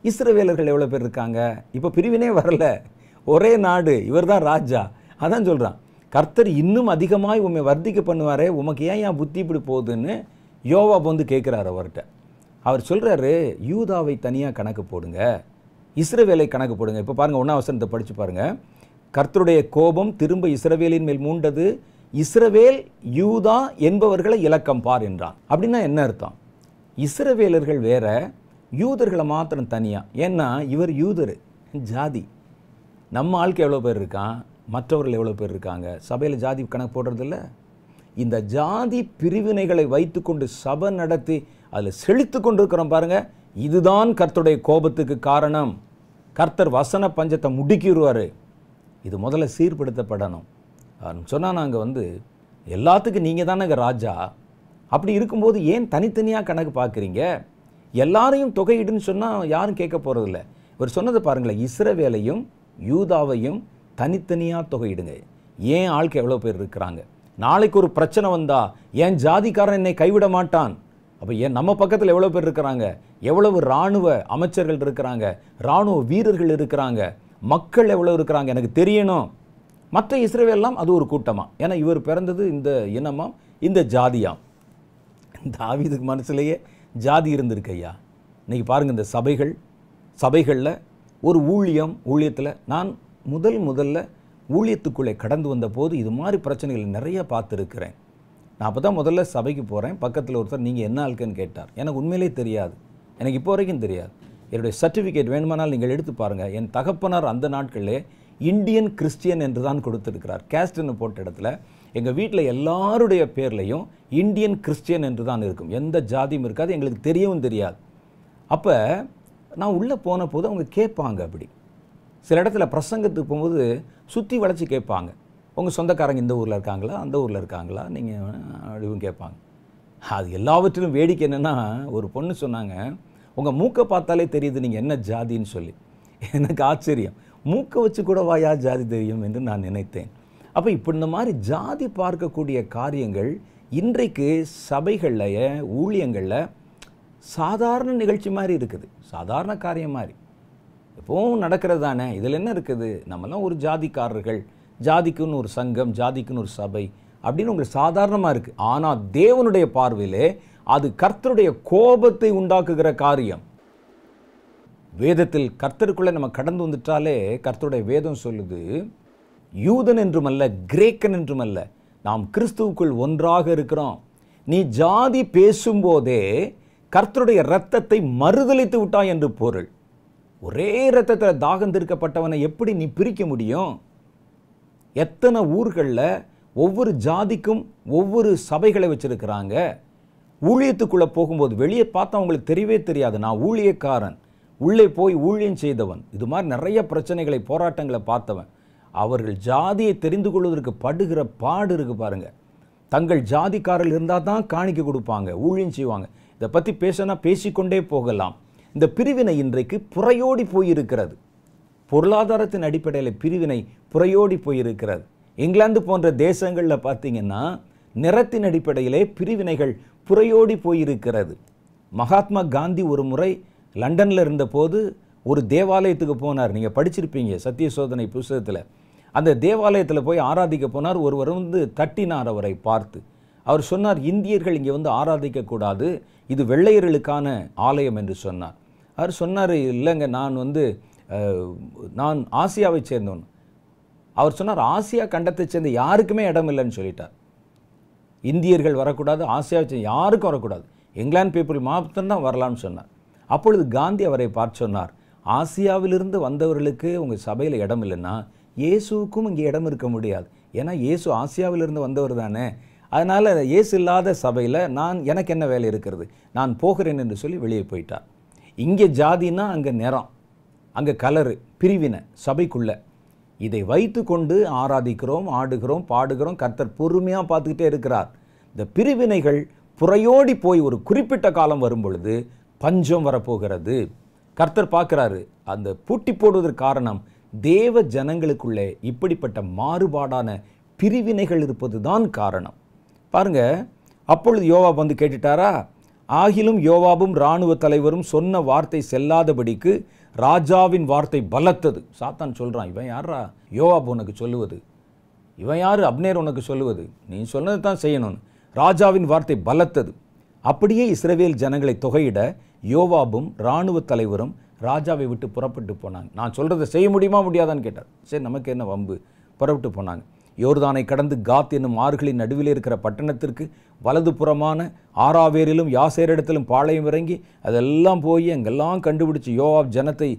இஸ்ரவேலர்கள் எவ்வளோ பேர் இருக்காங்க, இப்போ பிரிவினே வரல, ஒரே நாடு, இவர் தான் ராஜா. அதான் சொல்கிறான், கர்த்தர் இன்னும் அதிகமாக உண்மை வர்த்திக்க பண்ணுவாரே, உமக்கு ஏன் புத்தி இப்படி போகுதுன்னு யோவாப் வந்து கேட்குறாரு அவர்கிட்ட. அவர் சொல்கிறாரு, யூதாவை தனியாக கணக்கு போடுங்க, இஸ்ரவேலை கணக்கு போடுங்க. இப்போ பாருங்கள் 1ஆம் வசனத்தை படித்து பாருங்கள். கர்த்தருடைய கோபம் திரும்ப இஸ்ரவேலின் மேல் மூண்டது, இஸ்ரவேல் யூதா என்பவர்களை இலக்கம் பார் என்றான். அப்படின்னா என்ன அர்த்தம்? இஸ்ரவேலர்கள் வேற, யூதர்களை மாத்திரம் தனியாக. ஏன்னா இவர் யூதர் ஜாதி. நம்ம ஆளுக்கு எவ்வளோ பேர் இருக்கான், மற்றவர்கள் எவ்வளோ பேர் இருக்காங்க, சபையில் ஜாதி கணக்கு போடுறதில்ல. இந்த ஜாதி பிரிவினைகளை வைத்துக்கொண்டு சபை நடத்தி அதில் செழித்து கொண்டு இருக்கிறோம் பாருங்கள். இதுதான் கர்த்தருடைய கோபத்துக்கு காரணம். கர்த்தர் வசன பஞ்சத்தை முடுக்கிடுவார். இது முதல்ல சீர்படுத்தப்படணும். சொன்னால் நாங்கள் வந்து எல்லாத்துக்கும் நீங்கள் தானேங்க ராஜா. அப்படி இருக்கும்போது ஏன் தனித்தனியாக கணக்கு பார்க்குறீங்க? எல்லாரையும் தொகையிடுன்னு சொன்னால் யாரும் கேட்க போகிறதில்ல. இவர் சொன்னதை பாருங்களேன், இஸ்ரவேலையும் யூதாவையும் தனித்தனியாக தொகையிடுங்க. ஏன் ஆளுக்கு எவ்வளோ பேர் இருக்கிறாங்க, நாளைக்கு ஒரு பிரச்சனை வந்தால் ஏன் ஜாதிக்காரன் என்னை கைவிட மாட்டான். அப்போ ஏன் நம்ம பக்கத்தில் எவ்வளோ பேர் இருக்கிறாங்க, எவ்வளவு இராணுவ அமைச்சர்கள் இருக்கிறாங்க, இராணுவ வீரர்கள் இருக்கிறாங்க, மக்கள் எவ்வளோ இருக்கிறாங்க எனக்கு தெரியணும். மற்ற இஸ்ரவேல்லாம் அது ஒரு கூட்டமாக, ஏன்னா இவர் பிறந்தது இந்த இனமாம், இந்த ஜாதியாம். தாவீதுக்கு மனசுலேயே ஜாதி இருந்திருக்கு ஐயா. இன்றைக்கி பாருங்கள், இந்த சபைகளில் ஒரு ஊழியத்தில் நான் முதல்ல ஊழியத்துக்குள்ளே கடந்து வந்த போது இது மாதிரி பிரச்சனைகள் நிறைய பார்த்துருக்கிறேன். நான் அப்போ தான் முதல்ல சபைக்கு போகிறேன். பக்கத்தில் ஒருத்தர், நீங்கள் என்ன ஆளுக்குன்னு கேட்டார். எனக்கு உண்மையிலே தெரியாது, எனக்கு இப்போ வரைக்கும் தெரியாது. என்னுடைய சர்டிஃபிகேட் வேணுமானால் நீங்கள் எடுத்து பாருங்கள். என் தகப்பனார் அந்த நாட்களிலே இந்தியன் கிறிஸ்டியன் என்று தான் கொடுத்துருக்கிறார். கேஸ்ட்னு போட்ட இடத்துல எங்கள் வீட்டில் எல்லாருடைய பேர்லையும் இந்தியன் கிறிஸ்டியன் என்று தான் இருக்கும், எந்த ஜாதியும் இருக்காது, எங்களுக்கு தெரியவும் தெரியாது. அப்போ நான் உள்ளே போன போது அவங்க கேட்பாங்க. அப்படி சில இடத்துல பிரசங்கத்துக்கு போகும்போது சுற்றி வளைச்சி கேட்பாங்க, உங்கள் சொந்தக்காரங்க இந்த ஊரில் இருக்காங்களா, அந்த ஊரில் இருக்காங்களா, நீங்கள் அப்படின்னு கேட்பாங்க. அது எல்லாவற்றிலும் வேடிக்கை என்னென்னா, ஒரு பொண்ணு சொன்னாங்க, உங்கள் மூக்கை பார்த்தாலே தெரியுது நீங்கள் என்ன ஜாதின்னு சொல்லி. எனக்கு ஆச்சரியம், மூக்கை வச்சு கூட வாயா ஜாதி தெரியும் என்று நான் நினைத்தேன். அப்போ இப்போ இந்த மாதிரி ஜாதி பார்க்கக்கூடிய காரியங்கள் இன்றைக்கு சபைகளில் ஊழியங்களில் சாதாரண நிகழ்ச்சி மாதிரி இருக்குது, சாதாரண காரியம் மாதிரி எப்பவும் நடக்கிறது தானே. இதில் என்ன இருக்குது, நம்மலாம் ஒரு ஜாதிக்காரர்கள், ஜாதிக்குன்னு ஒரு சங்கம், ஜாதிக்குன்னு ஒரு சபை அப்படின்னு உங்களுக்கு சாதாரணமாக இருக்குது. ஆனால் தேவனுடைய பார்வையிலே அது கர்த்தருடைய கோபத்தை உண்டாக்குகிற காரியம். வேதத்தில் கர்த்தருக்குள்ளே நம்ம கடந்து வந்துட்டாலே கர்த்தருடைய வேதம் சொல்லுது, யூதன் என்றுமல்ல, கிரேக்கன் என்றுமல்ல, நாம் கிறிஸ்துவுக்குள் ஒன்றாக இருக்கிறோம். நீ ஜாதி பேசும்போதே கர்த்தருடைய இரத்தத்தை மறுதலித்து விட்டாய் என்று பொருள். ஒரே இரத்தத்தில் தாகம் தீர்க்கப்பட்டவனை எப்படி நீ பிரிக்க முடியும்? எத்தனை ஊர்களில் ஒவ்வொரு ஜாதிக்கும் ஒவ்வொரு சபைகளை வச்சிருக்கிறாங்க. ஊழியத்துக்குள்ளே போகும்போது வெளியே பார்த்தா அவங்களுக்கு தெரியவே தெரியாது, நான் ஊழியக்காரன், உள்ளே போய் ஊழியம் செய்தவன், இது மாதிரி நிறைய பிரச்சனைகளை போராட்டங்களை பார்த்தவன். அவர்கள் ஜாதியை தெரிந்து கொள்வதற்கு படுகிற பாடு இருக்கு பாருங்க. தங்கள் ஜாதிக்காரர்கள் இருந்தால் தான் காணிக்க கொடுப்பாங்க, ஊழியம் செய்வாங்க. இதை பற்றி பேசினா பேசிக்கொண்டே போகலாம். இந்த பிரிவினை இன்றைக்கு புறையோடி போயிருக்கிறது. பொருளாதாரத்தின் அடிப்படையில் பிரிவினை புறையோடி போயிருக்கிறது. இங்கிலாந்து போன்ற தேசங்களில் பார்த்தீங்கன்னா நிறத்தின் அடிப்படையிலே பிரிவினைகள் புறையோடி போயிருக்கிறது. மகாத்மா காந்தி ஒரு முறை லண்டனில் இருந்தபோது ஒரு தேவாலயத்துக்கு போனார். நீங்கள் படிச்சிருப்பீங்க சத்திய சோதனை புஸ்தகத்தில். அந்த தேவாலயத்தில் போய் ஆராதிக்க போனார். ஒருவர் வந்து தட்டினார் அவரை பார்த்து. அவர் சொன்னார், இந்தியர்கள் இங்கே வந்து ஆராதிக்கக்கூடாது, இது வெள்ளையர்களுக்கான ஆலயம் என்று சொன்னார். அவர் சொன்னார், இல்லைங்க, நான் ஆசியாவை சேர்ந்தவன். அவர் சொன்னார், ஆசியா கண்டத்தை சேர்ந்த யாருக்குமே இடம் இல்லைன்னு சொல்லிட்டார். இந்தியர்கள் வரக்கூடாது, ஆசியாவை சேர்ந்த யாருக்கும் வரக்கூடாது, இங்கிலாந்து பீப்புள் மாத்திரம்தான் வரலான்னு சொன்னார். அப்பொழுது காந்தி அவரை பார்த்து சொன்னார், ஆசியாவிலிருந்து வந்தவர்களுக்கு உங்கள் சபையில் இடம் இல்லைன்னா இயேசுக்கும் இங்கே இடம் இருக்க முடியாது. ஏன்னா இயேசு ஆசியாவிலிருந்து வந்தவர் தானே. அதனால் இயேசு இல்லாத சபையில் எனக்கு என்ன வேலை இருக்கிறது, நான் போகிறேன் என்று சொல்லி வெளியே போயிட்டார். இங்கே ஜாதினா அங்கே நிறம், அங்கே கலரு, பிரிவினை சபைக்குள்ள. இதை வைத்து கொண்டு ஆராதிக்கிறோம், ஆடுகிறோம், பாடுகிறோம். கர்த்தர் பொறுமையாக பார்த்துக்கிட்டே இருக்கிறார். இந்த பிரிவினைகள் புறையோடி போய் ஒரு குறிப்பிட்ட காலம் வரும் பொழுது பஞ்சம் வரப்போகிறது. கர்த்தர் பார்க்குறாரு. அந்த பூட்டி போடுவதற்கு காரணம் தேவ ஜனங்களுக்குள்ளே இப்படிப்பட்ட மாறுபாடான பிரிவினைகள் இருப்பது தான் காரணம். பாருங்க, அப்பொழுது யோவாப் வந்து கேட்டுட்டாரா, ஆகிலும் யோவாபும் இராணுவ தலைவரும் சொன்ன வார்த்தை செல்லாதபடிக்கு ராஜாவின் வார்த்தை பலத்தது. சாத்தான் சொல்கிறான், இவன் யாரா யோவாப் உனக்கு சொல்லுவது, இவன் யார் அப்னேர் உனக்கு சொல்லுவது, நீ சொன்னது தான் செய்யணும்னு. ராஜாவின் வார்த்தை பலத்தது. அப்படியே இஸ்ரவேல் ஜனங்களை தொகையிட யோவாபும் இராணுவ தலைவரும் ராஜாவை விட்டு புறப்பட்டு போனாங்க. நான் சொல்கிறத செய்ய முடியுமா முடியாதான்னு கேட்டார். சரி, நமக்கு என்ன வம்பு, புறப்பட்டு போனாங்க. யோர்தானை கடந்து காத் என்னும் ஆறுகளின் நடுவில் இருக்கிற பட்டணத்திற்கு வலது புறமான ஆராவேரிலும் யாசேரிடத்திலும் பாளையம் இறங்கி அதெல்லாம் போய் அங்கெல்லாம் கண்டுபிடிச்சு யோவாப் ஜனத்தை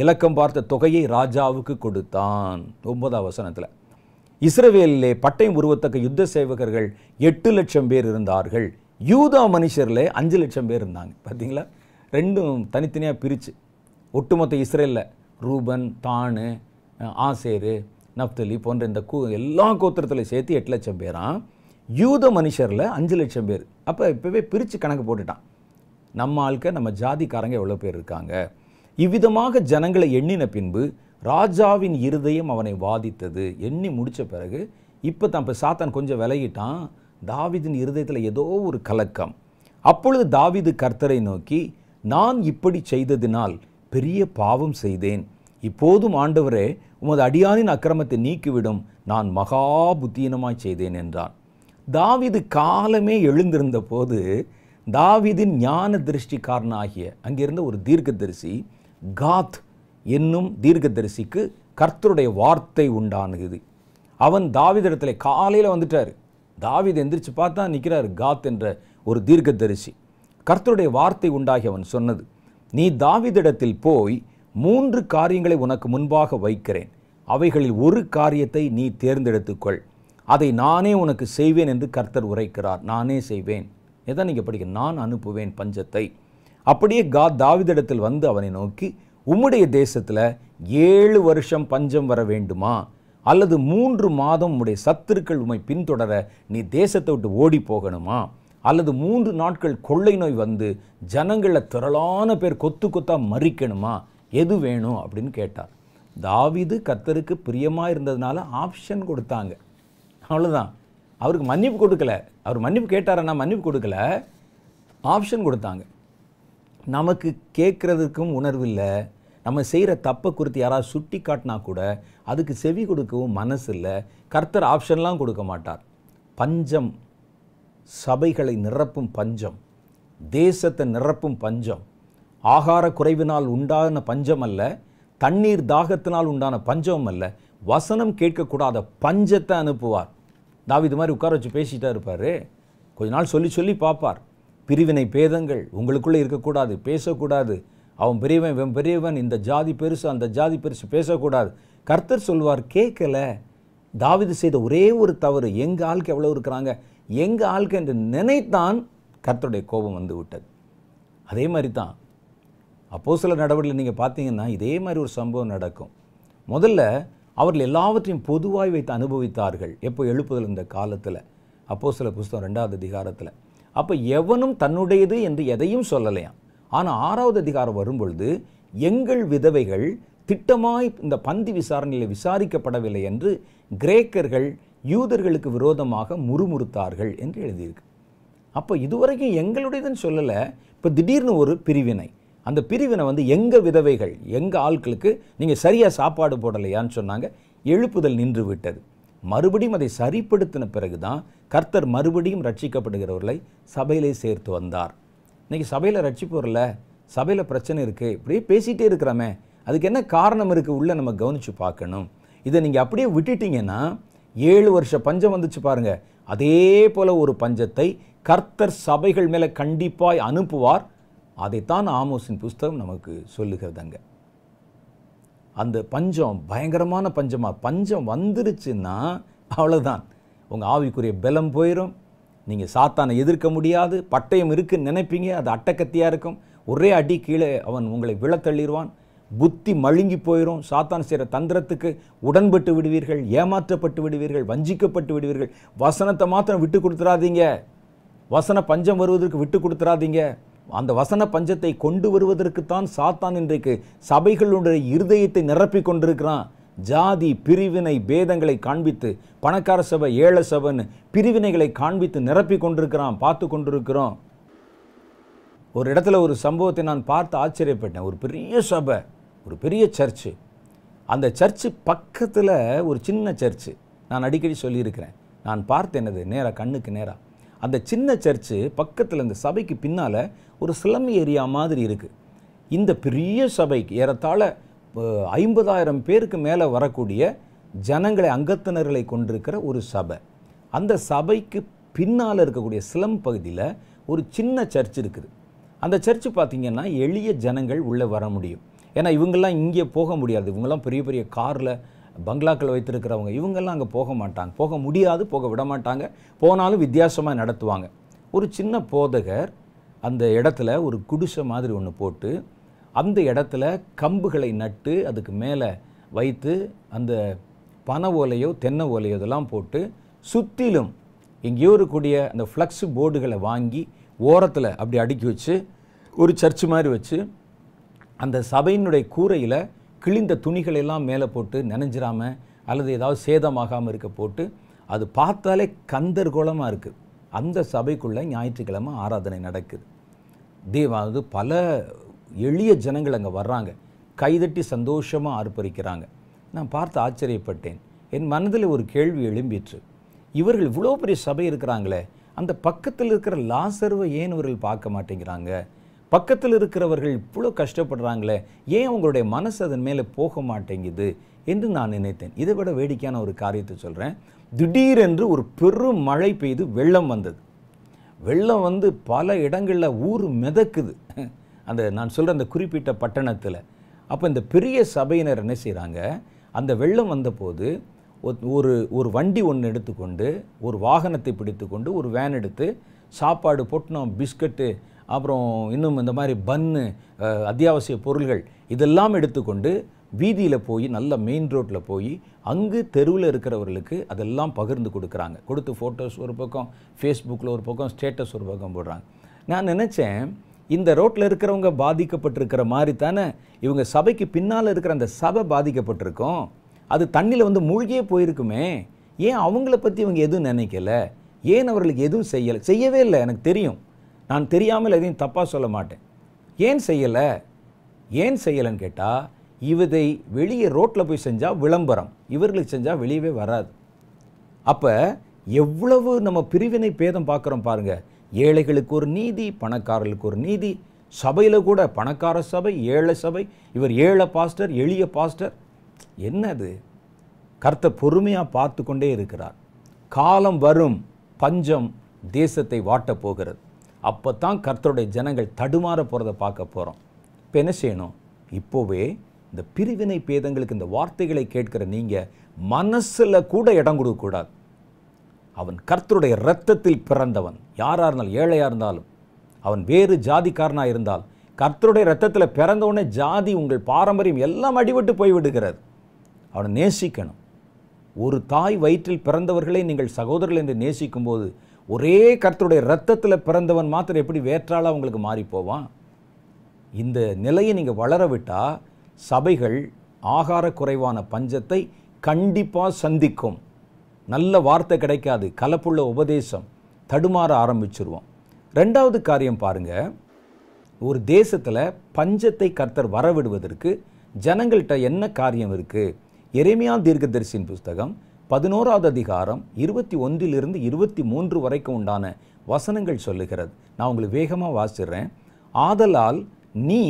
இலக்கம் பார்த்த தொகையை ராஜாவுக்கு கொடுத்தான். 9ஆம் வசனத்தில், இஸ்ரவேலிலே பட்டயம் உருவத்தக்க யுத்த சேவகர்கள் 8 லட்சம் பேர் இருந்தார்கள். யூதா மனுஷரில் 5 லட்சம் பேர் இருந்தாங்க. பார்த்தீங்களா, ரெண்டும் தனித்தனியாக பிரித்து ஒட்டுமொத்த இஸ்ரேலில் ரூபன், தானு, ஆசேரு, நப்தலி போன்ற இந்த எல்லா கோத்திரத்திலையும் சேர்த்து 8 லட்சம் பேராம். யூத மனுஷரில் 5 லட்சம் பேர். அப்போ இப்போவே பிரித்து கணக்கு போட்டுட்டான். நம்ம ஆட்கள், நம்ம ஜாதிக்காரங்க எவ்வளோ பேர் இருக்காங்க. இவ்விதமாக ஜனங்களை எண்ணின பின்பு ராஜாவின் இருதயம் அவனை வாதித்தது. எண்ணி முடித்த பிறகு இப்போ சாத்தான் கொஞ்சம் விலகிட்டான். தாவீதின் இருதயத்தில் ஏதோ ஒரு கலக்கம். அப்பொழுது தாவீது கர்த்தரை நோக்கி, நான் இப்படி செய்ததினால் பெரிய பாவம் செய்தேன். இப்போதும் ஆண்டவரே, உமது அடியானின் அக்கிரமத்தை நீக்கிவிடும், நான் மகா புத்தீனமாய் செய்தேன் என்றான். தாவீது காலமே எழுந்திருந்த போது தாவீதின் ஞான திருஷ்டிக்காரனாகிய அங்கிருந்த ஒரு தீர்க்கதரிசி காத் என்னும் தீர்க்கதரிசிக்கு கர்த்தருடைய வார்த்தை உண்டானது. அவன் தாவீதிடத்தில் காலையில் வந்துட்டார். தாவீது எந்திரிச்சு பார்த்தா நிற்கிறார் காத் என்ற ஒரு தீர்க்கதரிசி. கர்த்தருடைய வார்த்தை உண்டாகி அவன் சொன்னது, நீ தாவீதிடத்தில் போய் 3 காரியங்களை உனக்கு முன்பாக வைக்கிறேன். அவைகளில் ஒரு காரியத்தை நீ தேர்ந்தெடுத்துக்கொள். அதை நானே உனக்கு செய்வேன் என்று கர்த்தர் உரைக்கிறார். நானே செய்வேன். எதான் நீங்கள் படிக்க, நான் அனுப்புவேன் பஞ்சத்தை. அப்படியே காத் தாவீதிடத்தில் வந்து அவனை நோக்கி, உம்முடைய தேசத்தில் 7 வருஷம் பஞ்சம் வர வேண்டுமா, அல்லது 3 மாதம் உம்முடைய சத்துருக்கள் உம்மை பின்தொடர நீ தேசத்தை விட்டு ஓடி போகணுமா, அல்லது 3 நாட்கள் கொள்ளை நோய் வந்து ஜனங்களில் திரளான பேர் கொத்து கொத்தா மறிக்கணுமா, எது வேணும் அப்படின்னு கேட்டார். தாவீது கர்த்தருக்கு பிரியமாக இருந்ததுனால ஆப்ஷன் கொடுத்தாங்க. அவ்வளோதான். அவருக்கு மன்னிப்பு கொடுக்கல. அவர் மன்னிப்பு கேட்டாரன்னா மன்னிப்பு கொடுக்கல, ஆப்ஷன் கொடுத்தாங்க. நமக்கு கேட்குறதுக்கும் உணர்வு இல்லை. நம்ம செய்கிற தப்பை குறித்து யாராவது சுட்டி காட்டினா கூட அதுக்கு செவி கொடுக்கவும் மனசு இல்லை. கர்த்தர் ஆப்ஷன்லாம் கொடுக்க மாட்டார். பஞ்சம், சபைகளை நிரப்பும் பஞ்சம், தேசத்தை நிரப்பும் பஞ்சம், ஆகார குறைவினால் உண்டான பஞ்சம் அல்ல, தண்ணீர் தாகத்தினால் உண்டான பஞ்சம் அல்ல, வசனம் கேட்கக்கூடாத பஞ்சத்தை அனுப்புவார். தாவீது மாதிரி உட்கார வச்சு பேசிட்டா இருப்பார். கொஞ்ச நாள் சொல்லி சொல்லி பார்ப்பார். பிரிவினை பேதங்கள் உங்களுக்குள்ளே இருக்கக்கூடாது, பேசக்கூடாது. அவன் பெரியவன், இவன் பெரியவன், இந்த ஜாதி பெருசு, அந்த ஜாதி பெருசு, பேசக்கூடாது. கர்த்தர் சொல்வார், கேட்கல. தாவீது செய்த ஒரே ஒரு தவறு, எங்கள் ஆளுக்கு எவ்வளோ இருக்கிறாங்க, எங்கள் ஆளுக்கு என்று நினைத்தான் கர்த்தருடைய கோபம் வந்து விட்டது. அதே மாதிரி தான் அப்போஸ்தலர் நடவடிக்கையில் நீங்கள் பார்த்தீங்கன்னா இதே மாதிரி ஒரு சம்பவம் நடக்கும். முதல்ல அவர்கள் எல்லாவற்றையும் பொதுவாய் வைத்து அனுபவித்தார்கள். எப்போ எழுப்புதல் இந்த காலத்தில், அப்போஸ்தலர் புஸ்தகம் 2ஆம் அதிகாரத்தில். அப்போ எவனும் தன்னுடையது என்று எதையும் சொல்லலையாம். ஆனால் 6ஆவது அதிகாரம் வரும்பொழுது எங்கள் விதவைகள் திட்டமாய் இந்த பந்தி விசாரணையில் விசாரிக்கப்படவில்லை என்று கிரேக்கர்கள் யூதர்களுக்கு விரோதமாக முறுமுறுத்தார்கள் என்று எழுதியிருக்கு. அப்போ இதுவரைக்கும் எங்களுடையதுன்னு சொல்லலை. இப்போ திடீர்னு ஒரு பிரிவினை. அந்த பிரிவினை வந்து எங்கள் விதவைகள், எங்கள் ஆட்களுக்கு நீங்கள் சரியாக சாப்பாடு போடலையான்னு சொன்னாங்க. எழுப்புதல் நின்று விட்டது. மறுபடியும் அதை சரிப்படுத்தின பிறகு தான் கர்த்தர் மறுபடியும் ரட்சிக்கப்படுகிறவர்களை சபையிலே சேர்த்து வந்தார். இன்றைக்கி சபையில் ரட்சிப்பு வரல, சபையில் பிரச்சனை இருக்குது, இப்படியே பேசிகிட்டே இருக்கிறாமே, அதுக்கு என்ன காரணம் இருக்குது உள்ளே நம்ம கவனித்து பார்க்கணும். இதை நீங்கள் அப்படியே விட்டுட்டீங்கன்னா 7 வருஷ பஞ்சம் வந்துச்சு பாருங்கள், அதே போல் ஒரு பஞ்சத்தை கர்த்தர் சபைகள் மேலே கண்டிப்பாய் அனுப்புவார். அதைத்தான் ஆமோஸின் புஸ்தகம் நமக்கு சொல்லுகிறதுங்க. அந்த பஞ்சம் பயங்கரமான பஞ்சம் வந்துருச்சுன்னா அவ்வளோதான், உங்கள் ஆவிக்குரிய பலம் போயிடும். நீங்கள் சாத்தானை எதிர்க்க முடியாது. பட்டயம் இருக்குன்னு நினைப்பீங்க, அது அட்டக்கத்தியாக இருக்கும். ஒரே அடி கீழே அவன் உங்களை விழத்தள்ளிடுவான். புத்தி மழுங்கி போயிடும். சாத்தான் செய்கிற தந்திரத்துக்கு உடன்பட்டு விடுவீர்கள், ஏமாற்றப்பட்டு விடுவீர்கள், வஞ்சிக்கப்பட்டு விடுவீர்கள். வசனத்தை மாத்திரம் விட்டு கொடுத்துடாதீங்க. வசன பஞ்சம் வருவதற்கு விட்டு கொடுத்துடாதீங்க. அந்த வசன பஞ்சத்தை கொண்டு வருவதற்குத்தான் சாத்தான் இன்றைக்கு சபைகளுடைய இருதயத்தை நிரப்பி கொண்டிருக்கிறான். ஜாதி பிரிவினை பேதங்களை காண்பித்து, பணக்கார சபை ஏழை சபைன்னு பிரிவினைகளை காண்பித்து நிரப்பி கொண்டிருக்கிறான், பார்த்து கொண்டிருக்கிறோம். ஒரு இடத்துல ஒரு சம்பவத்தை நான் பார்த்து ஆச்சரியப்பட்டேன். ஒரு பெரிய சபை, ஒரு பெரிய சர்ச்சு. அந்த சர்ச்சு பக்கத்தில் ஒரு சின்ன சர்ச்சு. நான் அடிக்கடி சொல்லியிருக்கிறேன். நான் பார்த்தேன், என்னது நேராக கண்ணுக்கு நேராக அந்த சின்ன சர்ச்சு பக்கத்தில் இந்த சபைக்கு பின்னால் ஒரு ஸ்லம் ஏரியா மாதிரி இருக்குது. இந்த பெரிய சபைக்கு ஏறத்தாழ 50,000 பேருக்கு மேலே வரக்கூடிய ஜனங்களை, அங்கத்தினர்களை கொண்டிருக்கிற ஒரு சபை. அந்த சபைக்கு பின்னால் இருக்கக்கூடிய ஸ்லம் பகுதியில் ஒரு சின்ன சர்ச் இருக்குது. அந்த சர்ச்சு பார்த்திங்கன்னா எளிய ஜனங்கள் உள்ளே வர முடியும். ஏன்னா இவங்கெல்லாம் இங்கே போக முடியாது. இவங்கெல்லாம் பெரிய பெரிய காரில் பங்களாக்கள் வைத்திருக்கிறவங்க. இவங்கெல்லாம் அங்கே போக மாட்டாங்க, போக முடியாது, போக விட மாட்டாங்க. போனாலும் வித்தியாசமாக நடத்துவாங்க. ஒரு சின்ன போதகர் அந்த இடத்துல ஒரு குடிசை மாதிரி ஒன்று போட்டு, அந்த இடத்துல கம்புகளை நட்டு அதுக்கு மேலே வைத்து அந்த பனை ஓலையோ தென்னை ஓலையோ இதெல்லாம் போட்டு சுற்றிலும் எங்கேயோ இருக்கக்கூடிய அந்த ஃப்ளக்ஸ் போர்டுகளை வாங்கி ஓரத்தில் அப்படி அடுக்கி வச்சு ஒரு சர்ச்சு மாதிரி வச்சு, அந்த சபையினுடைய கூரையில் கிழிந்த துணிகளெல்லாம் மேலே போட்டு நனைஞ்சிராமல் அல்லது ஏதாவது சேதமாகாமல் இருக்க போட்டு, அது பார்த்தாலே கந்தர்கோலமாக இருக்குது. அந்த சபைக்குள்ளே ஞாயிற்றுக்கிழமை ஆராதனை நடக்குது. அது பல எளிய ஜனங்கள் அங்கே வர்றாங்க, கைதட்டி சந்தோஷமாக ஆர்ப்பரிக்கிறாங்க. நான் பார்த்து ஆச்சரியப்பட்டேன். என் மனதில் ஒரு கேள்வி எழும்பிற்று. இவர்கள் இவ்வளோ பெரிய சபை இருக்கிறாங்களே, அந்த பக்கத்தில் இருக்கிற லாசருவை ஏன் இவர்கள் பார்க்க மாட்டேங்கிறாங்க? பக்கத்தில் இருக்கிறவர்கள் இவ்வளோ கஷ்டப்படுறாங்களே, ஏன் அவங்களுடைய மனசு அதன் மேலே போக மாட்டேங்குது என்று நான் நினைத்தேன். இதை விட வேடிக்கையான ஒரு காரியத்தை சொல்கிறேன். திடீரென்று ஒரு பெரும் மழை பெய்து வெள்ளம் வந்தது. வெள்ளம் வந்து பல இடங்களில் ஊர் மிதக்குது. அந்த நான் சொல்கிற அந்த குறிப்பிட்ட பட்டணத்தில். அப்போ இந்த பெரிய சபையினர் என்ன செய்கிறாங்க, அந்த வெள்ளம் வந்தபோது ஒரு வண்டி ஒன்று எடுத்துக்கொண்டு, ஒரு வாகனத்தை பிடித்து கொண்டு, ஒரு வேன் எடுத்து சாப்பாடு, பொட்டணம், பிஸ்கட்டு, அப்புறம் இன்னும் இந்த மாதிரி பன்னு, அத்தியாவசிய பொருள்கள் இதெல்லாம் எடுத்துக்கொண்டு வீதியில் போய், நல்ல மெயின் ரோட்டில் போய் அங்கு தெருவில் இருக்கிறவர்களுக்கு அதெல்லாம் பகிர்ந்து கொடுக்குறாங்க. கொடுத்து ஃபோட்டோஸ் ஒரு பக்கம், ஃபேஸ்புக்கில் ஒரு பக்கம், ஸ்டேட்டஸ் ஒரு பக்கம் போடுறாங்க. நான் நினச்சேன், இந்த ரோட்டில் இருக்கிறவங்க பாதிக்கப்பட்டிருக்கிற மாதிரி தானே இவங்க சபைக்கு பின்னால் இருக்கிற அந்த சபை பாதிக்கப்பட்டிருக்கோம். அது தண்ணியில் வந்து மூழ்கியே போயிருக்குமே. ஏன் அவங்கள பற்றி இவங்க எதுவும் நினைக்கல? ஏன் அவர்களுக்கு எதுவும் செய்யவே இல்லை. எனக்கு தெரியும், நான் தெரியாமல் எதையும் தப்பாக சொல்ல மாட்டேன். ஏன் செய்யலைன்னு கேட்டால், இதை வெளியே ரோட்டில் போய் செஞ்சால் விளம்பரம், இவர்களுக்கு செஞ்சால் வெளியவே வராது. அப்போ எவ்வளவு நம்ம பிரிவினை பேதம் பார்க்குறோம் பாருங்கள். ஏழைகளுக்கு ஒரு நீதி, பணக்காரர்களுக்கு ஒரு நீதி. சபையில் கூட பணக்கார சபை, ஏழை சபை, இவர் ஏழை பாஸ்டர், எளிய பாஸ்டர். என்னது? கர்த்தர் பொறுமையாக பார்த்து கொண்டே இருக்கிறார். காலம் வரும், பஞ்சம் தேசத்தை வாட்டப் போகிறது. அப்போ தான் கர்த்தருடைய ஜனங்கள் தடுமாற போகிறத பார்க்க போகிறோம். இப்போ என்ன செய்யணும்? இப்போவே இந்த பிரிவினை பேதங்களுக்கு இந்த வார்த்தைகளை கேட்கிற நீங்கள் மனசில் கூட இடம் கொடுக்கக்கூடாது. அவன் கர்த்தருடைய இரத்தத்தில் பிறந்தவன். யாராக இருந்தாலும், ஏழையாக இருந்தாலும், அவன் வேறு ஜாதிக்காரனாக இருந்தால், கர்த்தருடைய இரத்தத்தில் பிறந்தவனே ஜாதி, உங்கள் பாரம்பரியம் எல்லாம் அடிபட்டு போய்விடுகிறது. அவனை நேசிக்கணும். ஒரு தாய் வயிற்றில் பிறந்தவர்களை நீங்கள் சகோதரர்கள் என்று நேசிக்கும் போது, ஒரே கர்த்தருடைய இரத்தத்தில் பிறந்தவன் மாத்திரம் எப்படி வேற்றாளா உங்களுக்கு மாறி போவான்? இந்த நிலையை நீங்கள் வளர விட்டால் சபைகள் ஆகார குறைவான பஞ்சத்தை கண்டிப்பாக சந்திக்கும். நல்ல வார்த்தை கிடைக்காது, கலப்புள்ள உபதேசம், தடுமாற ஆரம்பிச்சிருவோம். ரெண்டாவது காரியம் பாருங்கள், ஒரு தேசத்தில் பஞ்சத்தை கர்த்தர் வரவிடுவதற்கு ஜனங்கள்கிட்ட என்ன காரியம் இருக்குது? எரேமியா தீர்க்கதரிசியின் புஸ்தகம் 11வது அதிகாரம் 21 23 வரைக்கும் உண்டான வசனங்கள் சொல்லுகிறது. நான் உங்களுக்கு வேகமாக வாசிடுறேன். ஆதலால் நீ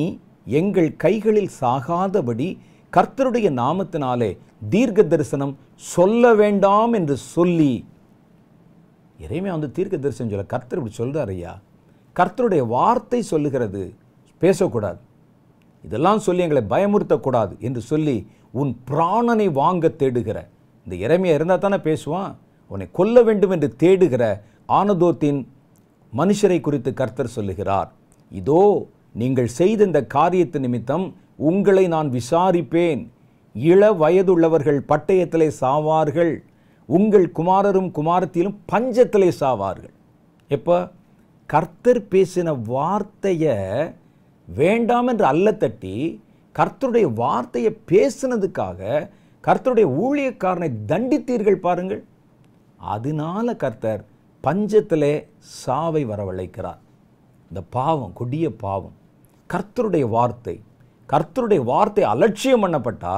எங்கள் கைகளில் சாகாதபடி கர்த்தருடைய நாமத்தினாலே தீர்க்க தரிசனம் சொல்ல வேண்டாம் என்று சொல்லி. எரேமியா தீர்க்க தரிசனம் சொல்ல கர்த்தர் இப்படி சொல்றார். ஐயா, கர்த்தருடைய வார்த்தை சொல்லுகிறது, பேசக்கூடாது, இதெல்லாம் சொல்லி எங்களை பயமுறுத்தக்கூடாது என்று சொல்லி உன் பிராணனை வாங்க தேடுகிற, இந்த எரேமியா இருந்தால் தானே பேசுவான், உன்னை கொல்ல வேண்டும் என்று தேடுகிற ஆனதோத்தின் மனுஷரை குறித்து கர்த்தர் சொல்லுகிறார். இதோ நீங்கள் செய்த இந்த காரியத்து நிமித்தம் உங்களை நான் விசாரிப்பேன். இள வயதுள்ளவர்கள் பட்டயத்திலே சாவார்கள், உங்கள் குமாரரும் குமாரத்திலும் பஞ்சத்திலே சாவார்கள். எப்போ கர்த்தர் பேசின வார்த்தையை வேண்டாம் என்று அல்ல தட்டி, கர்த்தருடைய வார்த்தையை பேசினதுக்காக கர்த்தருடைய ஊழியக்காரனை தண்டித்தீர்கள் பாருங்கள். அதனால கர்த்தர் பஞ்சத்திலே சாவை வரவழைக்கிறார். இந்த பாவம், கொடிய பாவம். கர்த்தருடைய வார்த்தை அலட்சியம் பண்ணப்பட்டா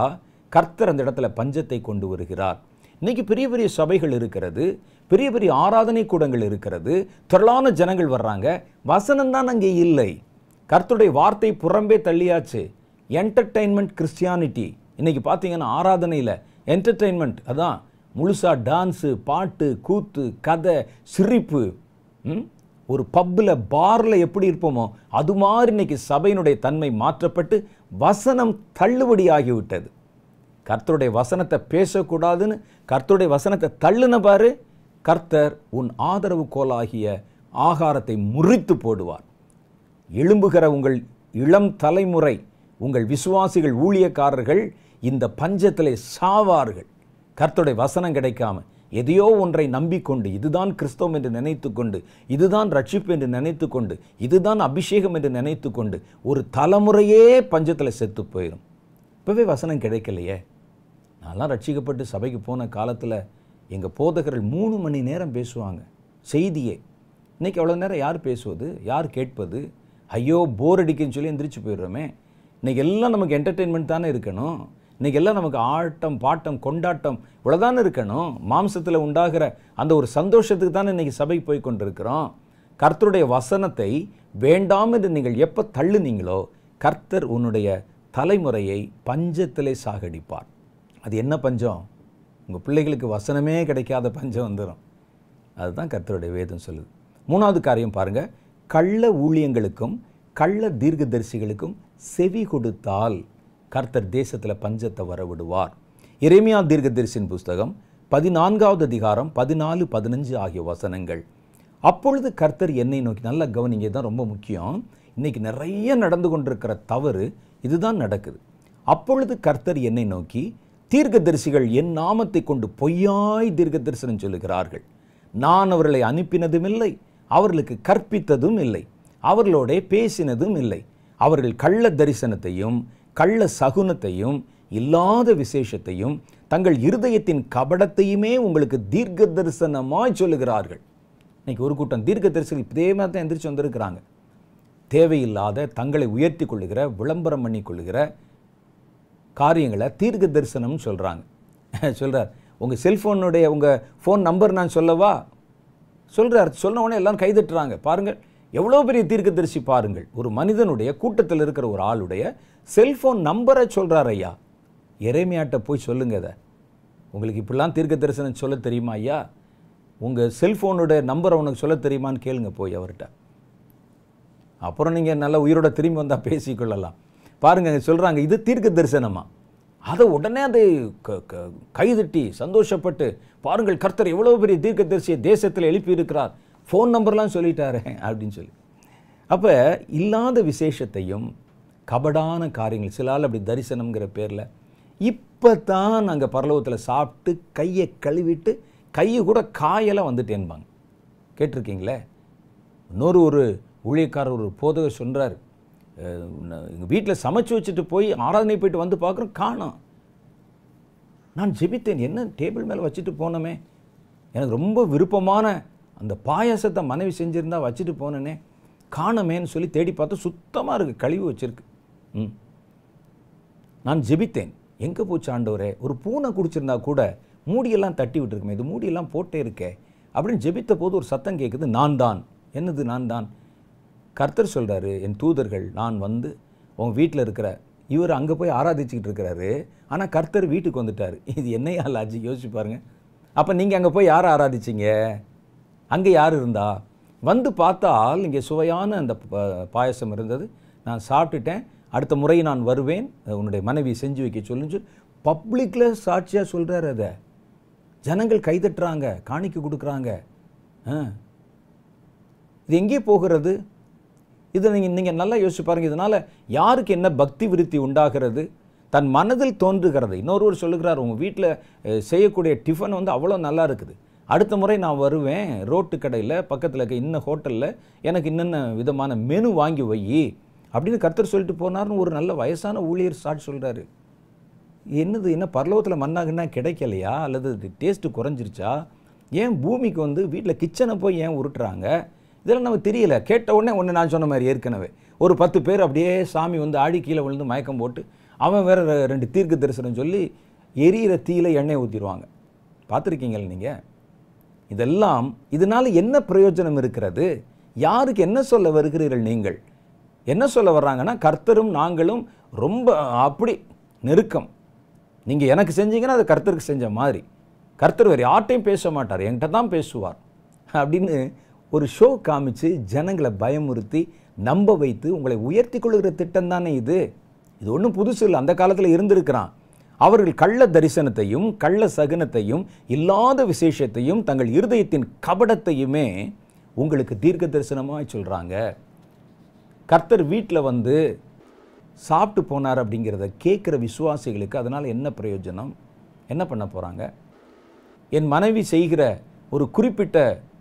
கர்த்தர் அந்த இடத்துல பஞ்சத்தை கொண்டு வருகிறார். இன்னைக்கு பெரிய பெரிய சபைகள் இருக்கிறது, பெரிய பெரிய ஆராதனை கூடங்கள் இருக்கிறது, திரளான ஜனங்கள் வர்றாங்க, வசனம் தான் அங்கே இல்லை. கர்த்தருடைய வார்த்தை புறம்பே தள்ளியாச்சு. Entertainment Christianity. இன்னைக்கு பார்த்தீங்கன்னா ஆராதனையில் என்டர்டெயின்மெண்ட், அதான் முழுசா டான்ஸு, பாட்டு, கூத்து, கதை, சிரிப்பு. ஒரு பப்பில் பாரில் எப்படி இருப்போமோ அது மாதிரி இன்னைக்கு சபையினுடைய தன்மை மாற்றப்பட்டு வசனம் தள்ளுபடி ஆகிவிட்டது. கர்த்தருடைய வசனத்தை பேசக்கூடாதுன்னு கர்த்தருடைய வசனத்தை தள்ளுன பாரு, கர்த்தர் உன் ஆதரவு கோலாகிய ஆகாரத்தை முறித்து போடுவார். எழும்புகிற உங்கள் இளம் தலைமுறை, உங்கள் விசுவாசிகள், ஊழியக்காரர்கள் இந்த பஞ்சத்திலே சாவார்கள். கர்த்தருடைய வசனம் கிடைக்காம எதையோ ஒன்றை நம்பிக்கொண்டு, இதுதான் கிறிஸ்தவம் என்று நினைத்து கொண்டு, இதுதான் ரட்சிப்பு என்று நினைத்து கொண்டு, இதுதான் அபிஷேகம் என்று நினைத்து கொண்டு ஒரு தலைமுறையே பஞ்சத்தில் செத்து போயிடும். இப்போவே வசனம் கிடைக்கலையே. நான்லாம் ரட்சிக்கப்பட்டு சபைக்கு போன காலத்தில் எங்கள் போதகர்கள் 3 மணி நேரம் பேசுவாங்க செய்தியே. இன்றைக்கி அவ்வளோ நேரம் யார் பேசுவது, யார் கேட்பது? ஐயோ போர் அடிக்குன்னு சொல்லி எந்திரிச்சு போயிடுறோமே. இன்றைக்கி எல்லாம் நமக்கு என்டர்டெயின்மெண்ட் தானே இருக்கணும். இன்றைக்கி எல்லாம் நமக்கு ஆட்டம் பாட்டம் கொண்டாட்டம் இவ்வளோதானே இருக்கணும். மாம்சத்தில் உண்டாகிற அந்த ஒரு சந்தோஷத்துக்கு தானே இன்றைக்கி சபைக்கு போய் கொண்டிருக்கிறோம். கர்த்தருடைய வசனத்தை வேண்டாம் என்று நீங்கள் எப்போ தள்ளுனீங்களோ கர்த்தர் உன்னுடைய தலைமுறையை பஞ்சத்திலே சாகடிப்பார். அது என்ன பஞ்சம்? உங்கள் பிள்ளைகளுக்கு வசனமே கிடைக்காத பஞ்சம் வந்துடும். அதுதான் கர்த்தருடைய வேதம் சொல்லுது. 3வது காரியம் பாருங்கள், கள்ள ஊழியங்களுக்கும் கள்ள தீர்க்கதரிசிகளுக்கும் செவி கொடுத்தால் கர்த்தர் தேசத்தில் பஞ்சத்தை வரவிடுவார். எரேமியா தீர்க்கதரிசியின் புஸ்தகம் 14வது அதிகாரம் 14, 15 ஆகிய வசனங்கள். அப்பொழுது கர்த்தர் என்னை நோக்கி, நல்லா கவனிங்க, தான் ரொம்ப முக்கியம். இன்னைக்கு நிறைய நடந்து கொண்டிருக்கிற தவறு இதுதான் நடக்குது. அப்பொழுது கர்த்தர் என்னை நோக்கி, தீர்க்கதரிசிகள் என் நாமத்தை கொண்டு பொய்யாய் தீர்க்க தரிசனம் சொல்லுகிறார்கள். நான் அவர்களை அனுப்பினதும் இல்லை, அவர்களுக்கு கற்பித்ததும் இல்லை, அவர்களோட பேசினதும் இல்லை. அவர்கள் கள்ள தரிசனத்தையும் கள்ள சகுனத்தையும் இல்லாத விசேஷத்தையும் தங்கள் இருதயத்தின் கபடத்தையுமே உங்களுக்கு தீர்க்க தரிசனமாய் சொல்லுகிறார்கள். இன்னைக்கு ஒரு கூட்டம் தீர்க்க தரிசனம் இதே மாதிரி தான் எந்திரிச்சு வந்திருக்கிறாங்க. தேவையில்லாத தங்களை உயர்த்தி கொள்ளுகிற, விளம்பரம் பண்ணி கொள்ளுகிற காரியங்களை தீர்க்க தரிசனம்னு சொல்கிறாங்க. சொல்கிறார், உங்கள் செல்ஃபோனுடைய உங்கள் ஃபோன் நம்பர் நான் சொல்லவா சொல்கிறார். சொன்ன உடனே எல்லாம் கைதட்டுறாங்க. பாருங்கள் எவ்வளோ பெரிய தீர்க்கதரிசி பாருங்கள். ஒரு மனிதனுடைய கூட்டத்தில் இருக்கிற ஒரு ஆளுடைய செல்ஃபோன் நம்பரை சொல்கிறார். ஐயா, எரேமியாட்ட போய் சொல்லுங்க, அதை உங்களுக்கு இப்படிலாம் தீர்க்க தரிசனம் சொல்ல தெரியுமா ஐயா, உங்கள் செல்ஃபோனுடைய நம்பரை உனக்கு சொல்ல தெரியுமான்னு கேளுங்க போய் அவர்கிட்ட. அப்புறம் நீங்கள் நல்லா உயிரோட திரும்பி வந்தால் பேசிக்கொள்ளலாம். பாருங்க சொல்கிறாங்க, இது தீர்க்க தரிசனமா? அதை உடனே அதை கைதட்டி சந்தோஷப்பட்டு, பாருங்கள் கர்த்தர் எவ்வளோ பெரிய தீர்க்க தரிசியை தேசத்தில் எழுப்பி இருக்கிறார், ஃபோன் நம்பர்லாம் சொல்லிட்டாரு அப்படின்னு சொல்லி. அப்போ இல்லாத விசேஷத்தையும் கபடான காரியங்கள், சில ஆள் அப்படி தரிசனம்ங்கிற பேரில் இப்போ தான் நாங்கள் பரலோகத்தில் சாப்பிட்டு கையை கழுவிட்டு கையை கூட காயெல்லாம் வந்துட்டேன்பாங்க. கேட்டிருக்கீங்களே? ஒரு ஊழியக்காரர் ஒரு போதகர் சொல்கிறார், எங்கள் வீட்டில் சமைச்சு வச்சுட்டு போய் ஆராதனை போயிட்டு வந்து பார்க்குறோம், காணோம். நான் ஜெபித்தேன், என்ன டேபிள் மேலே வச்சுட்டு போனோமே, எனக்கு ரொம்ப விருப்பமான அந்த பாயாசத்தை மனைவி செஞ்சுருந்தா வச்சுட்டு போனேனே, காணமேன்னு சொல்லி தேடி பார்த்து சுத்தமாக இருக்குது, கழிவு வச்சுருக்கு. நான் ஜெபித்தேன், எங்கே போச்சு ஆண்டவரே, ஒரு பூனை குடிச்சிருந்தா கூட மூடியெல்லாம் தட்டி விட்டுருக்குமே, இது மூடியெல்லாம் போட்டே இருக்கே அப்படின்னு ஜெபித்த போது ஒரு சத்தம் கேட்குது, நான் தான். என்னது நான் தான்? கர்த்தர் சொல்கிறாரு, என் தூதர்கள் நான் வந்து உங்கள் வீட்டில் இருக்கிற இவர் அங்கே போய் ஆராதிச்சுக்கிட்டு இருக்கிறாரு, ஆனால் கர்த்தர் வீட்டுக்கு வந்துட்டார். இது என்னையா லாஜிக் யோசிச்சு பாருங்கள். அப்போ நீங்கள் அங்கே போய் யாரை ஆராதிச்சிங்க? அங்கே யார் இருந்தா? வந்து பார்த்தால் இங்கே சுவையான அந்த பாயசம் இருந்தது, நான் சாப்பிட்டுட்டேன், அடுத்த முறை நான் வருவேன், உன்னுடைய மனைவி செஞ்சு வைக்க சொல்லுன்னு பப்ளிக்கில் சாட்சியாக சொல்கிறார். அதை ஜனங்கள் கைதட்டுறாங்க, காணிக்க கொடுக்குறாங்க. இது எங்கே போகிறது? இதை நீங்கள் நல்லா யோசிச்சு பாருங்கள். இதனால் யாருக்கு என்ன பக்தி விருத்தி உண்டாகிறது? தன் மனதில் தோன்றுகிறது. இன்னொருவர் சொல்லுகிறார், உங்கள் வீட்டில் செய்யக்கூடிய டிஃபன் வந்து அவ்வளோ நல்லா இருக்குது, அடுத்த முறை நான் வருவேன், ரோட்டு கடையில் பக்கத்தில் இருக்க இன்ன ஹோட்டலில் எனக்கு இன்னென்ன விதமான மெனு வாங்கி வை அப்படின்னு கர்த்தர் சொல்லிட்டு போனார்னு ஒரு நல்ல வயசான ஊழியர் சாட்சி சொல்கிறாரு. என்னது, என்ன பரலோகத்தில் மண்ணாகுன்னா கிடைக்கலையா, அல்லது டேஸ்ட்டு குறைஞ்சிருச்சா? ஏன் பூமிக்கு வந்து வீட்டில் கிச்சனை போய் ஏன் உருட்டுறாங்க? இதெல்லாம் நமக்கு தெரியல. கேட்ட உடனே ஒன்று நான் சொன்ன மாதிரி ஏற்கனவே ஒரு 10 பேர் அப்படியே சாமி வந்து ஆடி கீழே விழுந்து மயக்கம் போட்டு அவன் வேறு 2 தீர்க்க தரிசனம் சொல்லி எரியிற தீயில எண்ணெய் ஊற்றிடுவாங்க. பார்த்துருக்கீங்கள நீங்கள்? இதெல்லாம் இதனால் என்ன பிரயோஜனம் இருக்கிறது? யாருக்கு என்ன சொல்ல வருகிறீர்கள்? நீங்கள் என்ன சொல்ல வர்றாங்கன்னா, கர்த்தரும் நாங்களும் ரொம்ப அப்படி நெருக்கம். நீங்கள் எனக்கு செஞ்சீங்கன்னா அது கர்த்தருக்கு செஞ்ச மாதிரி. கர்த்தர் வேறு யார்ட்டையும் பேச மாட்டார், என்கிட்ட தான் பேசுவார் அப்படின்னு ஒரு ஷோ காமிச்சு ஜனங்களை பயமுறுத்தி நம்ப வைத்து உங்களை உயர்த்தி கொள்கிற திட்டம் தானே இது. இது ஒன்றும் புதுசு இல்லை, அந்த காலத்தில் இருந்திருக்கிறான். அவர்கள் கள்ள தரிசனத்தையும் கள்ள சகுனத்தையும் இல்லாத விசேஷத்தையும் தங்கள் இருதயத்தின் கபடத்தையுமே உங்களுக்கு தீர்க்க தரிசனமாக சொல்கிறாங்க. கர்த்தர் வீட்டில் வந்து சாப்பிட்டு போனார் அப்படிங்கிறத கேட்குற விசுவாசிகளுக்கு அதனால் என்ன பிரயோஜனம்? என்ன பண்ண போகிறாங்க? என் மனைவி செய்கிற ஒரு குறிப்பிட்ட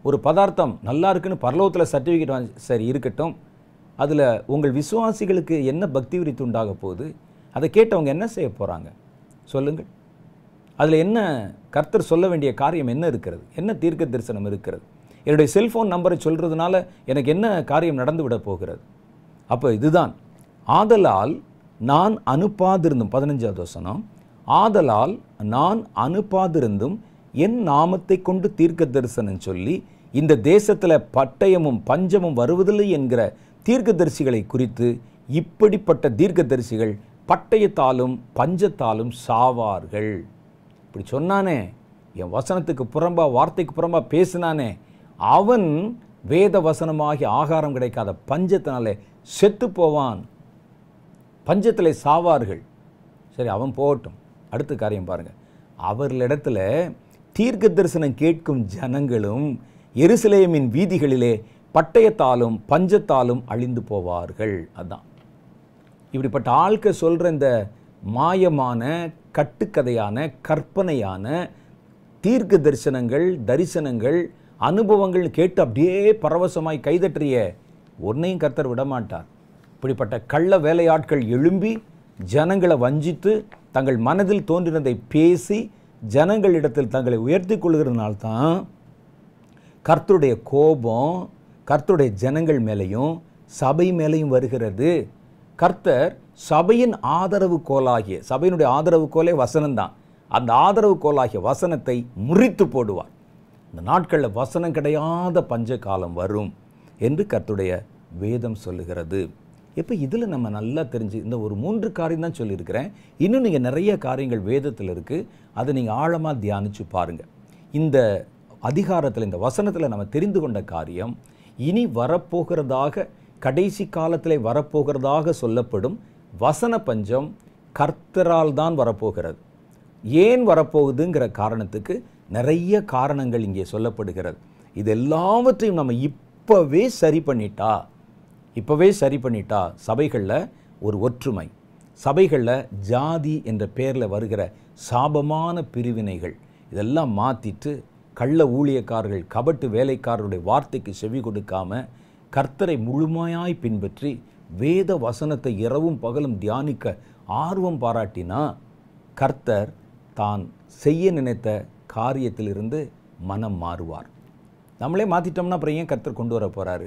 ஒரு பதார்த்தம் நல்லா இருக்குன்னு பரலோகத்தில் சர்டிஃபிகேட் சரி இருக்கட்டும், அதில் உங்கள் விசுவாசிகளுக்கு என்ன பக்தி விருத்தி உண்டாக போகுது? அதை கேட்டவங்க என்ன செய்ய போகிறாங்க சொல்லுங்கள்? அதில் என்ன கர்த்தர் சொல்ல வேண்டிய காரியம் என்ன இருக்கிறது? என்ன தீர்க்க தரிசனம் இருக்கிறது? என்னுடைய செல்ஃபோன் நம்பரை சொல்கிறதுனால எனக்கு என்ன காரியம் நடந்து விட போகிறது? அப்போ இதுதான், ஆதலால் நான் அனுப்பாதிருந்தும் 15வது வசனம், ஆதலால் நான் அனுப்பாதிருந்தும் என் நாமத்தை கொண்டு தீர்க்க தரிசனம் சொல்லி இந்த தேசத்தில் பட்டயமும் பஞ்சமும் வருவதில்லை என்கிற தீர்க்கதரிசிகளை குறித்து இப்படிப்பட்ட தீர்க்கதரிசிகள் பட்டயத்தாலும் பஞ்சத்தாலும் சாவார்கள். இப்படி சொன்னானே, என் வசனத்துக்கு புறம்பா வார்த்தைக்கு புறம்பா பேசினானே, அவன் வேத வசனமாகி ஆகாரம் கிடைக்காத பஞ்சத்தினாலே செத்து போவான், பஞ்சத்திலே சாவார்கள். சரி, அவன் போகட்டும். அடுத்த காரியம் பாருங்க, அவர்களிடத்துல தீர்க்க தரிசனம் கேட்கும் ஜனங்களும் எருசலேமின் வீதிகளிலே பட்டயத்தாலும் பஞ்சத்தாலும் அழிந்து போவார்கள். அதுதான் இப்படிப்பட்ட ஆட்க சொல்கிற இந்த மாயமான கட்டுக்கதையான கற்பனையான தீர்க்க தரிசனங்கள் அனுபவங்கள் கேட்டு அப்படியே பரவசமாய் கைதற்றிய ஒன்னையும் கர்த்தர் விடமாட்டார். இப்படிப்பட்ட கள்ள வேலையாட்கள் எழும்பி ஜனங்களை வஞ்சித்து தங்கள் மனதில் தோன்றினதை பேசி ஜனங்களிடத்தில் தங்களை உயர்த்தி கொள்கிறதுனால்தான் கர்த்தருடைய கோபம் கர்த்தருடைய ஜனங்கள் மேலேயும் சபை மேலேயும் வருகிறது. கர்த்தர் சபையின் ஆதரவு கோலாகிய, சபையினுடைய ஆதரவு கோலே வசனம்தான், அந்த ஆதரவு கோலாகிய வசனத்தை முறித்து போடுவார். இந்த நாட்களில் வசனம் கிடையாத பஞ்ச காலம் வரும் என்று கர்த்தருடைய வேதம் சொல்லுகிறது. இப்போ இதில் நம்ம நல்லா தெரிஞ்சு இந்த ஒரு 3 காரியம் தான் சொல்லியிருக்கிறேன். இன்னும் நீங்கள் நிறைய காரியங்கள் வேதத்தில் இருக்குது, அதை நீங்கள் ஆழமாக தியானித்து பாருங்கள். இந்த அதிகாரத்தில் இந்த வசனத்தில் நம்ம தெரிந்து கொண்ட காரியம், இனி வரப்போகிறதாக கடைசி காலத்தில் வரப்போகிறதாக சொல்லப்படும் வசன பஞ்சம் கர்த்தரால் தான் வரப்போகிறது. ஏன் வரப்போகுதுங்கிற காரணத்துக்கு நிறைய காரணங்கள் இங்கே சொல்லப்படுகிறது. இது எல்லாவற்றையும் நம்ம இப்போவே சரி பண்ணிட்டா சபைகளில் ஒரு ஒற்றுமை, சபைகளில் ஜாதி என்ற பெயரில் வருகிற சாபமான பிரிவினைகள் இதெல்லாம் மாற்றிட்டு கள்ள ஊழியக்காரர்கள் கபட்டு வேலைக்காரருடைய வார்த்தைக்கு செவி கொடுக்காம கர்த்தரை முழுமையாய் பின்பற்றி வேத வசனத்தை இரவும் பகலும் தியானிக்க ஆர்வம் பாராட்டினா கர்த்தர் தான் செய்ய நினைத்த காரியத்திலிருந்து மனம் மாறுவார். நம்மளே மாற்றிட்டோம்னா அப்புறம் ஏன் கர்த்தர் கொண்டு வர போகிறாரு?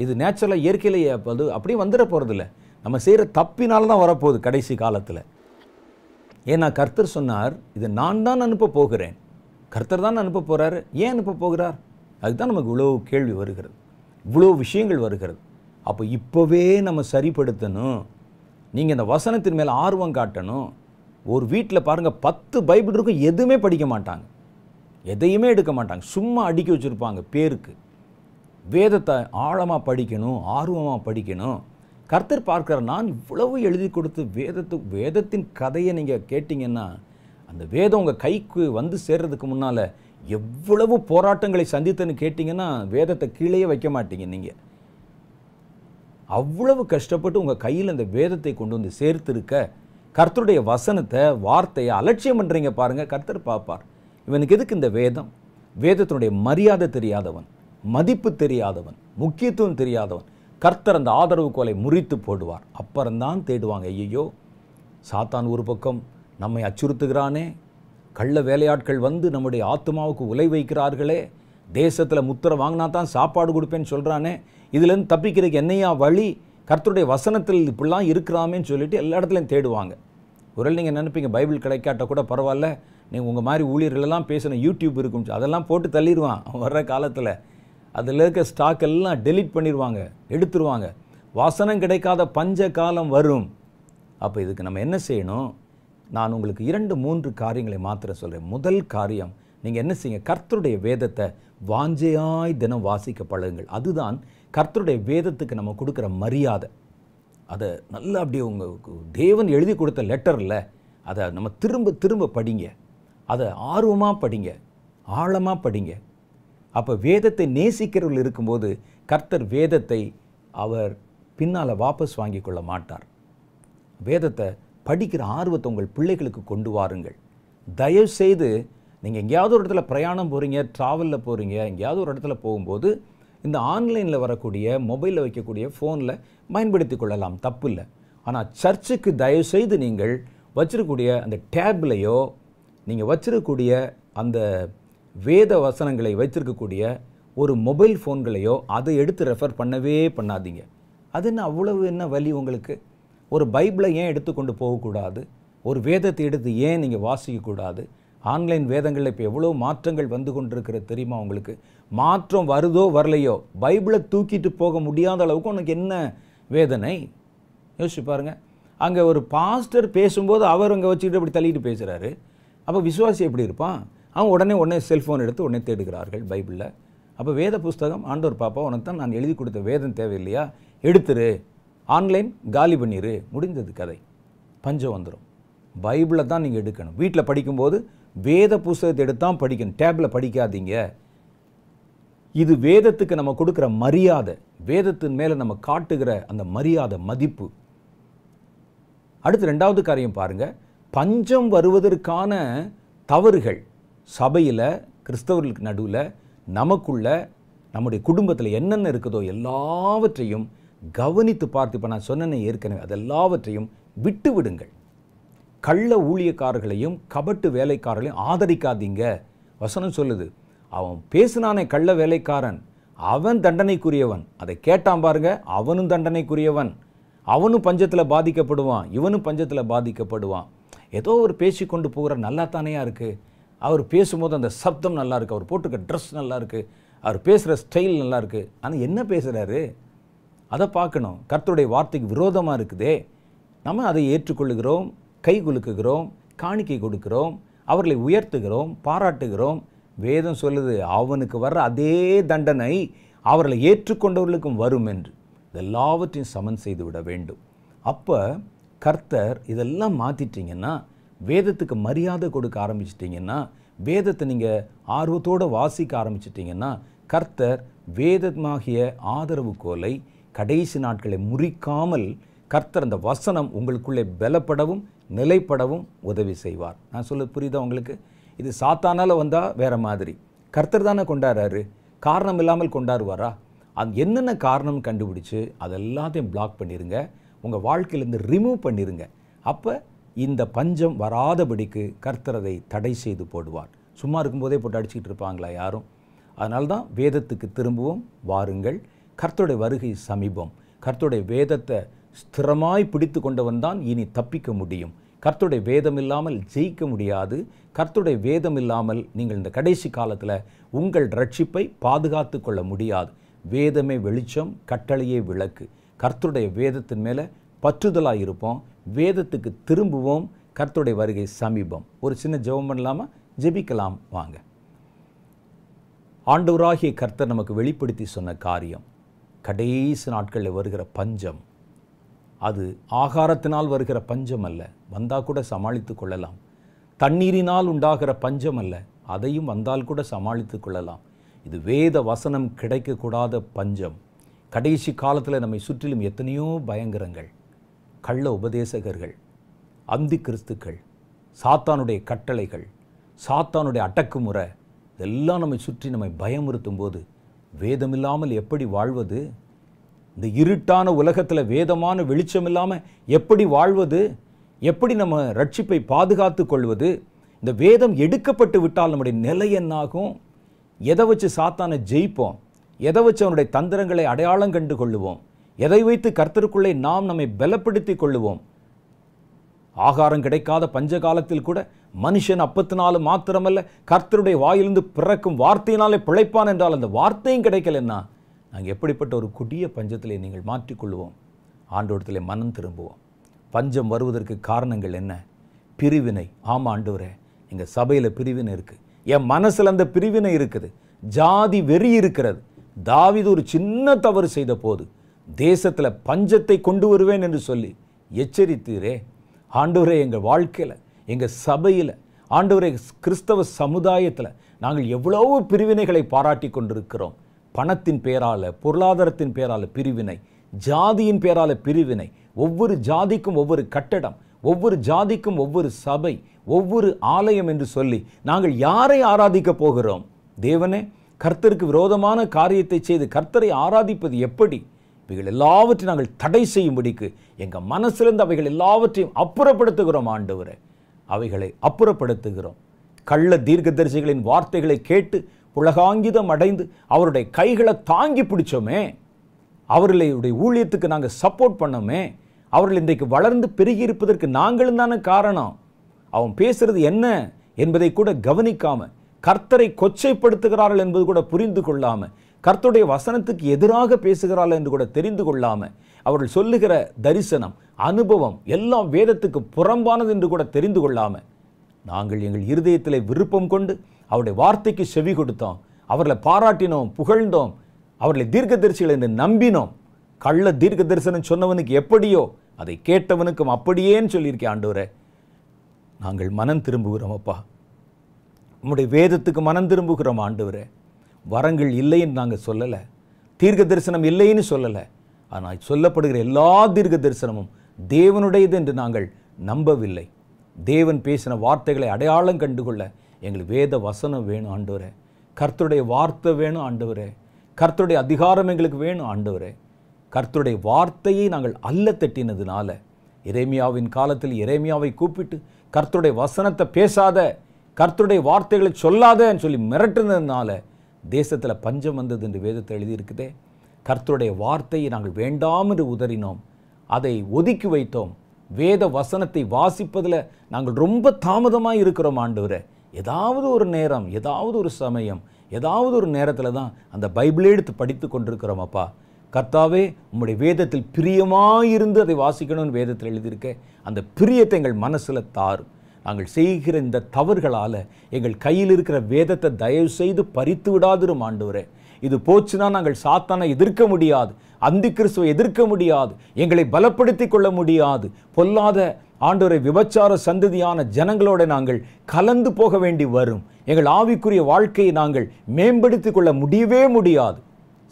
இது நேச்சுரலாக இயற்கையிலேயே அது அப்படியே வந்துட போகிறதில்ல, நம்ம செய்கிற தப்பினால தான் வரப்போகுது கடைசி காலத்தில். ஏன்னா கர்த்தர் சொன்னார், இது நான் தான் அனுப்ப போகிறேன். கர்த்தர் தான் அனுப்ப போகிறாரு, ஏன் அனுப்ப போகிறார்? அதுதான் நமக்கு இவ்வளோ கேள்வி வருகிறது, இவ்வளோ விஷயங்கள் வருகிறது. அப்போ இப்போவே நம்ம சரிப்படுத்தணும். நீங்கள் இந்த வசனத்தின் மேலே ஆர்வம் காட்டணும். ஒரு வீட்டில் பாருங்கள் 10 பைபிள் இருக்கும், எதுவுமே படிக்க மாட்டாங்க, எதையுமே எடுக்க மாட்டாங்க, சும்மா அடுக்கி வச்சுருப்பாங்க பேருக்கு. வேதத்தை ஆழமாக படிக்கணும், ஆர்வமாக படிக்கணும். கர்த்தர் பார்க்கிறார், நான் இவ்வளவு எழுதி கொடுத்து வேதத்தின் கதையை நீங்கள் கேட்டிங்கன்னா அந்த வேதம் உங்கள் கைக்கு வந்து சேர்றதுக்கு முன்னால் எவ்வளவு போராட்டங்களை சந்தித்தன்னு கேட்டிங்கன்னா வேதத்தை கீழே வைக்க மாட்டீங்க. நீங்கள் அவ்வளவு கஷ்டப்பட்டு உங்கள் கையில் இந்த வேதத்தை கொண்டு வந்து சேர்த்திருக்க, கர்த்தருடைய வசனத்தை, வார்த்தையை அலட்சியம் பண்ணுறீங்க பாருங்கள், கர்த்தர் பார்ப்பார். இவனுக்கு எதுக்கு இந்த வேதம்? வேதத்தினுடைய மரியாதை தெரியாதவன், மதிப்பு தெரியாதவன், முக்கியத்துவம் தெரியாதவன். கர்த்தர் அந்த ஆதரவு கோலை முறித்து போடுவார். அப்புறம்தான் தேடுவாங்க. ஐயோ, சாத்தான் ஒரு பக்கம் நம்மை அச்சுறுத்துகிறானே, கள்ள வேலையாட்கள் வந்து நம்முடைய ஆத்மாவுக்கு உலை வைக்கிறார்களே, தேசத்தில் முத்திரை வாங்கினா தான் சாப்பாடு கொடுப்பேன்னு சொல்கிறானே, இதுலேருந்து தப்பிக்கிறதுக்கு என்னையா வழி? கர்த்தருடைய வசனத்தில் இப்படிலாம் இருக்கிறாமேன்னு சொல்லிட்டு எல்லா இடத்துலையும் தேடுவாங்க. ஒருவேளை நீங்கள் நினைப்பீங்க, பைபிள் கிடைக்காட்ட கூட பரவாயில்ல, நீங்கள் உங்கள் மாதிரி ஊழியர்களெல்லாம் பேசின யூடியூப் இருக்கும், அதெல்லாம் போட்டு தள்ளிடுவான் வர்ற காலத்தில். அதில் இருக்க ஸ்டாக் எல்லாம் டெலீட் பண்ணிடுவாங்க, எடுத்துருவாங்க. வசனம் கிடைக்காத பஞ்ச காலம் வரும். அப்போ இதுக்கு நம்ம என்ன செய்யணும்? நான் உங்களுக்கு 2-3 காரியங்களை மாத்திரம் சொல்கிறேன். முதல் காரியம், நீங்கள் என்ன செய்யுங்க, கர்த்தருடைய வேதத்தை வாஞ்சையாய் தினம் வாசிக்க பழகுங்கள். அதுதான் கர்த்தருடைய வேதத்துக்கு நம்ம கொடுக்குற மரியாதை. அதை நல்லா அப்படியே உங்களுக்கு தேவன் எழுதி கொடுத்த லெட்டரில் அதை நம்ம திரும்ப திரும்ப படிங்க. அதை ஆர்வமாக படிங்க, ஆழமாக படிங்க. அப்போ வேதத்தை நேசிக்கிறவர்கள் இருக்கும்போது கர்த்தர் வேதத்தை அவர் பின்னால் வாபஸ் வாங்கி கொள்ள மாட்டார். வேதத்தை படிக்கிற ஆர்வத்தை உங்கள் பிள்ளைகளுக்கு கொண்டு வாருங்கள். தயவுசெய்து நீங்கள் எங்கேயாவது ஒரு இடத்துல பிரயாணம் போகிறீங்க, ட்ராவலில் போகிறீங்க, எங்கேயாவது ஒரு இடத்துல போகும்போது இந்த ஆன்லைனில் வரக்கூடிய, மொபைலில் வைக்கக்கூடிய ஃபோனில் பயன்படுத்தி கொள்ளலாம், தப்பு இல்லை. ஆனால் சர்ச்சுக்கு தயவுசெய்து நீங்கள் வச்சிருக்கக்கூடிய அந்த டேப்லையோ, நீங்கள் வச்சிருக்கக்கூடிய அந்த வேத வசனங்களை வைத்திருக்கக்கூடிய ஒரு மொபைல் ஃபோன்களையோ அதை எடுத்து ரெஃபர் பண்ணவே பண்ணாதீங்க. அது என்ன அவ்வளவு என்ன வலி உங்களுக்கு? ஒரு பைபிளை ஏன் எடுத்துக்கொண்டு போகக்கூடாது? ஒரு வேதத்தை எடுத்து ஏன் நீங்கள் வாசிக்கக்கூடாது? ஆன்லைன் வேதங்களில் இப்போ எவ்வளோ மாற்றங்கள் வந்து கொண்டிருக்கிறது தெரியுமா உங்களுக்கு? மாற்றம் வருதோ வரலையோ, பைபிளை தூக்கிட்டு போக முடியாத அளவுக்கு உனக்கு என்ன வேதனை? யோசிச்சு பாருங்கள். அங்கே ஒரு பாஸ்டர் பேசும்போது அவர் அங்கே வச்சுக்கிட்டு அப்படி தள்ளிட்டு பேசுகிறாரு. அப்போ விசுவாசி எப்படி இருப்பான்? அவன் உடனே செல்ஃபோன் எடுத்து உடனே தேடுகிறார்கள் பைபிளில். அப்போ வேத புஸ்தகம் ஆண்டவர் பாப்பா, உனக்கு தான் நான் எழுதி கொடுத்த வேதம் தேவையில்லையா? எடுத்துரு, ஆன்லைன் காலி பண்ணிடு, முடிந்தது கதை. பஞ்சம் வந்துடும். பைபிளை தான் நீங்கள் எடுக்கணும். வீட்டில் படிக்கும்போது வேத புஸ்தகத்தை எடுத்தான் படிக்கணும், டேபில் படிக்காதீங்க. இது வேதத்துக்கு நம்ம கொடுக்குற மரியாதை, வேதத்தின் மேலே நம்ம காட்டுகிற அந்த மரியாதை, மதிப்பு. அடுத்து 2வது காரியம் பாருங்கள். பஞ்சம் வருவதற்கான தவறுகள் சபையில், கிறிஸ்தவர்களுக்கு நடுவில், நமக்குள்ள, நம்முடைய குடும்பத்தில் என்னென்ன இருக்குதோ எல்லாவற்றையும் கவனித்து பார்த்து, இப்போ நான் சொன்னேனே ஏற்கனவே, அதெல்லாவற்றையும் விட்டு விடுங்கள். கள்ள ஊழியக்காரர்களையும் கபட்டு வேலைக்காரர்களையும் ஆதரிக்காதீங்க. வசனம் சொல்லுது, அவன் பேசினானே கள்ள வேலைக்காரன், அவன் தண்டனைக்குரியவன். அதை கேட்டான் பாருங்க, அவனும் தண்டனைக்குரியவன். அவனும் பஞ்சத்தில் பாதிக்கப்படுவான், இவனும் பஞ்சத்தில் பாதிக்கப்படுவான். ஏதோ ஒரு பேசி கொண்டு போகிற நல்லா தானேயா இருக்குது. அவர் பேசும்போது அந்த சப்தம் நல்லா இருக்குது, அவர் போட்டுக்க ட்ரெஸ் நல்லா இருக்குது, அவர் பேசுகிற ஸ்டைல் நல்லா இருக்குது. ஆனால் என்ன பேசுகிறாரு அதை பார்க்கணும். கர்த்தருடைய வார்த்தைக்கு விரோதமாக இருக்குதே. நம்ம அதை ஏற்றுக்கொள்ளுகிறோம், கை குலுக்குகிறோம், காணிக்கை கொடுக்கிறோம், அவர்களை உயர்த்துகிறோம், பாராட்டுகிறோம். வேதம் சொல்லுது, அவனுக்கு வர்ற அதே தண்டனை அவர்களை ஏற்றுக்கொண்டவர்களுக்கும் வரும் என்று. இதெல்லாவற்றையும் சமன் செய்து விட வேண்டும். அப்போ கர்த்தர் இதெல்லாம் மாற்றிட்டீங்கன்னா, வேதத்துக்கு மரியாதை கொடுக்க ஆரம்பிச்சிட்டிங்கன்னா, வேதத்தை நீங்கள் ஆர்வத்தோடு வாசிக்க ஆரம்பிச்சிட்டிங்கன்னா, கர்த்தர் வேதமாகிய ஆதரவு கோலை கடைசி நாட்களை முறிக்காமல் கர்த்தர் அந்த வசனம் உங்களுக்குள்ளே பலப்படவும் நிலைப்படவும் உதவி செய்வார். நான் சொல்ல புரியுதா உங்களுக்கு? இது சாத்தானால் வந்தால் வேறு மாதிரி, கர்த்தர் தானே கொண்டாடுறாரு, காரணம் இல்லாமல் கொண்டாடுவாரா? அது என்னென்ன காரணம் கண்டுபிடிச்சு அதெல்லாத்தையும் பிளாக் பண்ணிடுங்க, உங்கள் வாழ்க்கையிலேருந்து ரிமூவ் பண்ணிடுங்க. அப்போ இந்த பஞ்சம் வராதபடிக்கு கர்த்தர் அதை தடை செய்து போடுவார். சும்மா இருக்கும்போதே போட்டு அடிச்சுக்கிட்டு இருப்பாங்களா யாரும்? அதனால தான் வேதத்துக்கு திரும்பவும் வாருங்கள். கர்த்தருடைய வருகை சமீபம். கர்த்தருடைய வேதத்தை ஸ்திரமாய் பிடித்து கொண்டவன் தான் இனி தப்பிக்க முடியும். கர்த்தருடைய வேதம் இல்லாமல் ஜெயிக்க முடியாது. கர்த்தருடைய வேதம் இல்லாமல் நீங்கள் இந்த கடைசி காலத்தில் உங்கள் ரட்சிப்பை பாதுகாத்து கொள்ள முடியாது. வேதமே வெளிச்சம், கட்டளையே விளக்கு. கர்த்தருடைய வேதத்தின் மேலே பற்றுதலாக இருப்போம், வேதத்துக்கு திரும்புவோம். கர்த்தருடைய வருகை சமீபம். ஒரு சின்ன ஜெபம் பண்ணலாமா? ஜெபிக்கலாம் வாங்க. ஆண்டவராகிய கர்த்தர் நமக்கு வெளிப்படுத்தி சொன்ன காரியம், கடைசி நாட்களில் வருகிற பஞ்சம், அது ஆகாரத்தினால் வருகிற பஞ்சம் அல்ல, வந்தால் கூட சமாளித்து கொள்ளலாம். தண்ணீரினால் உண்டாகிற பஞ்சம் அல்ல, அதையும் வந்தால் கூட சமாளித்து கொள்ளலாம். இது வேத வசனம் கிடைக்கக்கூடாத பஞ்சம். கடைசி காலத்தில் நம்மை சுற்றிலும் எத்தனையோ பயங்கரங்கள், கள்ள உபதேசகர்கள், அந்தி கிறிஸ்துக்கள், சாத்தானுடைய கட்டளைகள், சாத்தானுடைய அடக்குமுறை இதெல்லாம் நம்மை சுற்றி நம்மை பயமுறுத்தும் போது வேதமில்லாமல் எப்படி வாழ்வது? இந்த இருட்டான உலகத்தில் வேதமான வெளிச்சம் இல்லாமல் எப்படி வாழ்வது? எப்படி நம்ம ரட்சிப்பை பாதுகாத்து கொள்வது? இந்த வேதம் எடுக்கப்பட்டு விட்டால் நம்முடைய நிலை என்னாகும்? எதை வச்சு சாத்தானை ஜெயிப்போம்? எதை வச்சு அவனுடைய தந்திரங்களை அடையாளம் கண்டு கொள்ளுவோம்? எதை வைத்து கர்த்தருக்குள்ளே நாம் நம்மை பலப்படுத்தி கொள்ளுவோம்? ஆகாரம் கிடைக்காத பஞ்ச காலத்தில் கூட மனுஷன் அப்பத்தினால மாத்திரமல்ல கர்த்தருடைய வாயிலிருந்து பிறக்கும் வார்த்தையினாலே பிழைப்பான் என்றால் அந்த வார்த்தையும் கிடைக்கலன்னா நாங்கள் எப்படிப்பட்ட ஒரு கொடிய பஞ்சத்திலே நீங்கள் மாற்றிக்கொள்வோம்? ஆண்டவரிடத்திலே மனம் திரும்புவோம். பஞ்சம் வருவதற்கு காரணங்கள் என்ன? பிரிவினை. ஆமாம் ஆண்டவரே, எங்கள் சபையில் பிரிவினை இருக்குது, என் மனசில் அந்த பிரிவினை இருக்குது, ஜாதி வெறி இருக்கிறது. தாவீது ஒரு சின்ன தவறு செய்த போது தேசத்தில் பஞ்சத்தை கொண்டு வருவேன் என்று சொல்லி எச்சரித்தீரே. ஆண்டவரே, எங்கள் வாழ்க்கையில், எங்கள் சபையில், ஆண்டவரே, கிறிஸ்தவ சமுதாயத்தில் நாங்கள் எவ்வளவு பிரிவினைகளை பாராட்டி கொண்டிருக்கிறோம். பணத்தின் பேரால், பொருளாதாரத்தின் பேரால் பிரிவினை, ஜாதியின் பேரால் பிரிவினை, ஒவ்வொரு ஜாதிக்கும் ஒவ்வொரு கட்டடம், ஒவ்வொரு ஜாதிக்கும் ஒவ்வொரு சபை, ஒவ்வொரு ஆலயம் என்று சொல்லி நாங்கள் யாரை ஆராதிக்க போகிறோம்? தேவனே, கர்த்தருக்கு விரோதமான காரியத்தை செய்து கர்த்தரை ஆராதிப்பது எப்படி? இவைகள் எல்லாவற்றையும் நாங்கள் தடை செய்யும்படிக்கு எங்கள் மனசிலிருந்து அவைகள் எல்லாவற்றையும் அப்புறப்படுத்துகிறோம் ஆண்டவரே. அவைகளை அப்புறப்படுத்துகிறோம். கள்ள தீர்க்கதரிசிகளின் வார்த்தைகளை கேட்டு உலகாங்கிதம் அடைந்து அவருடைய கைகளை தாங்கி பிடிச்சோமே, அவர்களுடைய ஊழியத்துக்கு நாங்கள் சப்போர்ட் பண்ணோமே, அவர்கள் இன்றைக்கு வளர்ந்து பெருகி இருப்பதற்கு நாங்களும் தானே காரணம். அவன் பேசுறது என்ன என்பதை கூட கவனிக்காம, கர்த்தரை கொச்சைப்படுத்துகிறார்கள் என்பது கூட புரிந்து கொள்ளாம, கர்த்தருடைய வசனத்துக்கு எதிராக பேசுகிறார்கள் என்று கூட தெரிந்து கொள்ளாம, அவர்கள் சொல்லுகிற தரிசனம், அனுபவம் எல்லாம் வேதத்துக்கு புறம்பானது என்று கூட தெரிந்து கொள்ளாம, நாங்கள் எங்கள் இருதயத்தில் விருப்பம் கொண்டு அவருடைய வார்த்தைக்கு செவி கொடுத்தோம், அவர்களை பாராட்டினோம், புகழ்ந்தோம், அவர்களை தீர்க்கதரிசிகள் என்று நம்பினோம். கள்ள தீர்க்க தரிசனம் சொன்னவனுக்கு எப்படியோ அதை கேட்டவனுக்கும் அப்படியேன்னு சொல்லியிருக்கேன் ஆண்டவரே. நாங்கள் மனம் திரும்புகிறோம் அப்பா, உம்முடைய வேதத்துக்கு மனம் திரும்புகிறோம் ஆண்டவரே. வரங்கள் இல்லைன்னு நாங்கள் சொல்லலை, தீர்க்க தரிசனம் இல்லைன்னு சொல்லலை, ஆனால் சொல்லப்படுகிற எல்லா தீர்க்க தரிசனமும் தேவனுடையது என்று நாங்கள் நம்பவில்லை. தேவன் பேசின வார்த்தைகளை அடையாளம் கண்டுகொள்ள எங்களுக்கு வேத வசனம் வேணும் ஆண்டவரே, கர்த்தருடைய வார்த்தை வேணும் ஆண்டவரே, கர்த்தருடைய அதிகாரம் எங்களுக்கு வேணும் ஆண்டவரே. கர்த்தருடைய வார்த்தையை நாங்கள் அல்ல தட்டினதுனால, எரேமியாவின் காலத்தில் எரேமியாவை கூப்பிட்டு கர்த்தருடைய வசனத்தை பேசாத, கர்த்தருடைய வார்த்தைகளை சொல்லாதன்னு சொல்லி மிரட்டுனதுனால தேசத்தில் பஞ்சம் வந்தது என்று வேதத்தை எழுதியிருக்குதே. கர்த்தருடைய வார்த்தையை நாங்கள் வேண்டாம் என்று உதறினோம், அதை ஒதுக்கி வைத்தோம். வேத வசனத்தை வாசிப்பதில் நாங்கள் ரொம்ப தாமதமாக இருக்கிறோம் ஆண்டவரே. ஏதாவது ஒரு நேரம், ஏதாவது ஒரு சமயம், ஏதாவது ஒரு நேரத்தில் தான் அந்த பைபிளை எடுத்து படித்து கொண்டிருக்கிறோம் அப்பா. கர்த்தாவே, உம்முடைய வேதத்தில் பிரியமாயிருந்து அதை வாசிக்கணும்னு வேதத்தில் எழுதியிருக்க அந்த பிரியத்தை எங்கள் மனசில் தாரும். நாங்கள் செய்கிற இந்த தவறுகளால் எங்கள் கையில் இருக்கிற வேதத்தை தயவு செய்து பறித்து விடாதிரும் ஆண்டவரே. இது போச்சுன்னா நாங்கள் சாத்தானை எதிர்க்க முடியாது, அந்தி கிறிஸ்துவை எதிர்க்க முடியாது, எங்களை பலப்படுத்தி கொள்ள முடியாது. பொல்லாத ஆண்டவரை விபச்சார சந்ததியான ஜனங்களோட நாங்கள் கலந்து போக வேண்டி வரும். எங்கள் ஆவிக்குரிய வாழ்க்கையை நாங்கள் மேம்படுத்தி கொள்ள முடியவே முடியாது.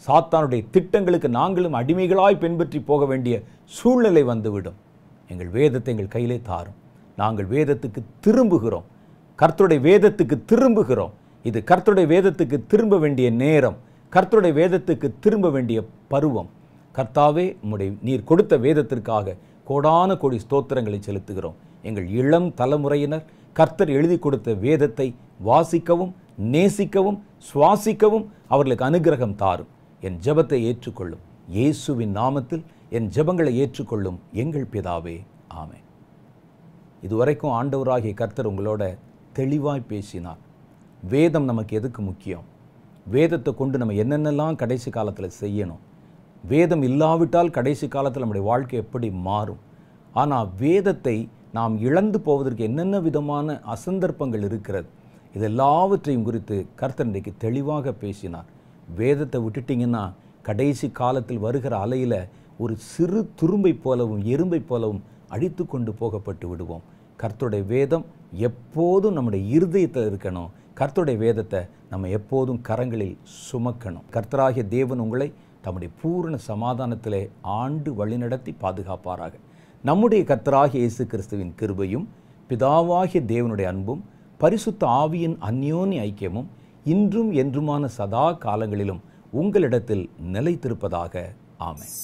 சாத்தானுடைய திட்டங்களுக்கு நாங்களும் அடிமைகளாய் பின்பற்றி போக வேண்டிய சூழ்நிலை வந்துவிடும். எங்கள் வேதத்தை எங்கள் கையிலே தாரும். நாங்கள் வேதத்துக்கு திரும்புகிறோம், கர்த்தருடைய வேதத்துக்கு திரும்புகிறோம். இது கர்த்தருடைய வேதத்துக்கு திரும்ப வேண்டிய நேரம், கர்த்தருடைய வேதத்துக்கு திரும்ப வேண்டிய பருவம். கர்த்தாவே, உம்முடைய நீர் கொடுத்த வேதத்திற்காக கோடான கோடி ஸ்தோத்திரங்களை செலுத்துகிறோம். எங்கள் இளம் தலைமுறையினர் கர்த்தர் எழுதி கொடுத்த வேதத்தை வாசிக்கவும், நேசிக்கவும், சுவாசிக்கவும் அவர்களுக்கு அனுகிரகம் தாரும். என் ஜெபத்தை ஏற்றுக்கொள்ளும். இயேசுவின் நாமத்தில் என் ஜெபங்களை ஏற்றுக்கொள்ளும் எங்கள் பிதாவே, ஆமென். இதுவரைக்கும் ஆண்டவராகிய கர்த்தர் உங்களோட தெளிவாய் பேசினார். வேதம் நமக்கு எதுக்கு முக்கியம்? வேதத்தை கொண்டு நம்ம என்னென்னலாம் கடைசி காலத்தில் செய்யணும்? வேதம் இல்லாவிட்டால் கடைசி காலத்தில் நம்முடைய வாழ்க்கை எப்படி மாறும்? ஆனால் வேதத்தை நாம் இழந்து போவதற்கு என்னென்ன விதமான அசந்தர்ப்பங்கள் இருக்கிறது, இதெல்லாவற்றையும் குறித்து கர்த்தர் இன்றைக்கு தெளிவாக பேசினார். வேதத்தை விட்டுட்டிங்கன்னா கடைசி காலத்தில் வருகிற அலையில் ஒரு சிறு துரும்பை போலவும் எறும்பை போலவும் அடித்து கொண்டு போகப்பட்டு விடுவோம். கர்த்தருடைய வேதம் எப்போதும் நம்முடைய இருதயத்தில் இருக்கணும். கர்த்தருடைய வேதத்தை நம்ம எப்போதும் கரங்களில் சுமக்கணும். கர்த்தராகிய தேவன் உங்களை தம்முடைய பூரண சமாதானத்திலே ஆண்டு வழிநடத்தி பாதுகாப்பாராக. நம்முடைய கர்த்தராகிய இயேசு கிறிஸ்துவின் கிருபையும் பிதாவாகிய தேவனுடைய அன்பும் பரிசுத்த ஆவியின் அந்யோன்ய ஐக்கியமும் இன்றும் என்றுமான சதா காலங்களிலும் உங்களிடத்தில் நிலைத்திருப்பதாக. ஆமென்.